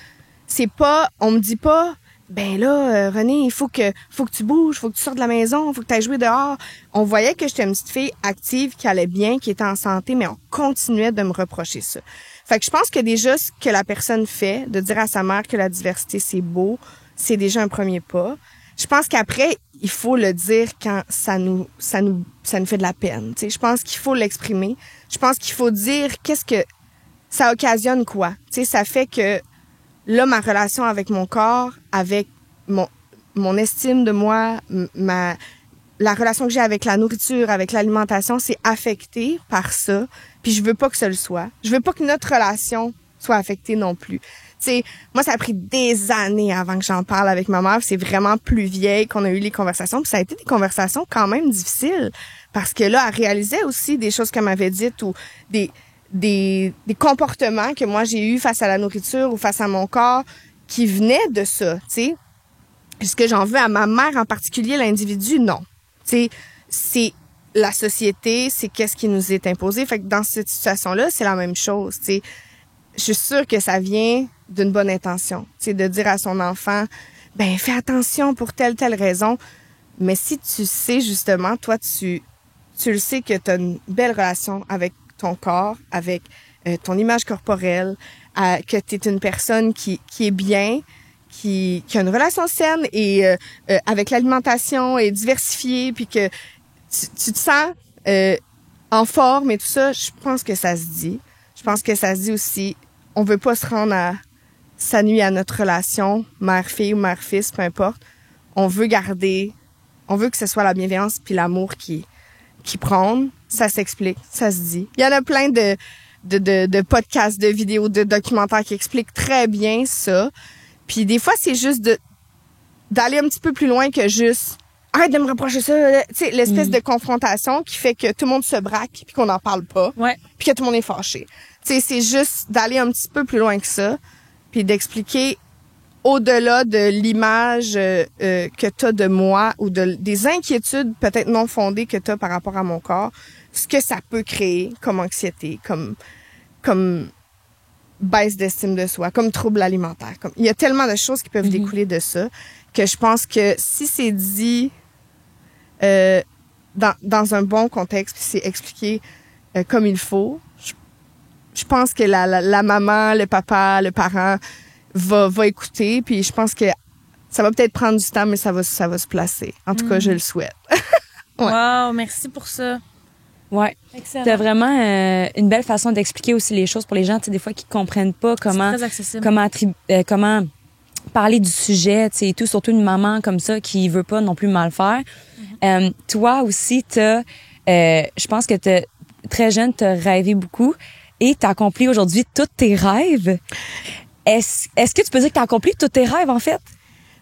On me dit pas... Ben là, René, il faut que tu bouges, faut que tu sortes de la maison, faut que tu ailles jouer dehors. On voyait que j'étais une petite fille active, qui allait bien, qui était en santé, mais on continuait de me reprocher ça. Fait que je pense que déjà, ce que la personne fait, de dire à sa mère que la diversité, c'est beau, c'est déjà un premier pas. Je pense qu'après, il faut le dire quand ça nous fait de la peine. Tu sais, je pense qu'il faut l'exprimer. Je pense qu'il faut dire qu'est-ce que ça occasionne quoi. Tu sais, ça fait que là, ma relation avec mon corps, avec mon estime de moi, la relation que j'ai avec la nourriture, avec l'alimentation, c'est affecté par ça. Puis je veux pas que ça le soit. Je veux pas que notre relation soit affectée non plus. Tu sais, moi, ça a pris des années avant que j'en parle avec ma mère. C'est vraiment plus vieille qu'on a eu les conversations. Puis ça a été des conversations quand même difficiles. Parce que là, elle réalisait aussi des choses qu'elle m'avait dites ou des comportements que moi j'ai eu face à la nourriture ou face à mon corps qui venaient de ça, tu sais. Est-ce que j'en veux à ma mère en particulier, l'individu? Non. Tu sais, c'est la société, c'est qu'est-ce qui nous est imposé. Fait que dans cette situation-là, c'est la même chose, tu sais. Je suis sûre que ça vient d'une bonne intention, tu sais, de dire à son enfant, ben fais attention pour telle raison. Mais si tu sais justement, toi, tu le sais que tu as une belle relation avec ton corps, avec ton image corporelle, que tu es une personne qui est bien, qui a une relation saine et avec l'alimentation et diversifiée, puis que tu te sens en forme et tout ça, je pense que ça se dit. Je pense que ça se dit aussi, on veut pas se rendre à ça nuit à notre relation, mère-fille ou mère-fils, peu importe. On veut que ce soit la bienveillance puis l'amour qui prône. Ça s'explique, ça se dit. Il y en a plein de podcasts, de vidéos, de documentaires qui expliquent très bien ça. Puis des fois, c'est juste d'aller un petit peu plus loin que juste arrête de me reprocher ça. Tu sais, l'espèce de confrontation qui fait que tout le monde se braque puis qu'on n'en parle pas. Ouais. Puis que tout le monde est fâché. Tu sais, c'est juste d'aller un petit peu plus loin que ça puis d'expliquer au-delà de l'image que t'as de moi ou des inquiétudes peut-être non fondées que t'as par rapport à mon corps, ce que ça peut créer comme anxiété, comme baisse d'estime de soi, comme trouble alimentaire. Il y a tellement de choses qui peuvent découler de ça que je pense que si c'est dit dans un bon contexte, puis c'est expliqué comme il faut, je pense que la maman, le papa, le parent va écouter, puis je pense que ça va peut-être prendre du temps, mais ça va se placer. En tout cas, je le souhaite. Ouais. Wow, merci pour ça. Ouais. Excellent. T'as vraiment une belle façon d'expliquer aussi les choses pour les gens, tu sais, des fois qui comprennent pas comment, C'est très accessible. comment parler du sujet, tu sais, et tout, surtout une maman comme ça qui veut pas non plus mal faire. Toi aussi, je pense que très jeune, t'as rêvé beaucoup et t'as accompli aujourd'hui tous tes rêves. Est-ce que tu peux dire que t'as accompli tous tes rêves, en fait?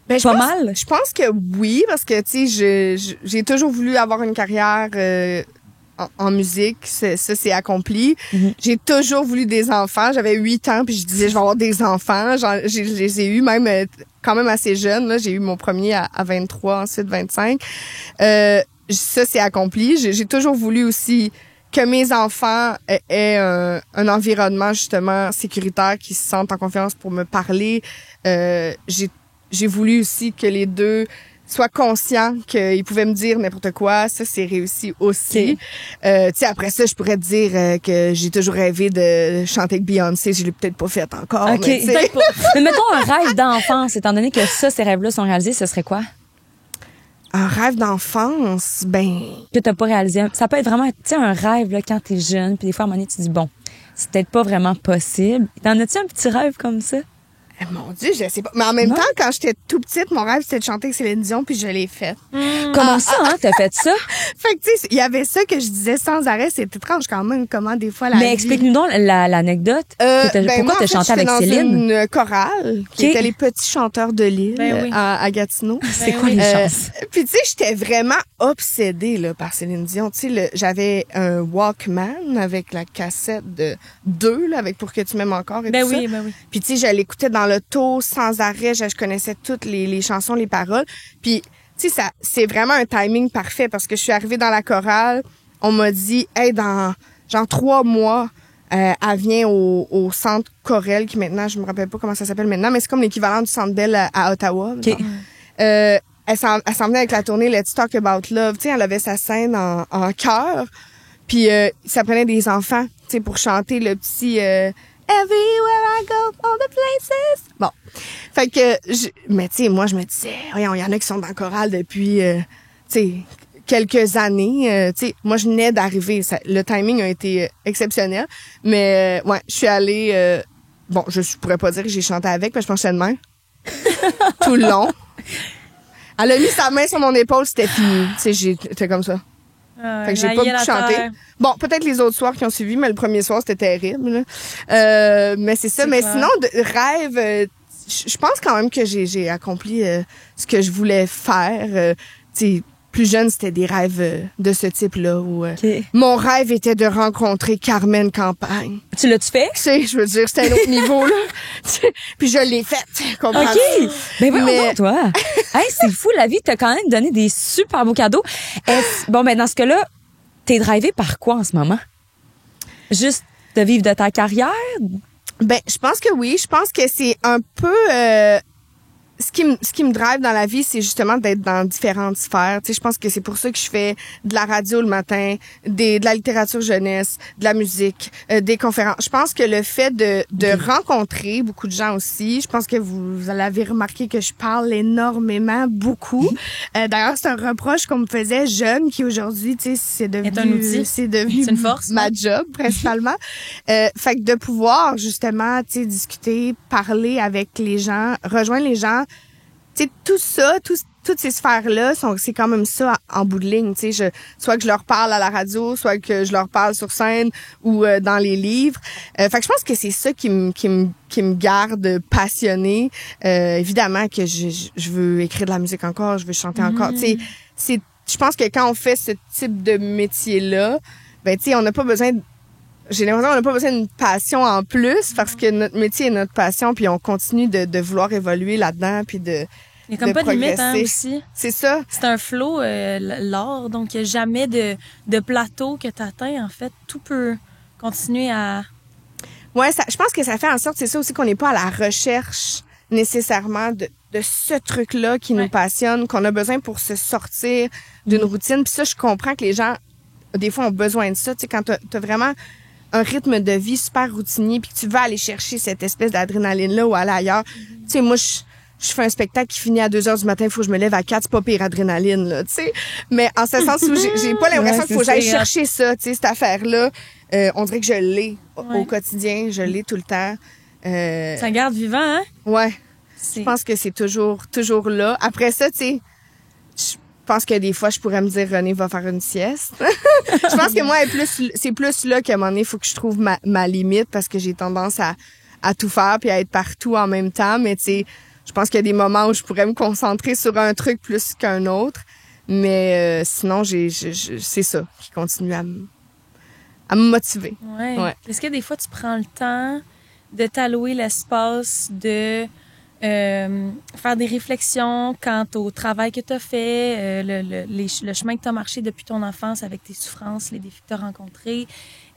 Ben, mal. Je pense que oui, parce que, tu sais, j'ai toujours voulu avoir une carrière en musique. Ça, c'est accompli. J'ai toujours voulu des enfants. J'avais 8 ans, puis je disais, je vais avoir des enfants. Je les ai eus même quand même assez jeunes. Là. J'ai eu mon premier à 23, ensuite 25. Ça, c'est accompli. J'ai toujours voulu aussi que mes enfants aient un environnement, justement, sécuritaire, qui se sentent en confiance pour me parler. J'ai voulu aussi que les deux soient conscients qu'ils pouvaient me dire n'importe quoi. Ça, c'est réussi aussi. Tu sais, après ça, je pourrais te dire que j'ai toujours rêvé de chanter avec Beyoncé. Je l'ai peut-être pas fait encore. OK. Mais mettons un rêve d'enfance, étant donné que ces rêves-là sont réalisés, ce serait quoi? Un rêve d'enfance, que t'as pas réalisé. Ça peut être vraiment, tu sais, un rêve, là, quand t'es jeune, puis des fois, à un moment donné, tu te dis, bon, c'est peut-être pas vraiment possible. T'en as-tu un petit rêve comme ça? Mon Dieu, je sais pas. Mais en même temps, quand j'étais tout petite, mon rêve, c'était de chanter avec Céline Dion, puis je l'ai fait. Comment ça, hein, t'as fait ça? Fait que, tu sais, il y avait ça que je disais sans arrêt. C'est étrange quand même, comment des fois la Mais vie... explique-nous donc l'anecdote. Pourquoi t'as chanté avec Céline? Dans une chorale qui était les petits chanteurs de l'île à Gatineau. C'est quoi les chances? Puis tu sais, j'étais vraiment obsédée là par Céline Dion. Tu sais, j'avais un Walkman avec la cassette de 2 là, avec Pour que tu m'aimes encore et tout ça. Puis tu sais, je l'écoutais dans l'auto sans arrêt. Je connaissais toutes les chansons, les paroles. Puis tu sais, c'est vraiment un timing parfait parce que je suis arrivée dans la chorale. On m'a dit, hey, dans genre 3 mois, elle vient au centre Corel, qui maintenant, je me rappelle pas comment ça s'appelle maintenant, mais c'est comme l'équivalent du Centre Bell à Ottawa. Okay. Elle s'en venait avec la tournée Let's Talk About Love. Tu sais, elle avait sa scène en chœur. Puis ça prenait des enfants, tu sais, pour chanter le petit Everywhere I go, all the places. Bon. Fait que, mais tu sais, moi, je me disais, voyons, il y en a qui sont dans le chorale depuis, tu sais, quelques années. Tu sais, moi, je venais d'arriver. Le timing a été exceptionnel. Mais, ouais, je suis allée, bon, je pourrais pas dire que j'ai chanté avec, mais je pensais de même. Tout le long. Elle a mis sa main sur mon épaule, c'était fini. Tu sais, j'étais comme ça. Fait que j'ai pas pu chanter. Bon, peut-être les autres soirs qui ont suivi, mais le premier soir, c'était terrible. Mais c'est ça. Mais sinon, rêve, je pense quand même que j'ai accompli ce que je voulais faire. Tu sais, plus jeune, c'était des rêves de ce type-là. Où, mon rêve était de rencontrer Carmen Campagne. Tu l'as-tu fait? Tu sais, je veux dire, c'était un autre niveau, là. Puis je l'ai fait. OK. Ben voyons donc, toi. Hey, c'est fou, la vie t'a quand même donné des super beaux cadeaux. Bon, ben dans ce cas-là, t'es drivé par quoi en ce moment? Juste de vivre de ta carrière? Ben, je pense que oui. Je pense que c'est un peu... Ce qui me drive dans la vie, c'est justement d'être dans différentes sphères. Tu sais, je pense que c'est pour ça que je fais de la radio le matin, de la littérature jeunesse, de la musique, des conférences. Je pense que le fait de rencontrer beaucoup de gens aussi, je pense que vous l'avez remarqué que je parle énormément, beaucoup. D'ailleurs, c'est un reproche qu'on me faisait jeune qui aujourd'hui, tu sais, c'est devenu une force, ma job principalement. Fait que de pouvoir justement, tu sais, discuter, parler avec les gens, rejoindre les gens. Tu sais, tout toutes ces sphères-là, c'est quand même ça en bout de ligne. Tu sais, soit que je leur parle à la radio, soit que je leur parle sur scène ou dans les livres. Fait que je pense que c'est ça qui me garde passionnée. Évidemment que je veux écrire de la musique encore, je veux chanter encore. Tu sais, je pense que quand on fait ce type de métier-là, ben tu sais, on n'a pas besoin j'ai l'impression qu'on n'a pas besoin d'une passion en plus parce que notre métier est notre passion puis on continue de vouloir évoluer là-dedans puis de il y a comme pas de limite, hein, aussi. C'est ça. C'est un flow, l'art, donc il n'y a jamais de plateau que tu atteins, en fait. Tout peut continuer à... Ouais, je pense que ça fait en sorte, c'est ça aussi, qu'on n'est pas à la recherche nécessairement de ce truc-là qui nous passionne, qu'on a besoin pour se sortir d'une routine. Puis ça, je comprends que les gens, des fois, ont besoin de ça. Tu sais, quand t'as vraiment un rythme de vie super routinier puis que tu veux aller chercher cette espèce d'adrénaline-là ou aller ailleurs. Tu sais, moi, je fais un spectacle qui finit à 2h du matin, il faut que je me lève à 4, c'est pas pire adrénaline, là, tu sais. Mais en ce sens où j'ai pas l'impression qu'il faut que j'aille chercher ça, tu sais, cette affaire-là. On dirait que je l'ai au quotidien, je l'ai tout le temps. Ça garde vivant, hein? Ouais. Je pense que c'est toujours là. Après ça, tu sais, je pense que des fois, je pourrais me dire, René va faire une sieste. Je pense que moi, c'est plus là qu'à un moment donné, il faut que je trouve ma limite parce que j'ai tendance à tout faire puis à être partout en même temps. Mais tu sais, je pense qu'il y a des moments où je pourrais me concentrer sur un truc plus qu'un autre. Mais sinon, c'est ça qui continue à me motiver. Ouais. Est-ce que des fois, tu prends le temps de t'allouer l'espace de faire des réflections quant au travail que tu as fait, le chemin que tu as marché depuis ton enfance avec tes souffrances, les défis que tu as rencontrés?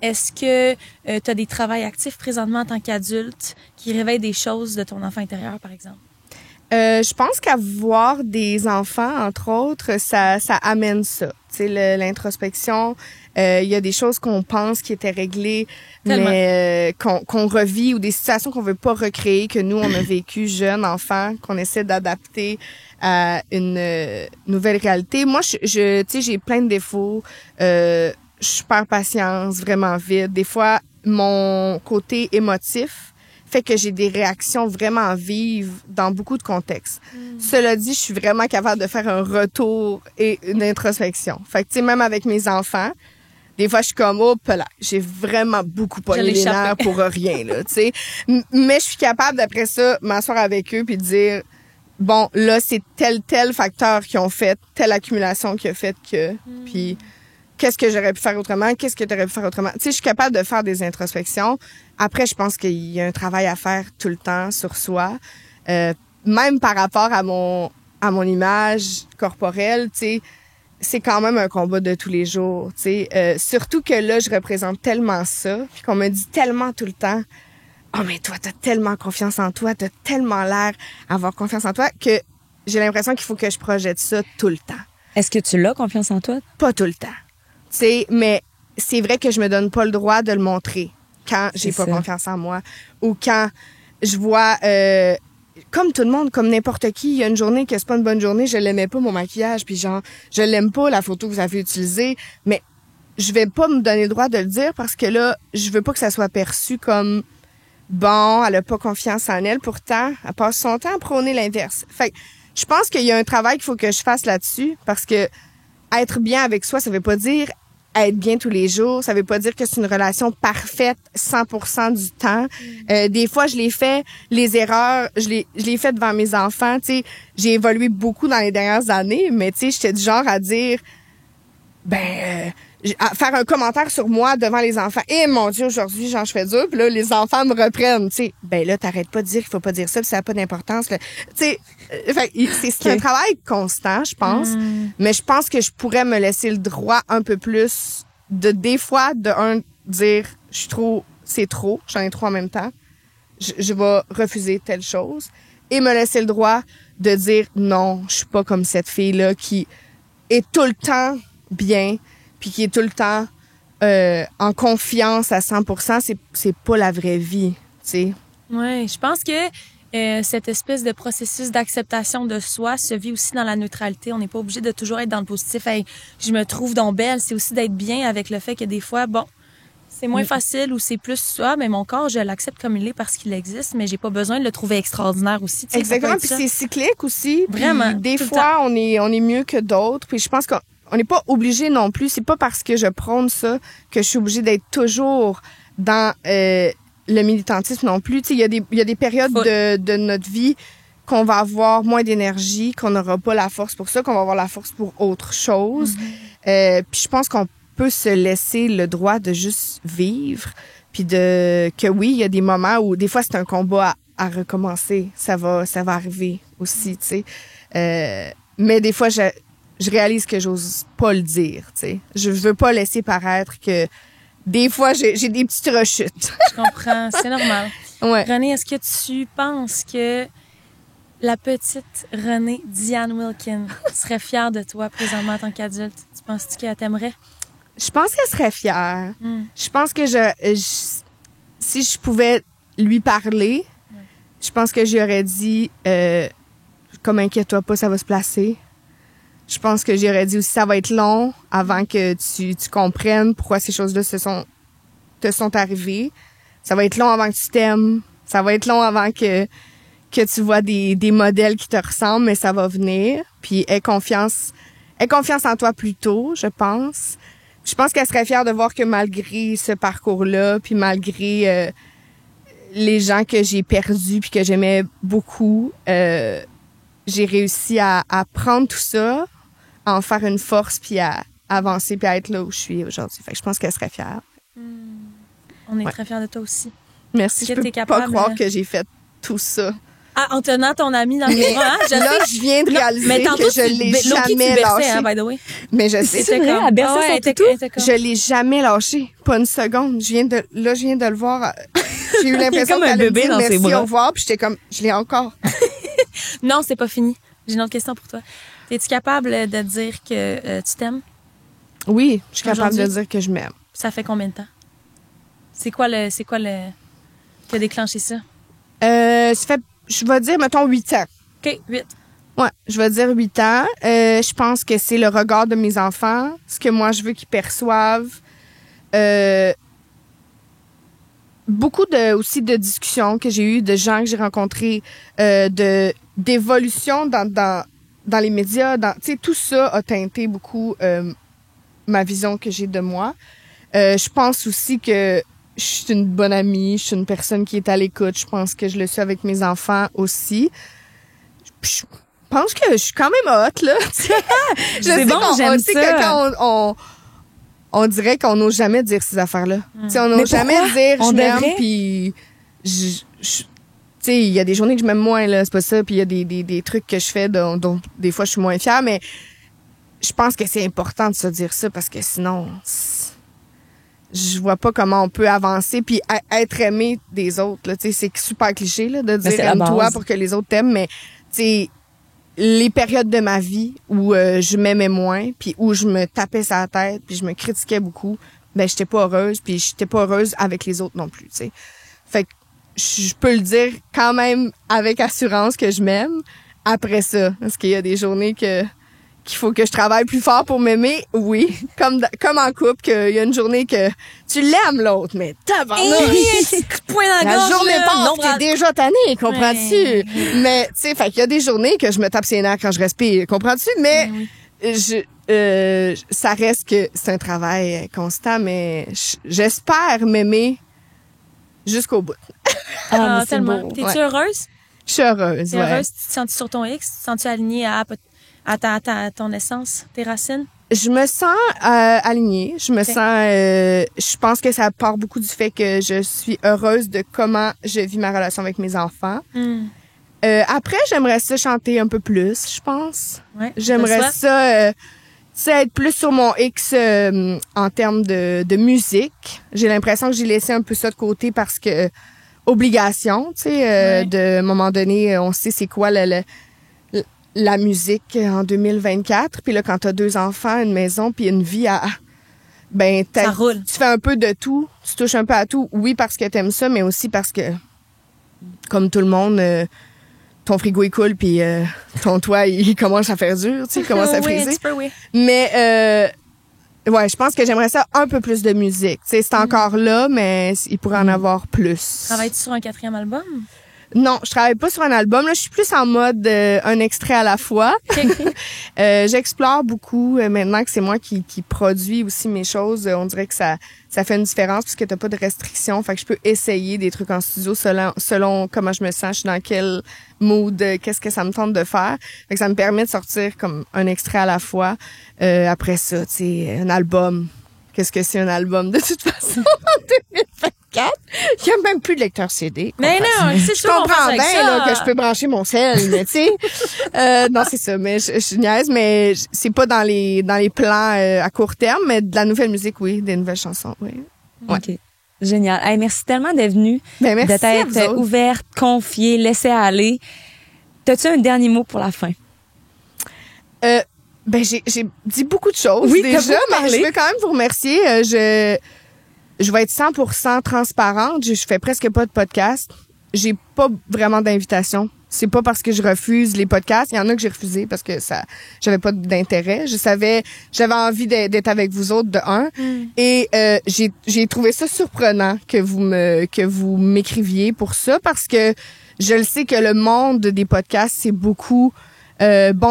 Est-ce que tu as des travails actifs présentement en tant qu'adulte qui réveillent des choses de ton enfant intérieur, par exemple? Je pense qu'avoir des enfants, entre autres, ça amène ça. Tu sais, l'introspection, il y a des choses qu'on pense qui étaient réglées, tellement. Mais qu'on revit ou des situations qu'on veut pas recréer, que nous, on a vécu jeune, enfant, qu'on essaie d'adapter à une nouvelle réalité. Moi, tu sais, j'ai plein de défauts. Je perds patience vraiment vite. Des fois, mon côté émotif fait que j'ai des réactions vraiment vives dans beaucoup de contextes. Cela dit, je suis vraiment capable de faire un retour et une introspection. Fait que, tu sais, même avec mes enfants, des fois, je suis comme, oh, là, j'ai vraiment beaucoup pogné les nerfs pour rien, là, tu sais. Mais je suis capable, d'après ça, m'asseoir avec eux puis de dire, bon, là, c'est tel facteur qui ont fait, telle accumulation qui a fait que, puis qu'est-ce que j'aurais pu faire autrement, qu'est-ce que tu aurais pu faire autrement. Tu sais, je suis capable de faire des introspections. Après, je pense qu'il y a un travail à faire tout le temps sur soi. Même par rapport à mon image corporelle, tu sais, c'est quand même un combat de tous les jours, tu sais. Surtout que là, je représente tellement ça, puis qu'on me dit tellement tout le temps, « Oh, mais toi, t'as tellement confiance en toi, t'as tellement l'air d'avoir confiance en toi, que j'ai l'impression qu'il faut que je projette ça tout le temps. » Est-ce que tu l'as confiance en toi? Pas tout le temps. Tu sais, mais c'est vrai que je me donne pas le droit de le montrer quand j'ai pas confiance en moi ou quand je vois comme tout le monde, comme n'importe qui, il y a une journée que c'est pas une bonne journée, je l'aimais pas mon maquillage puis genre je l'aime pas la photo que vous avez utilisée, mais je vais pas me donner le droit de le dire parce que là, je veux pas que ça soit perçu comme bon, elle a pas confiance en elle, pourtant elle passe son temps à prôner l'inverse. Fait que je pense qu'il y a un travail qu'il faut que je fasse là-dessus parce que être bien avec soi, ça veut pas dire être bien tous les jours. Ça veut pas dire que c'est une relation parfaite 100% du temps. Des fois, je l'ai fait, les erreurs, je l'ai fait devant mes enfants. Tu sais, j'ai évolué beaucoup dans les dernières années, mais tu sais, j'étais du genre à dire, à faire un commentaire sur moi devant les enfants. Et mon Dieu, aujourd'hui, j'en fais dur. Puis là, les enfants me reprennent. Tu sais, là, t'arrêtes pas de dire qu'il faut pas dire ça, puis ça n'a pas d'importance. Tu sais, c'est un travail constant, je pense. Mais je pense que je pourrais me laisser le droit un peu plus des fois, dire, c'est trop, j'en ai trop en même temps. Je vais refuser telle chose. Et me laisser le droit de dire, non, je suis pas comme cette fille-là qui est tout le temps bien, puis qui est tout le temps en confiance à 100%, c'est pas la vraie vie, tu sais. Ouais, je pense que cette espèce de processus d'acceptation de soi se vit aussi dans la neutralité. On n'est pas obligé de toujours être dans le positif. Hey, je me trouve donc belle. C'est aussi d'être bien avec le fait que des fois, bon, C'est moins facile ou c'est plus ça, mais mon corps, je l'accepte comme il est parce qu'il existe, mais j'ai pas besoin de le trouver extraordinaire aussi. Tu sais, Exactement, ça peut puis être ça. c'est cyclique aussi. Puis Vraiment, des tout le fois, on est mieux que d'autres. Puis je pense qu'on n'est pas obligé non plus. C'est pas parce que je prône ça que je suis obligée d'être toujours dans le militantisme non plus. Tu sais, il y a des périodes de notre vie qu'on va avoir moins d'énergie, qu'on n'aura pas la force pour ça, qu'on va avoir la force pour autre chose. Puis je pense qu'on peut se laisser le droit de juste vivre, puis que oui, il y a des moments où des fois c'est un combat à recommencer. Ça va arriver aussi, tu sais. Mais des fois, je réalise que j'ose pas le dire, tu sais. Je veux pas laisser paraître que des fois, j'ai des petites rechutes. Je comprends, c'est normal. Ouais. Renée, est-ce que tu penses que la petite Renée Diane Wilkin serait fière de toi présentement en tant qu'adulte? Tu penses-tu qu'elle t'aimerait? Je pense qu'elle serait fière. Je pense que si je pouvais lui parler, je pense que j'aurais dit comme inquiète-toi pas, ça va se placer. Je pense que j'aurais dit aussi ça va être long avant que tu comprennes pourquoi ces choses-là te sont arrivées. Ça va être long avant que tu t'aimes. Ça va être long avant que tu vois des modèles qui te ressemblent, mais ça va venir. Puis aie confiance en toi plus tôt, je pense. Je pense qu'elle serait fière de voir que malgré ce parcours-là, puis malgré les gens que j'ai perdus puis que j'aimais beaucoup, j'ai réussi à prendre tout ça, à en faire une force, puis à avancer, puis à être là où je suis aujourd'hui. Fait que je pense qu'elle serait fière. On est très fiers de toi aussi. Merci. Que Je peux t'es pas capable, croire que j'ai fait tout ça. Ah, en tenant ton ami dans les bras, hein? Là, je viens de réaliser que je l'ai jamais lâché. Hein, by the way. Mais je sais. C'est vrai, elle berçait son elle était toutou? comme- Je l'ai jamais lâché. Pas une seconde. Je viens de le voir. J'ai eu l'impression comme un qu'elle allait me bébé dire dans ses merci, bras. au revoir. Puis j'étais comme, je l'ai encore. Non, c'est pas fini. J'ai une autre question pour toi. Es-tu capable de dire que tu t'aimes? Oui, je suis capable de Aujourd'hui? dire que je m'aime. Ça fait combien de temps? C'est quoi le qui a déclenché ça? Ça fait, je vais dire, mettons, 8 ans. OK, 8. Ouais, je vais dire 8 ans. Je pense que c'est le regard de mes enfants, ce que moi je veux qu'ils perçoivent. Beaucoup aussi de discussions que j'ai eues, de gens que j'ai rencontrés, d'évolution dans les médias. Tu sais, tout ça a teinté beaucoup ma vision que j'ai de moi. Je pense aussi que je suis une bonne amie, je suis une personne qui est à l'écoute. Je pense que je le suis avec mes enfants aussi. Je pense que je suis quand même hot, là. C'est bon, j'aime tu sais ça. que quand on dirait qu'on n'ose jamais dire ces affaires-là. Tu sais, on Mais n'ose jamais pourquoi? dire On je m'aime, devrait. puis tu sais, il y a des journées que je m'aime moins, là, c'est pas ça, puis il y a des trucs que je fais dont des fois je suis moins fière, mais je pense que c'est important de se dire ça parce que sinon, je vois pas comment on peut avancer puis être aimé des autres, là. Tu sais, c'est super cliché, là, de dire c'est la aime-toi base. pour que les autres t'aiment, mais tu sais, les périodes de ma vie où je m'aimais moins, puis où je me tapais sur la tête, puis je me critiquais beaucoup, ben j'étais pas heureuse, puis j'étais pas heureuse avec les autres non plus, tu sais. Fait que je peux le dire quand même avec assurance que je m'aime après ça, parce qu'il y a des journées qu'il faut que je travaille plus fort pour m'aimer, oui, comme en couple, qu'il y a une journée que tu l'aimes l'autre, mais tabarnouche! Point dans La gorge, journée là. passe, Non, t'es déjà tanné, comprends-tu? Ouais. Mais, tu sais, fait qu'il y a des journées que je me tape ses nerfs quand je respire, comprends-tu? Mais, ça reste que c'est un travail constant, mais j'espère m'aimer jusqu'au bout. Ah, mais c'est tellement. beau, T'es-tu ouais. heureuse? Je suis heureuse, T'es ouais. heureuse? Tu te sens-tu sur ton X? Tu te sens-tu alignée à ton essence, tes racines? Je me sens alignée. Je me sens. Je pense que ça part beaucoup du fait que je suis heureuse de comment je vis ma relation avec mes enfants. Après, j'aimerais ça chanter un peu plus, je pense. Ouais. J'aimerais ça, tu sais, être plus sur mon X en termes de musique. J'ai l'impression que j'ai laissé un peu ça de côté parce que obligation, tu sais, Ouais. de un moment donné, on sait c'est quoi la musique en 2024. Puis là, quand t'as 2 enfants, une maison, puis une vie ben, Ça roule. tu fais un peu de tout, tu touches un peu à tout. Oui, parce que t'aimes ça, mais aussi parce que, comme tout le monde, ton frigo il coule, puis ton toit il commence à faire dur, tu sais, il commence à Oui, un friser. petit peu, oui. Mais Ouais, je pense que j'aimerais ça un peu plus de musique. Tu sais, c'est encore là, mais il pourrait en avoir plus. Travailles-tu sur un 4e album? Non, je travaille pas sur un album. Là, je suis plus en mode un extrait à la fois. J'explore beaucoup maintenant que c'est moi qui produis aussi mes choses. On dirait que ça fait une différence puisque t'as pas de restrictions. Fait que je peux essayer des trucs en studio selon comment je me sens, je suis dans quel mood, qu'est-ce que ça me tente de faire. Fait que ça me permet de sortir comme un extrait à la fois. Après ça, tu sais, un album. Qu'est-ce que c'est un album de toute façon en 2024? Il n'y a même plus de lecteur CD. Mais non, c'est je sûr. comprends bien là, que je peux brancher mon sel, mais tu sais. Non, c'est ça. Mais je niaise, mais c'est pas dans les plans à court terme, mais de la nouvelle musique, oui, des nouvelles chansons, oui. Ouais. OK. Génial. Hey, merci tellement d'être venue. Ben, merci de à vous t'être autres. ouverte, confiée, laissée aller. T'as-tu un dernier mot pour la fin? Ben j'ai dit beaucoup de choses Oui, t'as déjà, beaucoup mais parlé. je veux quand même vous remercier. Je vais être 100% transparente. Je fais presque pas de podcast. J'ai pas vraiment d'invitation. C'est pas parce que je refuse les podcasts. Il y en a que j'ai refusé parce que j'avais pas d'intérêt. J'avais envie d'être avec vous autres de un. Et j'ai trouvé ça surprenant que vous m'écriviez pour ça parce que je le sais que le monde des podcasts, c'est beaucoup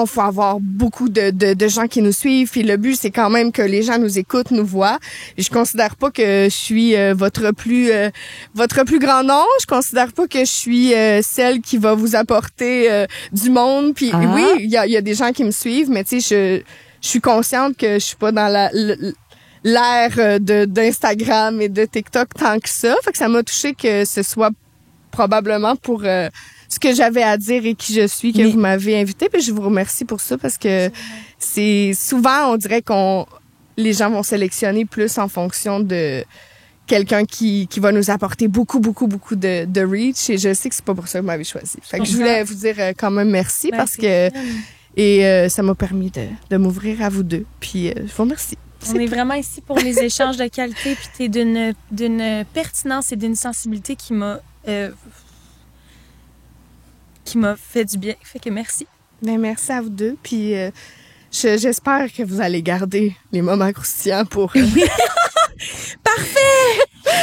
faut avoir beaucoup de gens qui nous suivent. Puis le but, c'est quand même que les gens nous écoutent, nous voient. Et je considère pas que je suis votre plus grand nom. Je considère pas que je suis celle qui va vous apporter du monde. Puis oui, il y a des gens qui me suivent, mais tu sais, je suis consciente que je suis pas dans l'ère d'Instagram et de TikTok tant que ça. Fait que ça m'a touché que ce soit probablement pour ce que j'avais à dire et qui je suis que vous m'avez invité. Puis je vous remercie pour ça parce que c'est souvent, on dirait les gens vont sélectionner plus en fonction de quelqu'un qui va nous apporter beaucoup de reach. Et je sais que c'est pas pour ça que vous m'avez choisi. Fait que je voulais vous dire quand même merci parce que ça m'a permis de m'ouvrir à vous deux. Puis je vous remercie. On est vraiment ici pour les échanges de qualité, puis t'es d'une pertinence et d'une sensibilité qui m'a fait du bien. Fait que merci. Ben, merci à vous deux. Puis j'espère que vous allez garder les moments croustillants pour... Parfait!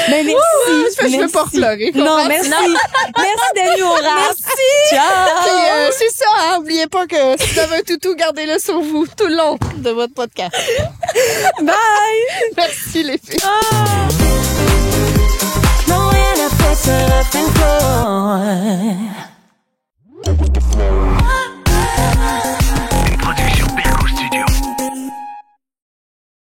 Ben, merci. Je veux pas pleurer. Non, merci. Merci d'être au rap. Merci! Ciao! Puis, c'est ça, hein, oubliez pas que si vous avez un toutou, gardez-le sur vous tout le long de votre podcast. Bye! Merci les filles. No, rien à faire seul.